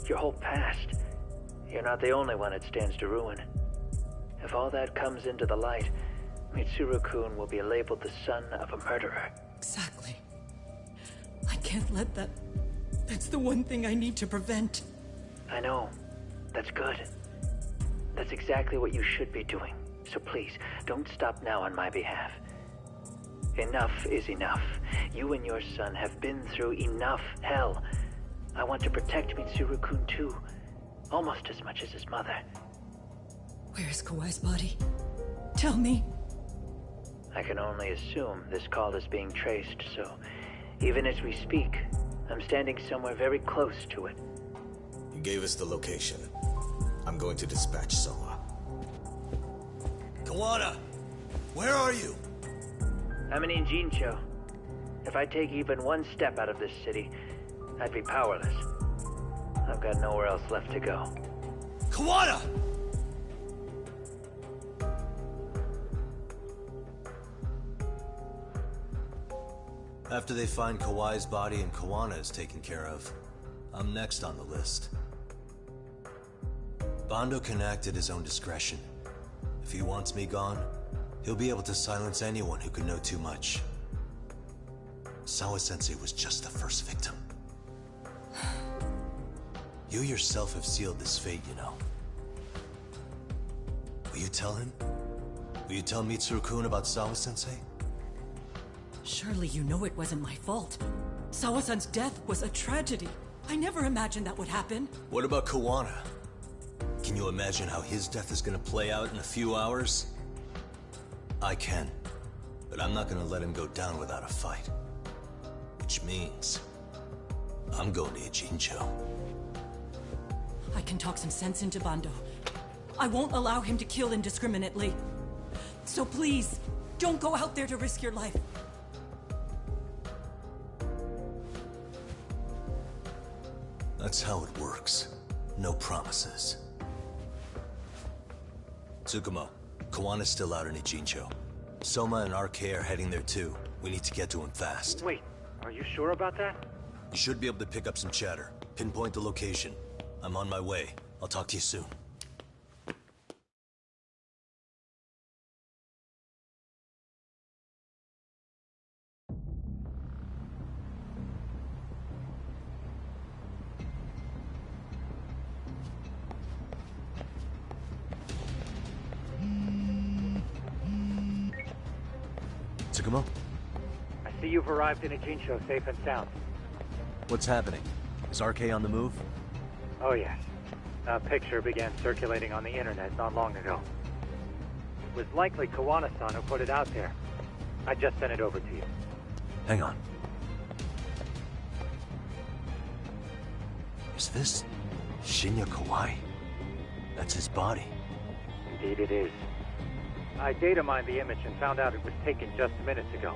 Speaker 24: your whole past, you're not the only one it stands to ruin. If all that comes into the light, Mitsuru-kun will be labeled the son of a murderer.
Speaker 5: Exactly. I can't let that... That's the one thing I need to prevent.
Speaker 24: I know. That's good. That's exactly what you should be doing. So please, don't stop now on my behalf. Enough is enough. You and your son have been through enough hell. I want to protect Mitsuru-kun too. Almost as much as his mother.
Speaker 5: Where is Kawai's body? Tell me.
Speaker 24: I can only assume this call is being traced, so even as we speak, I'm standing somewhere very close to it.
Speaker 19: You gave us the location. I'm going to dispatch Soma.
Speaker 10: Koana! Where are you?
Speaker 24: I'm in Injincho. If I take even one step out of this city, I'd be powerless. I've got nowhere else left to go.
Speaker 10: Koana!
Speaker 2: After they find Kawai's body and Koana is taken care of, I'm next on the list. Bando can act at his own discretion. If he wants me gone, he'll be able to silence anyone who can know too much. Sawa-sensei was just the first victim. You yourself have sealed this fate, you know. Will you tell him? Will you tell Mitsuru-kun about Sawa-sensei?
Speaker 5: Surely you know it wasn't my fault. Sawa-san's death was a tragedy. I never imagined that would happen.
Speaker 2: What about Koana? Can you imagine how his death is gonna play out in a few hours? I can, but I'm not gonna let him go down without a fight. Which means, I'm going to Ijincho.
Speaker 5: I can talk some sense into Bando. I won't allow him to kill indiscriminately. So please, don't go out there to risk your life.
Speaker 2: That's how it works. No promises. Tsukumo, Kawana's still out in Ijincho. Soma and RK are heading there too. We need to get to him fast.
Speaker 13: Wait, are you sure about that?
Speaker 2: You should be able to pick up some chatter. Pinpoint the location. I'm on my way. I'll talk to you soon. Tsukumo?
Speaker 13: I see you've arrived in Ijincho safe and sound.
Speaker 2: What's happening? Is RK on the move?
Speaker 13: Oh yes. A picture began circulating on the internet not long ago. It was likely Kawana-san who put it out there. I just sent it over to you.
Speaker 2: Hang on. Is this Shinya Kawai? That's his body.
Speaker 13: Indeed it is. I data mined the image and found out it was taken just minutes ago.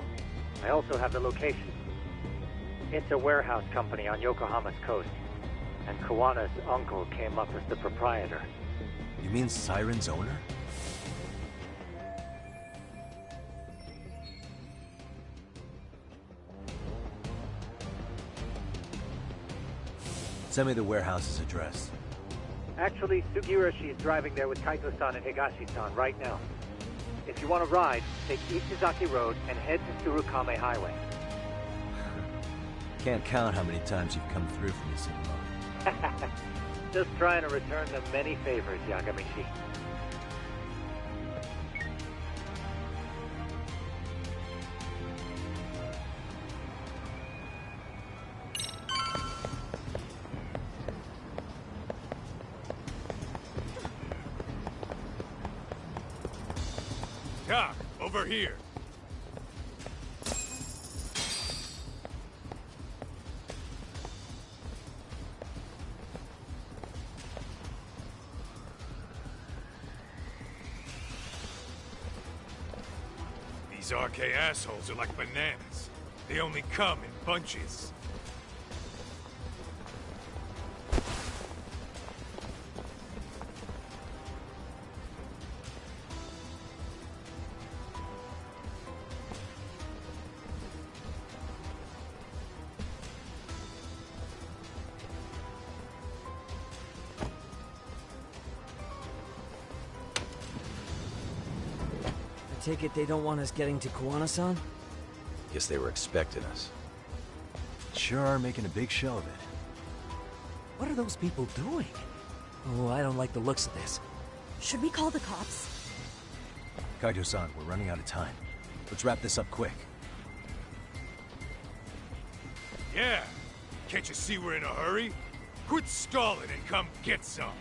Speaker 13: I also have the location. It's a warehouse company on Yokohama's coast, and Kawana's uncle came up as the proprietor.
Speaker 2: You mean Siren's owner? Send me the warehouse's address.
Speaker 13: Actually, Sugirashi is driving there with Kaito-san and Higashi-san right now. If you want to ride, take Ishizaki Road and head to Tsurukame Highway.
Speaker 2: Can't count how many times you've come through for me, Tsukumo.
Speaker 13: Just trying to return them many favors, Yagamishi.
Speaker 3: Doc, over here. These RK assholes are like bananas. They only come in bunches.
Speaker 7: Take it they don't want us getting to Kawana-san?
Speaker 2: Guess they were expecting us. Sure are making a big show of it.
Speaker 7: What are those people doing? Oh, I don't like the looks of this.
Speaker 5: Should we call the cops?
Speaker 2: Kaito-san, we're running out of time. Let's wrap this up quick.
Speaker 3: Yeah. Can't you see we're in a hurry? Quit stalling and come get some.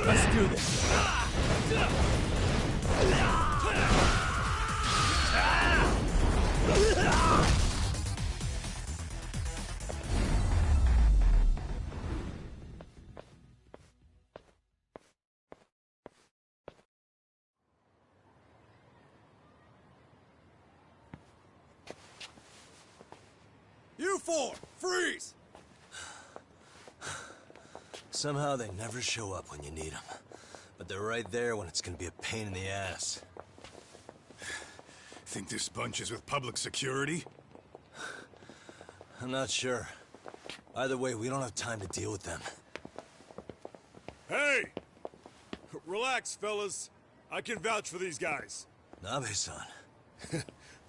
Speaker 17: Let's do this.
Speaker 10: You four, freeze!
Speaker 2: Somehow they never show up when you need them. But they're right there when it's gonna be a pain in the ass.
Speaker 3: Think this bunch is with public security?
Speaker 2: I'm not sure. Either way, we don't have time to deal with them.
Speaker 11: Hey! Relax, fellas. I can vouch for these guys.
Speaker 2: Nabe-san.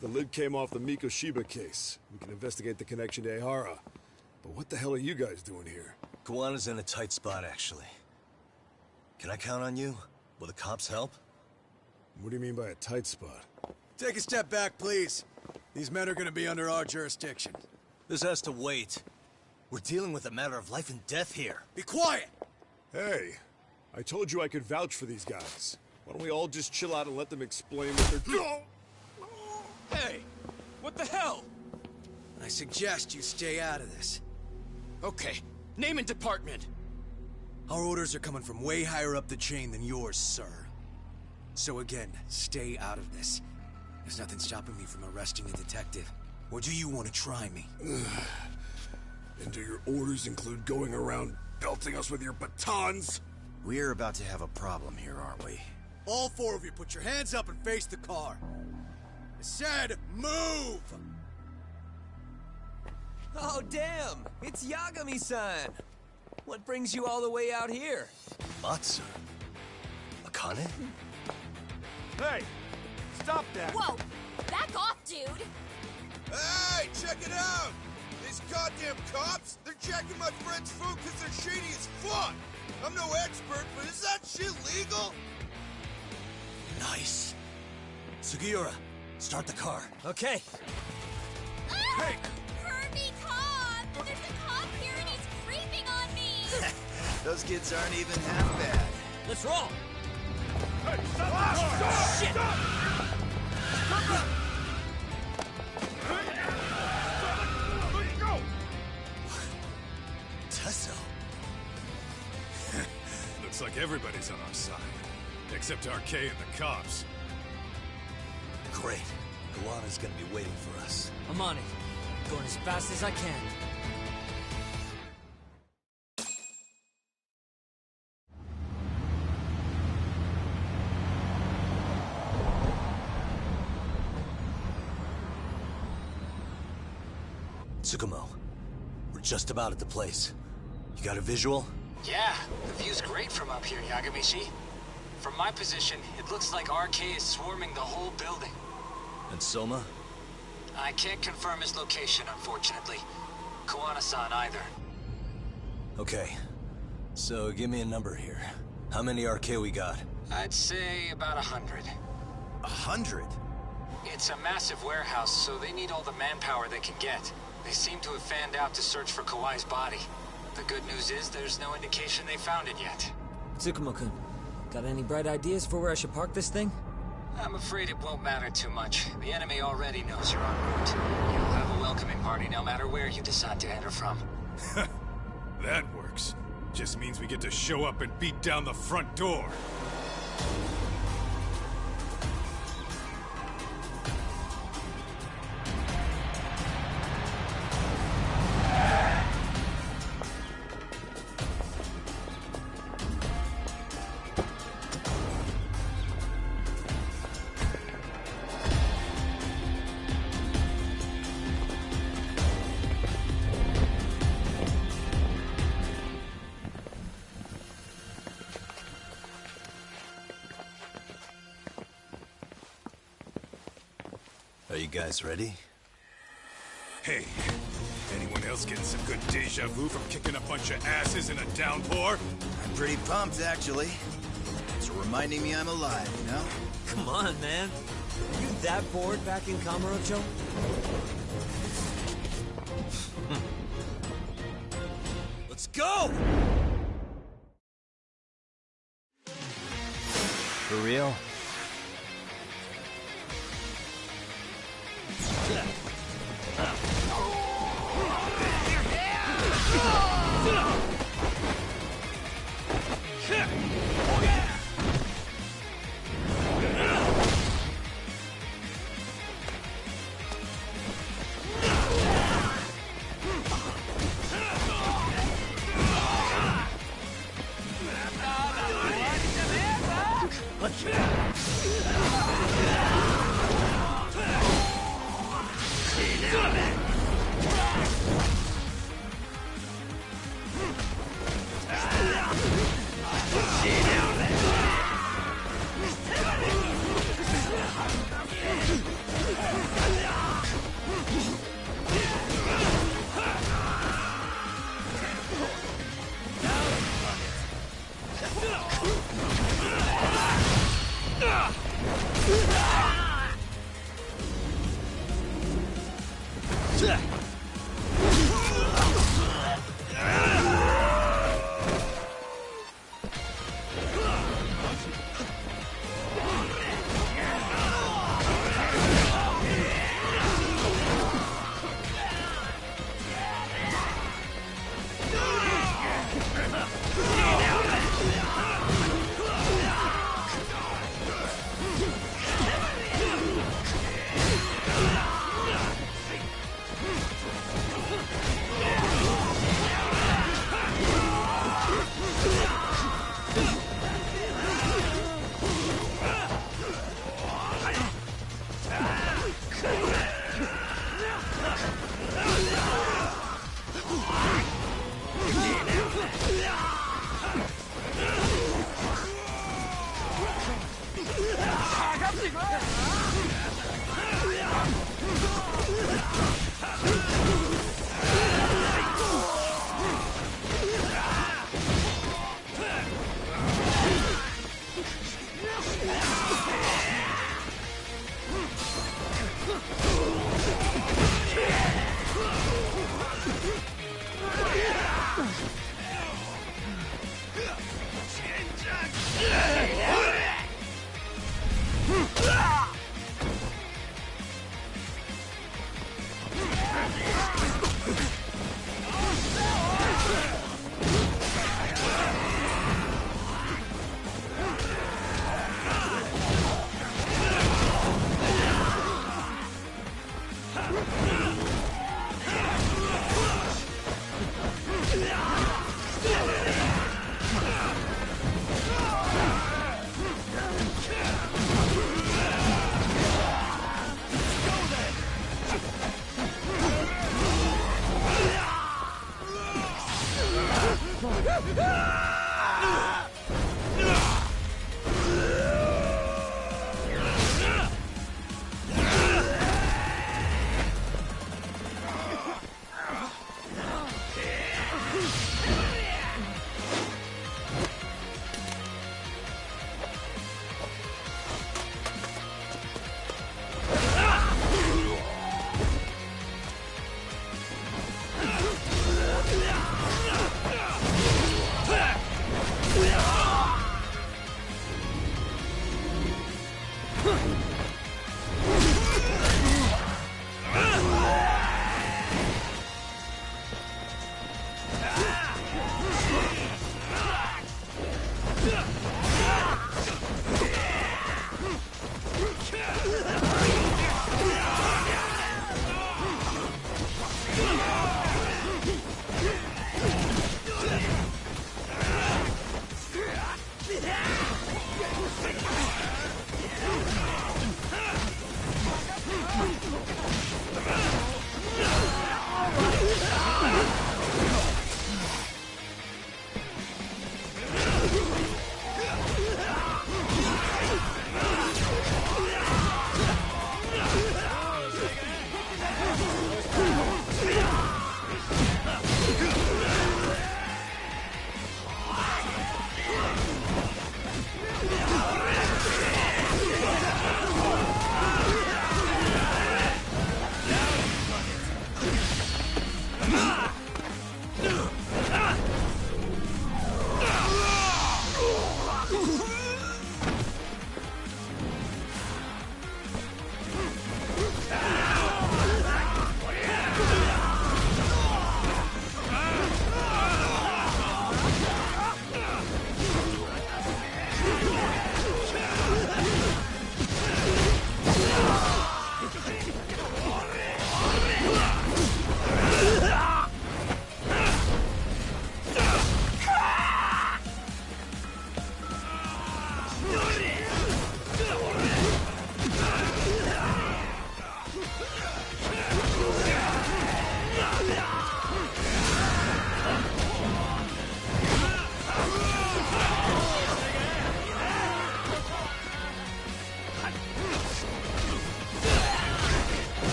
Speaker 11: The lid came off the Mikoshiba case. We can investigate the connection to Ehara. But what the hell are you guys doing here?
Speaker 2: Kawana's in a tight spot, actually. Can I count on you? Will the cops help?
Speaker 11: What do you mean by a tight spot?
Speaker 10: Take a step back, please. These men are gonna be under our jurisdiction.
Speaker 2: This has to wait. We're dealing with a matter of life and death here.
Speaker 10: Be quiet!
Speaker 11: Hey, I told you I could vouch for these guys. Why don't we all just chill out and let them explain what they're doing?
Speaker 10: Hey! What the hell? I suggest you stay out of this. Okay, name and department. Our orders are coming from way higher up the chain than yours, sir. So again, stay out of this. There's nothing stopping me from arresting a detective. Or do you want to try me?
Speaker 11: And do your orders include going around belting us with your batons?
Speaker 10: We're about to have a problem here, aren't we? All four of you, put your hands up and face the car. I said, move!
Speaker 18: Oh, damn! It's Yagami-san! What brings you all the way out here?
Speaker 2: Matsu? Akane?
Speaker 11: Hey! Stop that!
Speaker 9: Whoa! Back off, dude!
Speaker 15: Hey, check it out! These goddamn cops, they're checking my friend's food because they're shady as fuck! I'm no expert, but is that shit legal?
Speaker 2: Nice. Sugiura, start the car.
Speaker 18: Okay.
Speaker 9: Hey! Kirby cop! There's a cop here and he's creeping on me!
Speaker 10: Those kids aren't even half bad.
Speaker 18: Let's roll!
Speaker 11: Hey, stop the car!
Speaker 18: Shit!
Speaker 11: Let it go!
Speaker 2: Tesso.
Speaker 3: Looks like everybody's on our side. Except RK and the cops.
Speaker 2: Great. Kawana's gonna be waiting for us.
Speaker 7: I'm on it. Going as fast as I can.
Speaker 2: Tsukumo, we're just about at the place. You got a visual?
Speaker 20: Yeah, the view's great from up here, Yagamishi. From my position, it looks like RK is swarming the whole building.
Speaker 2: And Soma?
Speaker 20: I can't confirm his location, unfortunately. Kawana-san either.
Speaker 2: Okay. So give me a number here. How many RK we got?
Speaker 20: I'd say about 100.
Speaker 2: 100?
Speaker 20: It's a massive warehouse, so they need all the manpower they can get. They seem to have fanned out to search for Kawai's body. The good news is there's no indication they found it yet.
Speaker 7: Tsukumo-kun, got any bright ideas for where I should park this thing?
Speaker 20: I'm afraid it won't matter too much. The enemy already knows you're en route. You'll have a welcoming party no matter where you decide to enter from.
Speaker 3: That works. Just means we get to show up and beat down the front door.
Speaker 2: guys ready?
Speaker 3: Hey, anyone else getting some good deja vu from kicking a bunch of asses in a downpour?
Speaker 1: I'm pretty pumped, actually. It's reminding me I'm alive, you know?
Speaker 7: Come on, man. Are you that bored back in Kamurocho?
Speaker 10: Let's go!
Speaker 2: For real?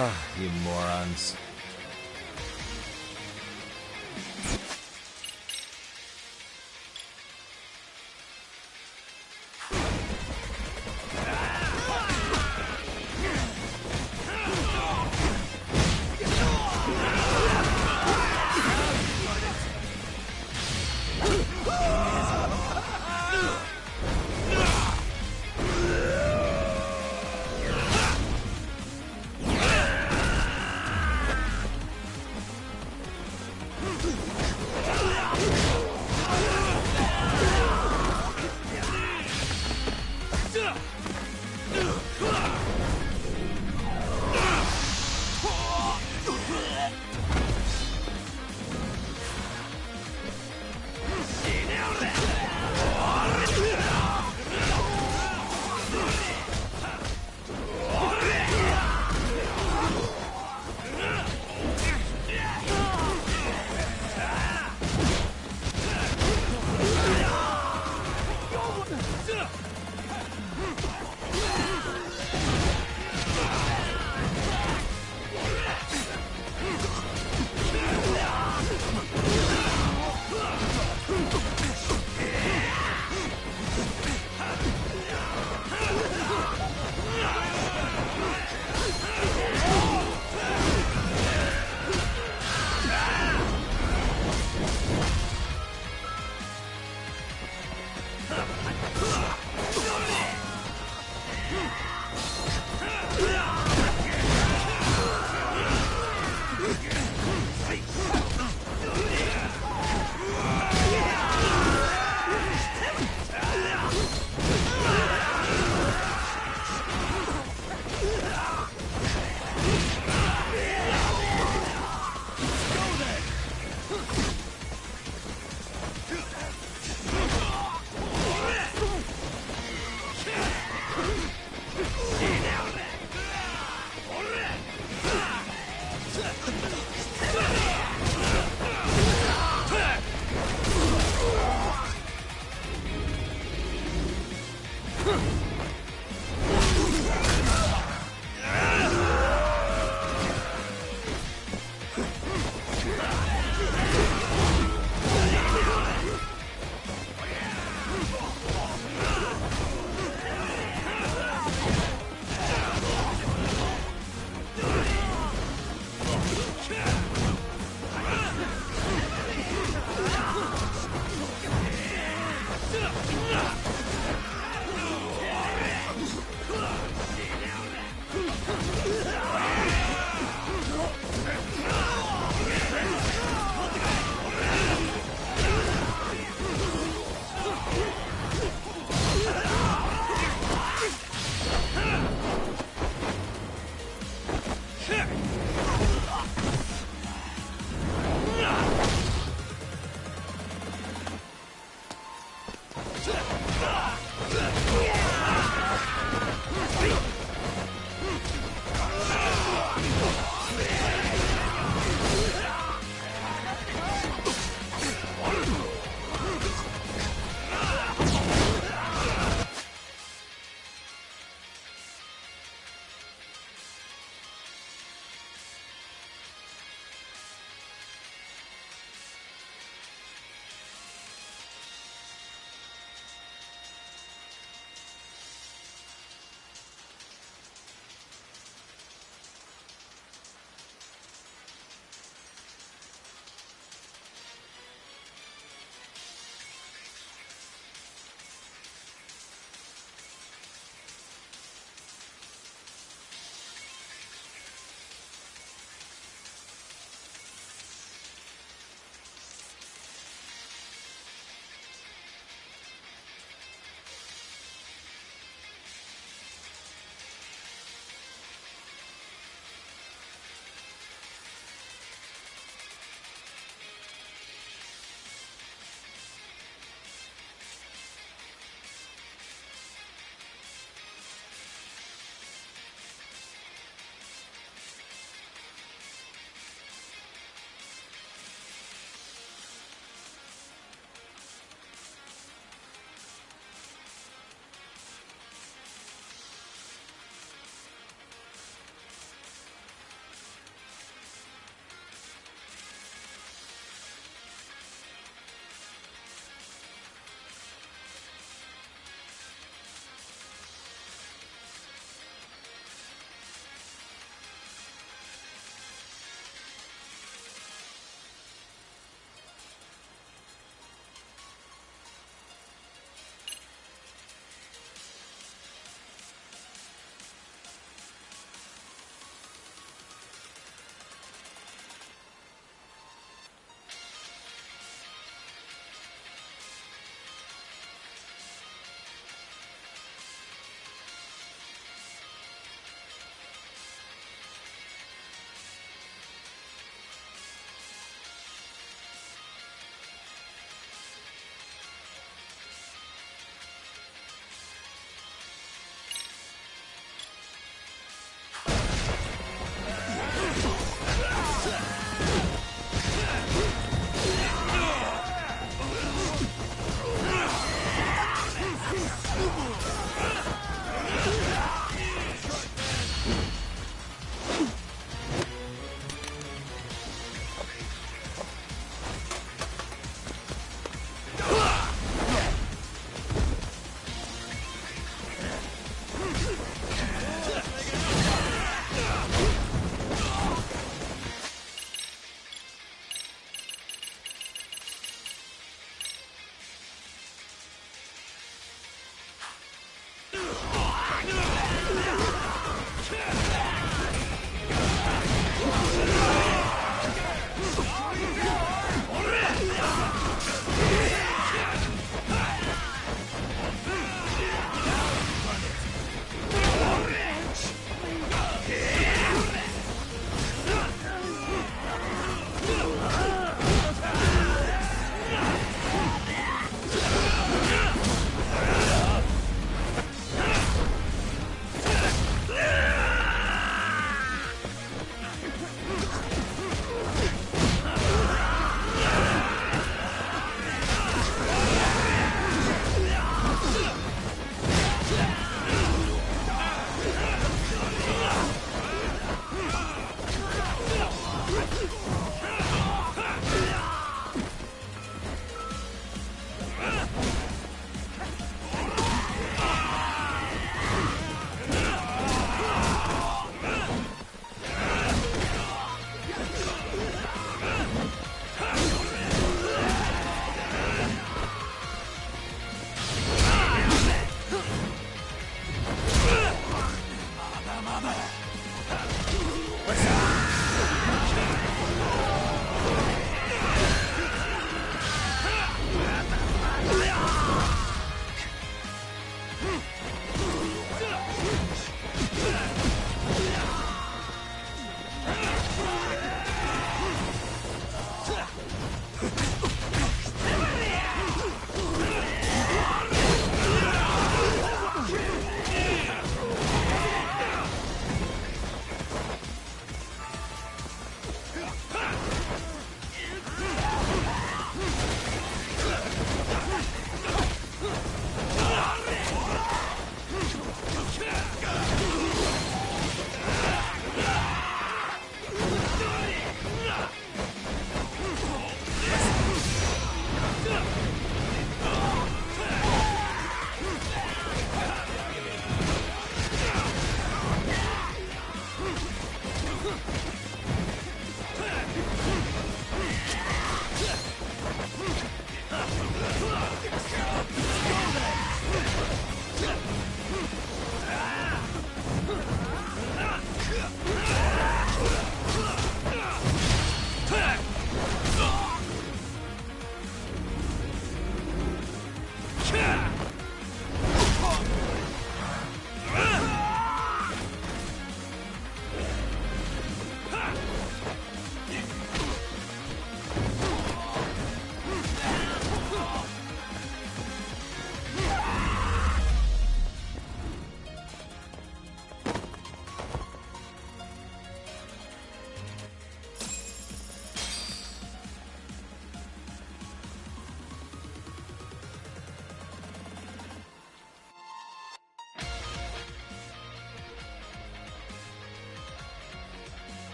Speaker 2: Ugh, you morons.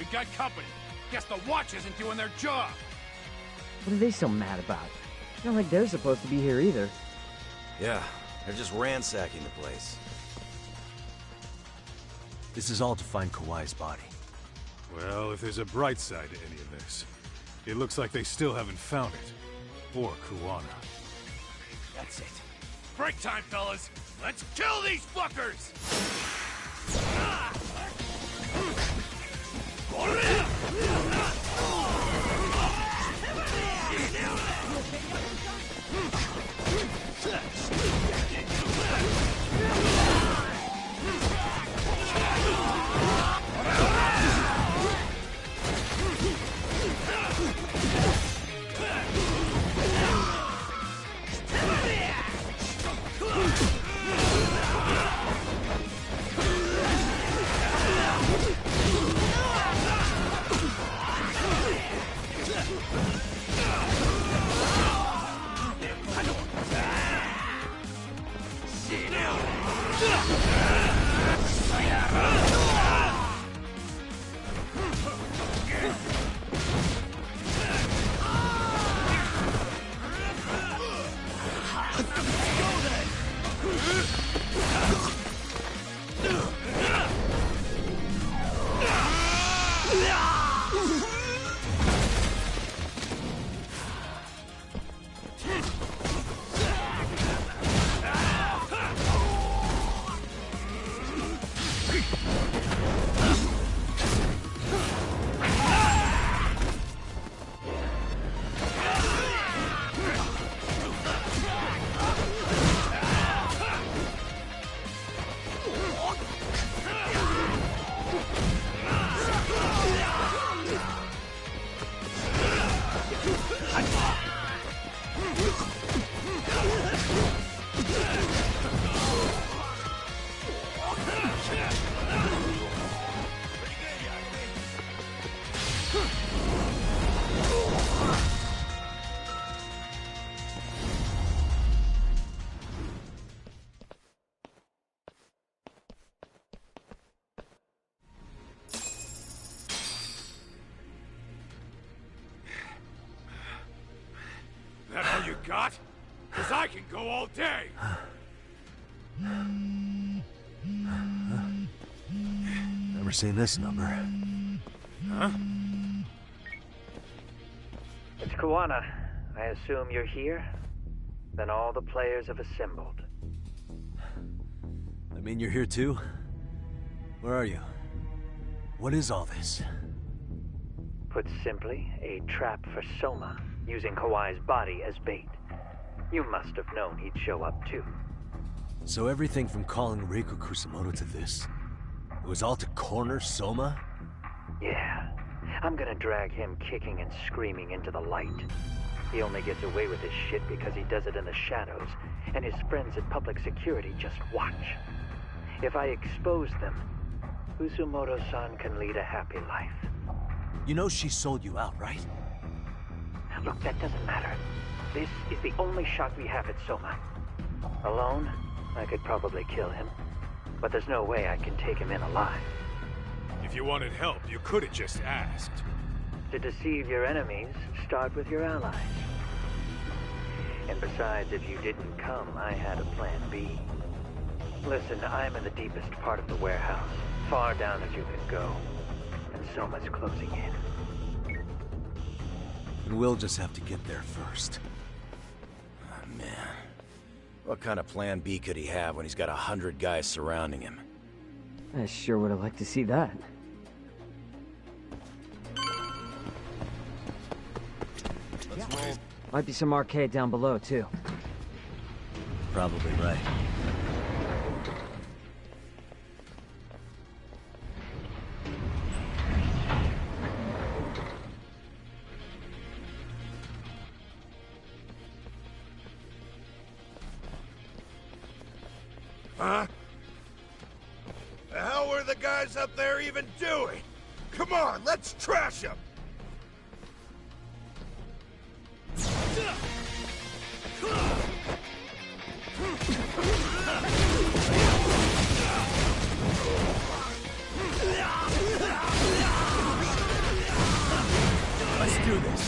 Speaker 12: We got company. Guess the watch isn't doing their job.
Speaker 7: What are they so mad about? It's not like they're supposed to be here either.
Speaker 2: Yeah, they're just ransacking the place. This is all to find Kawhi's body.
Speaker 3: Well, if there's a bright side to any of this, it looks like they still haven't found it. Or Kuwana.
Speaker 12: That's it. Break time, fellas! Let's kill these fuckers! That all you got? Cause I can go all day!
Speaker 2: Never seen this number.
Speaker 12: Huh?
Speaker 24: It's Kuwana. I assume you're here? Then all the players have assembled.
Speaker 2: I mean, you're here too? Where are you? What is all this?
Speaker 24: Put simply, a trap for Soma, using Kawai's body as bait. You must have known he'd show up too.
Speaker 2: So everything from calling Reiko Kusumoto to this, it was all to corner Soma?
Speaker 24: Yeah. I'm gonna drag him kicking and screaming into the light. He only gets away with this shit because he does it in the shadows, and his friends at public security just watch. If I expose them, Kusumoto-san can lead a happy life.
Speaker 2: You know she sold you out, right?
Speaker 24: Look, that doesn't matter. This is the only shot we have at Soma. Alone, I could probably kill him. But there's no way I can take him in alive.
Speaker 3: If you wanted help, you could have just asked.
Speaker 24: To deceive your enemies, start with your allies. And besides, if you didn't come, I had a plan B. Listen, I'm in the deepest part of the warehouse, far down as you can go. And Soma's closing in.
Speaker 2: And we'll just have to get there first.
Speaker 1: Oh, man. What kind of plan B could he have when he's got 100 guys surrounding him?
Speaker 7: I sure would have liked to see that. Might be some arcade down below, too.
Speaker 2: Probably right.
Speaker 12: Huh? The hell were the guys up there even doing? Come on, let's trash them!
Speaker 2: Let's do this.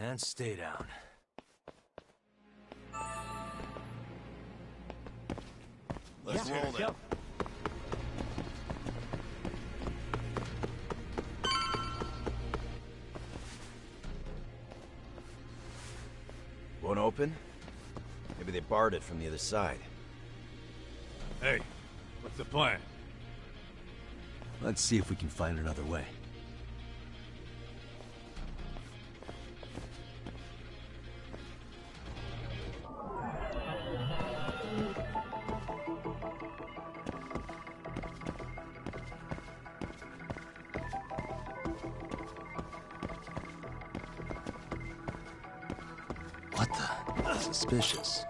Speaker 2: And stay down.
Speaker 1: Let's roll it. Won't open? Maybe they barred it from the other side.
Speaker 3: Hey, what's the plan?
Speaker 2: Let's see if we can find another way. What the? Suspicious.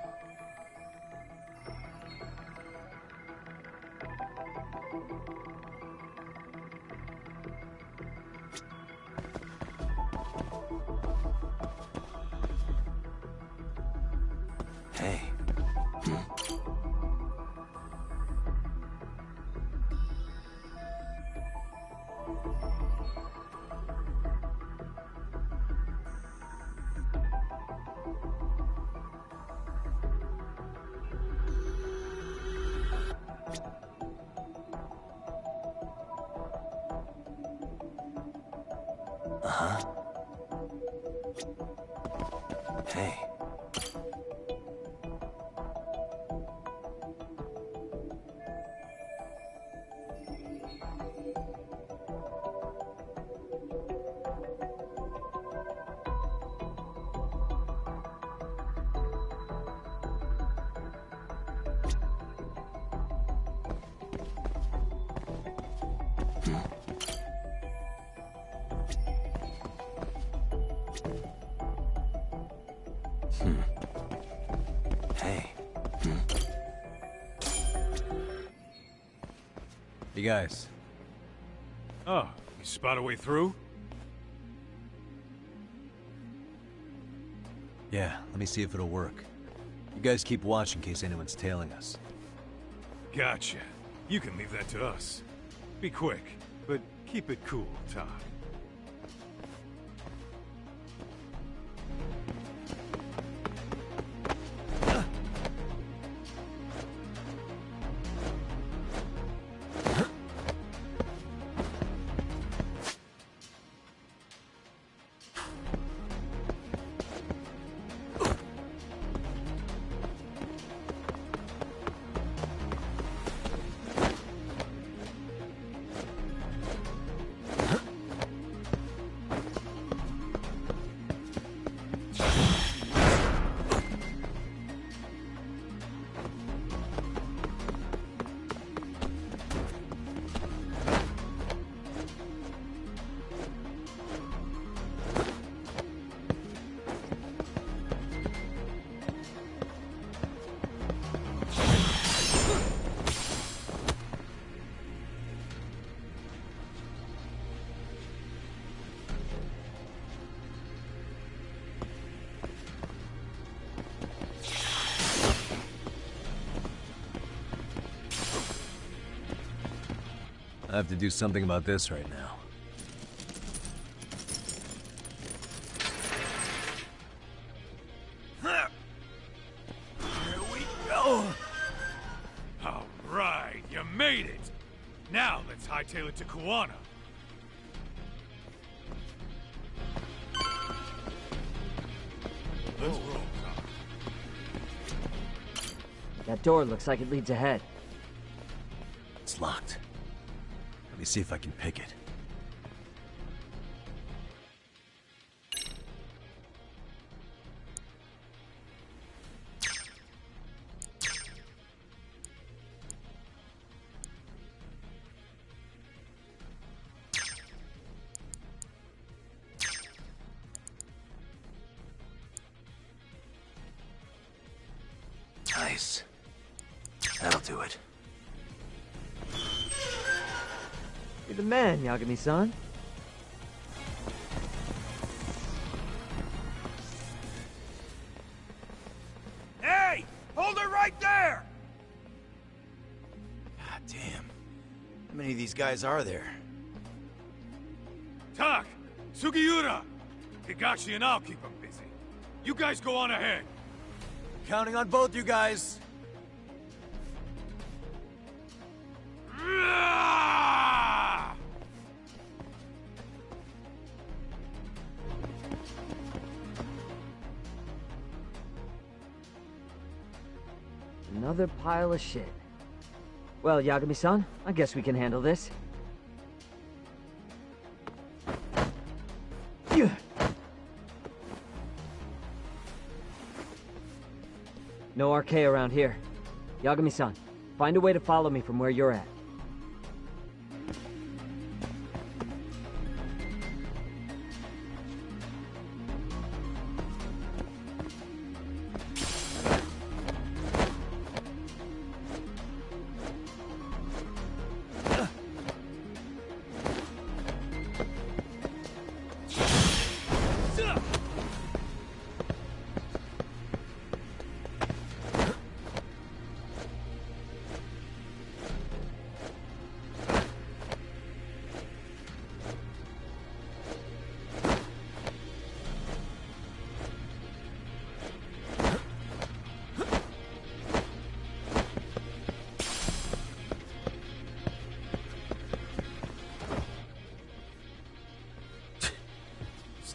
Speaker 2: Hey. Uh-huh. Hey. Hey.
Speaker 3: You guys. Oh, you spot a way through?
Speaker 2: Yeah, let me see if it'll work. You guys keep watch in case anyone's tailing us.
Speaker 3: Gotcha. You can leave that to us. Be quick, but keep it cool, Todd.
Speaker 2: I have to do something about this right now.
Speaker 3: Here we go! All right, you made it! Now let's hightail it to Kuwana. Let's roll, Tom.
Speaker 7: That door looks like it leads ahead.
Speaker 2: It's locked. Let me see if I can pick it. Nice. That'll do it.
Speaker 7: You're the man, Yagami-san.
Speaker 12: Hey! Hold her right there!
Speaker 1: God damn. How many of these guys are there?
Speaker 3: Tak! Sugiura! Higashi and I'll keep them busy. You guys go on ahead.
Speaker 2: Counting on both you guys.
Speaker 7: Another pile of shit. Well, Yagami-san, I guess we can handle this. No RK around here. Yagami-san, find a way to follow me from where you're at.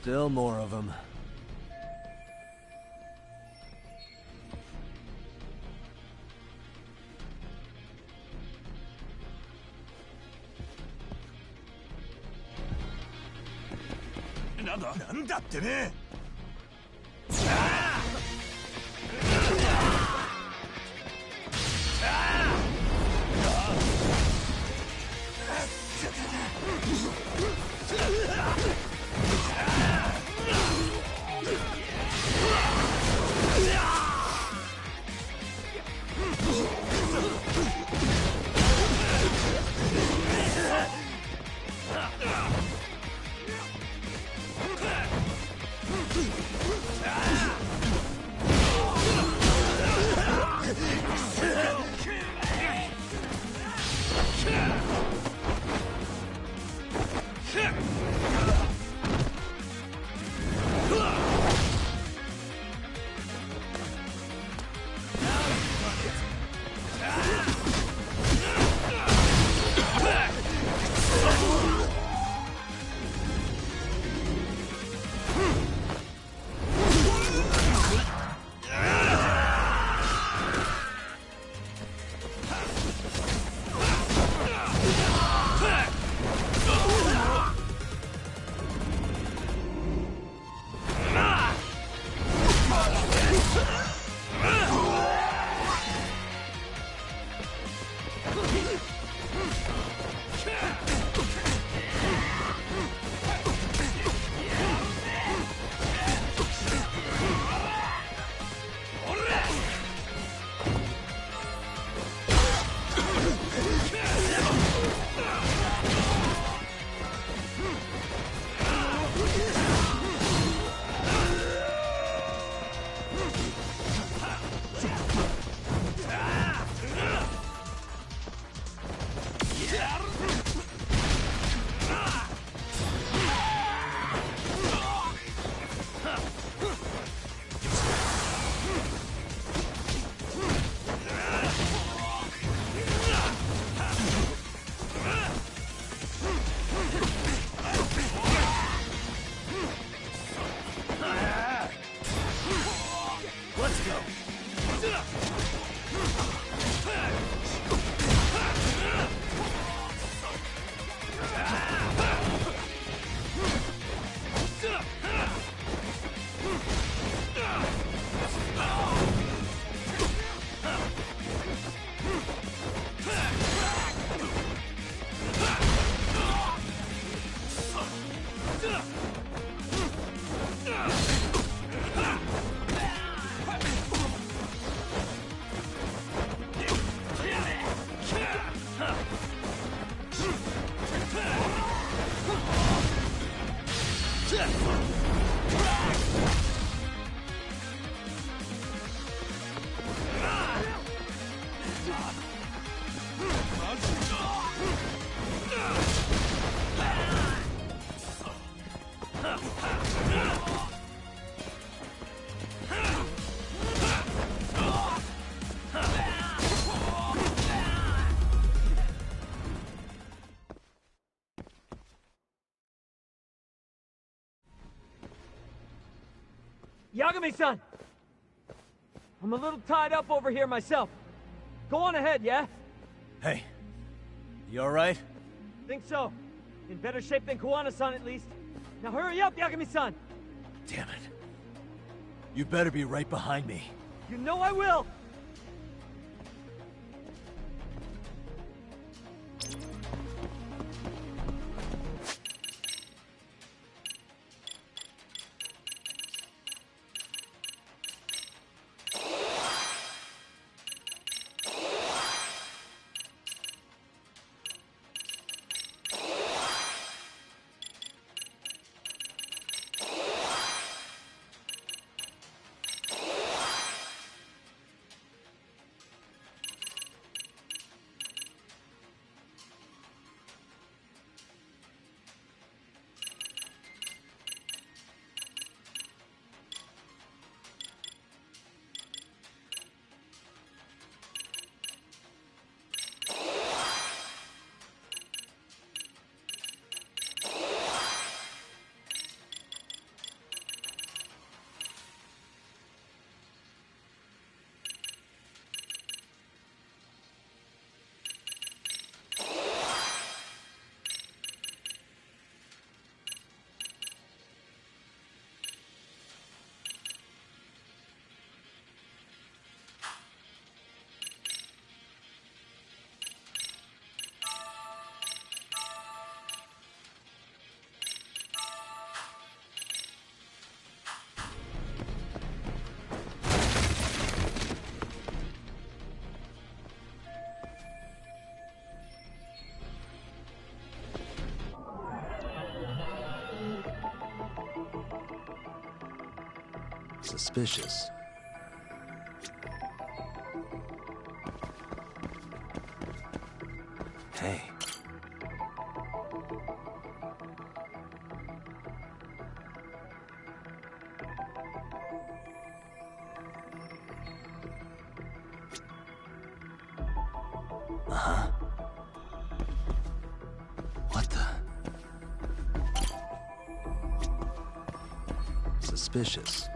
Speaker 2: Still more of them.
Speaker 7: Yagami-san! I'm a little tied up over here myself. Go on ahead, yeah?
Speaker 2: Hey, you alright?
Speaker 7: Think so. In better shape than Kuwana-san, at least. Now hurry up, Yagami-san!
Speaker 2: Damn it. You better be right behind me.
Speaker 7: You know I will!
Speaker 2: Suspicious. Hey. Uh-huh. What the? Suspicious.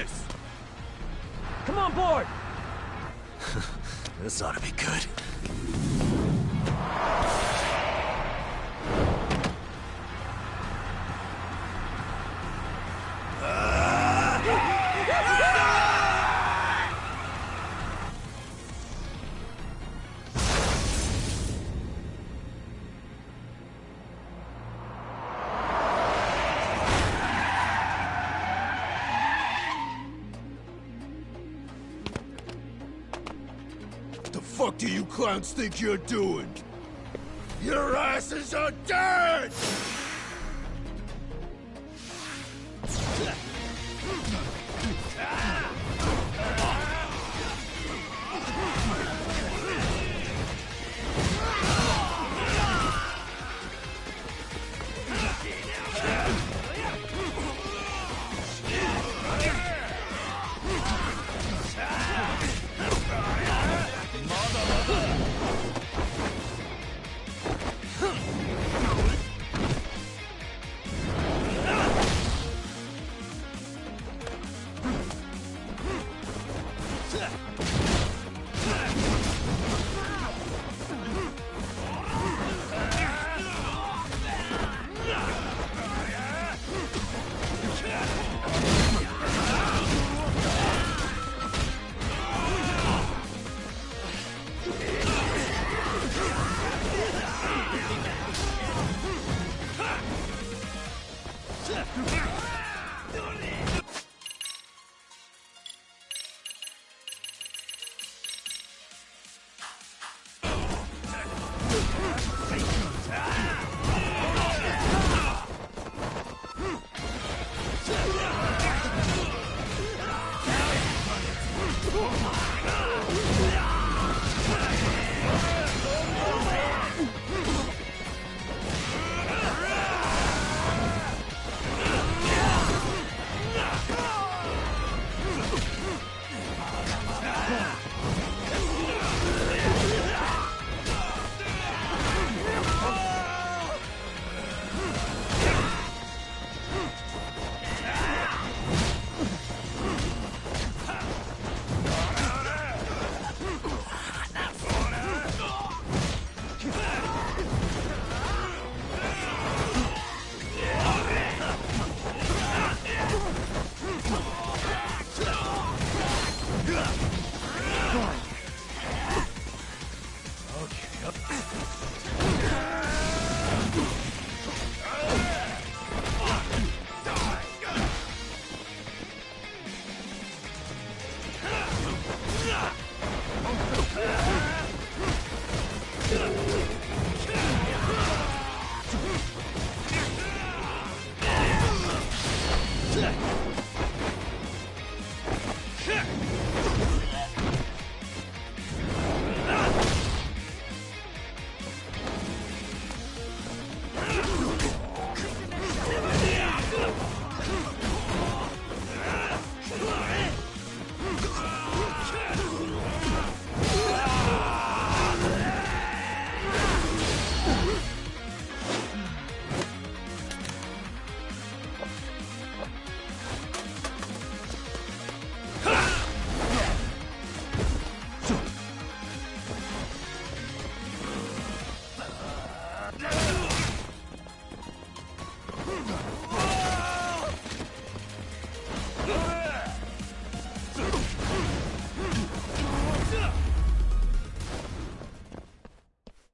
Speaker 3: this!
Speaker 7: Come on board!
Speaker 2: This ought to be good.
Speaker 12: The fuck do you clowns think you're doing? Your asses are dead!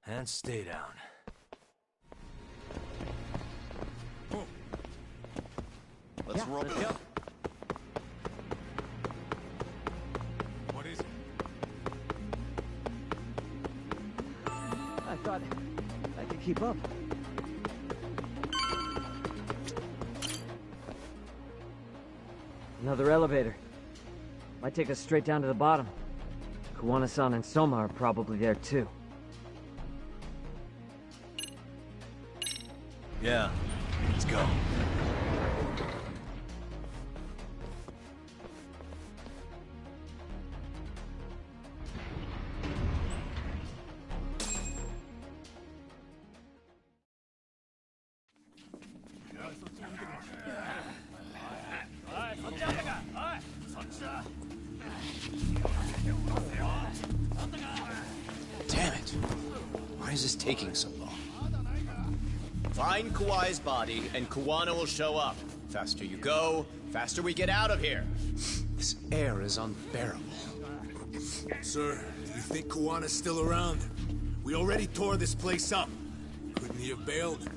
Speaker 2: And stay down.
Speaker 3: Let's roll. Let's go. What is it?
Speaker 7: I thought I could keep up. Another elevator. Might take us straight down to the bottom. Kuwana-san and Soma are probably there too.
Speaker 2: Yeah, let's go.
Speaker 8: is this taking so long? Find Kawhi's body, and Kuwana will show up. Faster you go, faster we get out of here. This air is unbearable.
Speaker 10: Sir, you think Kuwana's still around? We already tore this place up. Couldn't he have bailed?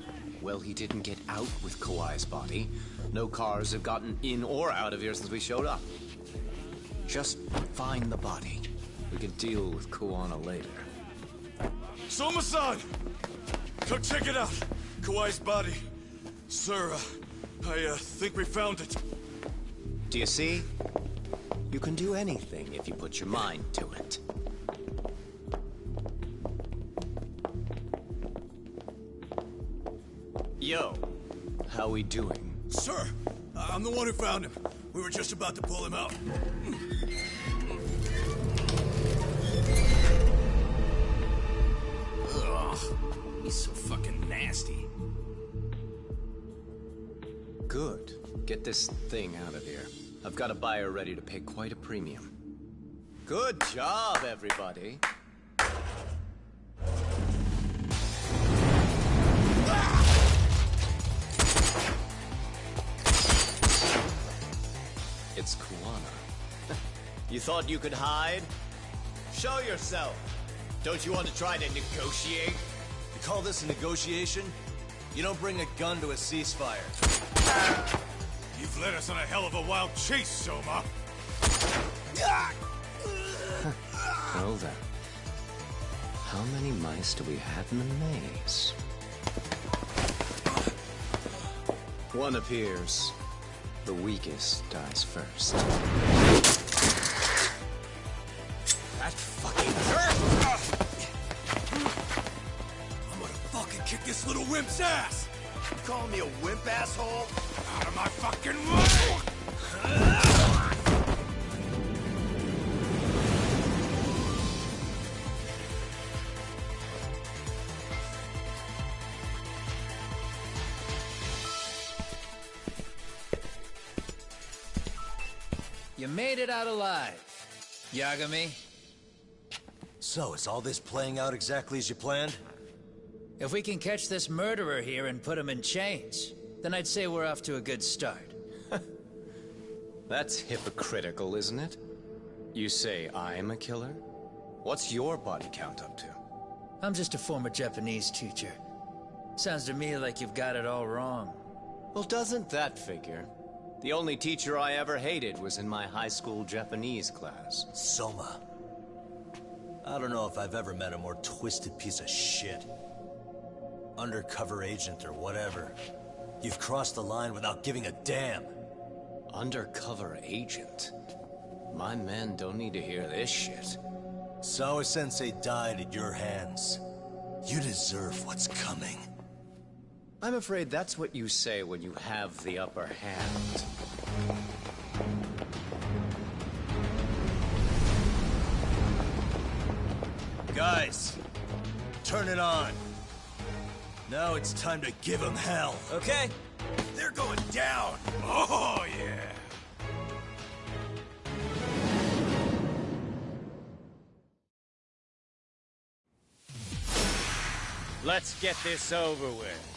Speaker 8: Well, he didn't get out with Kawhi's body. No cars have gotten in or out of here since we showed up. Just find the body. We can deal with Kuwana later.
Speaker 21: Soma-san! Come check it out! Kawhi's body. Sir, I think we found it.
Speaker 8: Do you see? You can do anything if you put your mind to it. Yo, how we doing?
Speaker 10: Sir, I'm the one who found him. We were just about to pull him out. Ugh, he's so fucking nasty.
Speaker 8: Good. Get this thing out of here. I've got a buyer ready to pay quite a premium. Good job, everybody. It's Kuwana. You thought you could hide? Show yourself! Don't you want to try to negotiate?
Speaker 2: You call this a negotiation? You don't bring a gun to a ceasefire.
Speaker 3: You've led us on a hell of a wild chase, Soma.
Speaker 8: Well then. How many mice do we have in the maze? One appears. The weakest dies first.
Speaker 10: That fucking hurt! I'm gonna fucking kick this little wimp's ass!
Speaker 12: You calling me a wimp, asshole?
Speaker 3: Out of my fucking way!
Speaker 18: You made it out alive, Yagami.
Speaker 2: So, is all this playing out exactly as you planned?
Speaker 18: If we can catch this murderer here and put him in chains, then I'd say we're off to a good start.
Speaker 8: That's hypocritical, isn't it? You say I'm a killer? What's your body count up to?
Speaker 18: I'm just a former Japanese teacher. Sounds to me like you've got it all wrong.
Speaker 8: Well, doesn't that figure? The only teacher I ever hated was in my high school Japanese class.
Speaker 2: Soma. I don't know if I've ever met a more twisted piece of shit. Undercover agent or whatever. You've crossed the line without giving a damn.
Speaker 8: Undercover agent? My men don't need to hear this shit.
Speaker 2: Sawa-sensei died at your hands. You deserve what's coming.
Speaker 8: I'm afraid that's what you say when you have the upper hand.
Speaker 2: Guys, turn it on. Now it's time to give them hell.
Speaker 18: Okay.
Speaker 12: They're going down!
Speaker 3: Oh, yeah!
Speaker 22: Let's get this over with.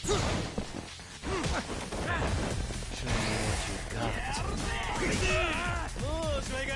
Speaker 7: Show me what you got.
Speaker 22: Looks like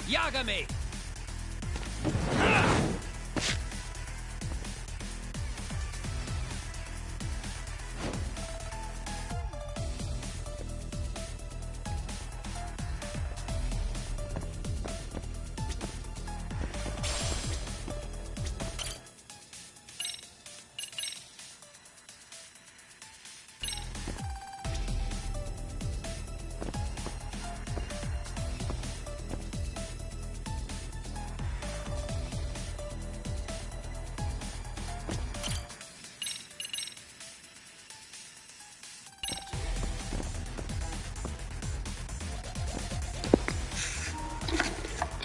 Speaker 22: Yagami!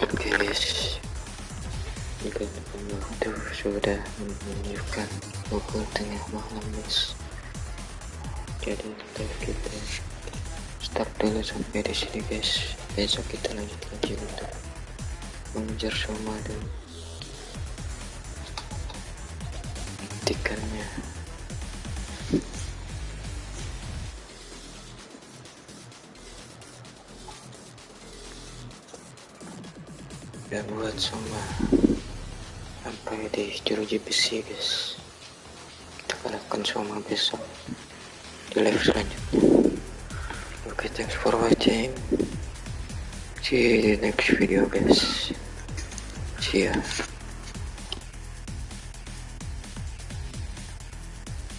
Speaker 4: Oke guys, jika waktu sudah menunjukkan pukul tengah malam guys, jadi kita start dulu sampai di sini guys. Besok kita lanjut lagi untuk mengejar Soma dan hentikannya. Dan buat Soma sampai di jeruji besi guys, kita kalahkan Soma besok di live selanjutnya. Okay, thanks for watching, see you in the next video guys, see ya.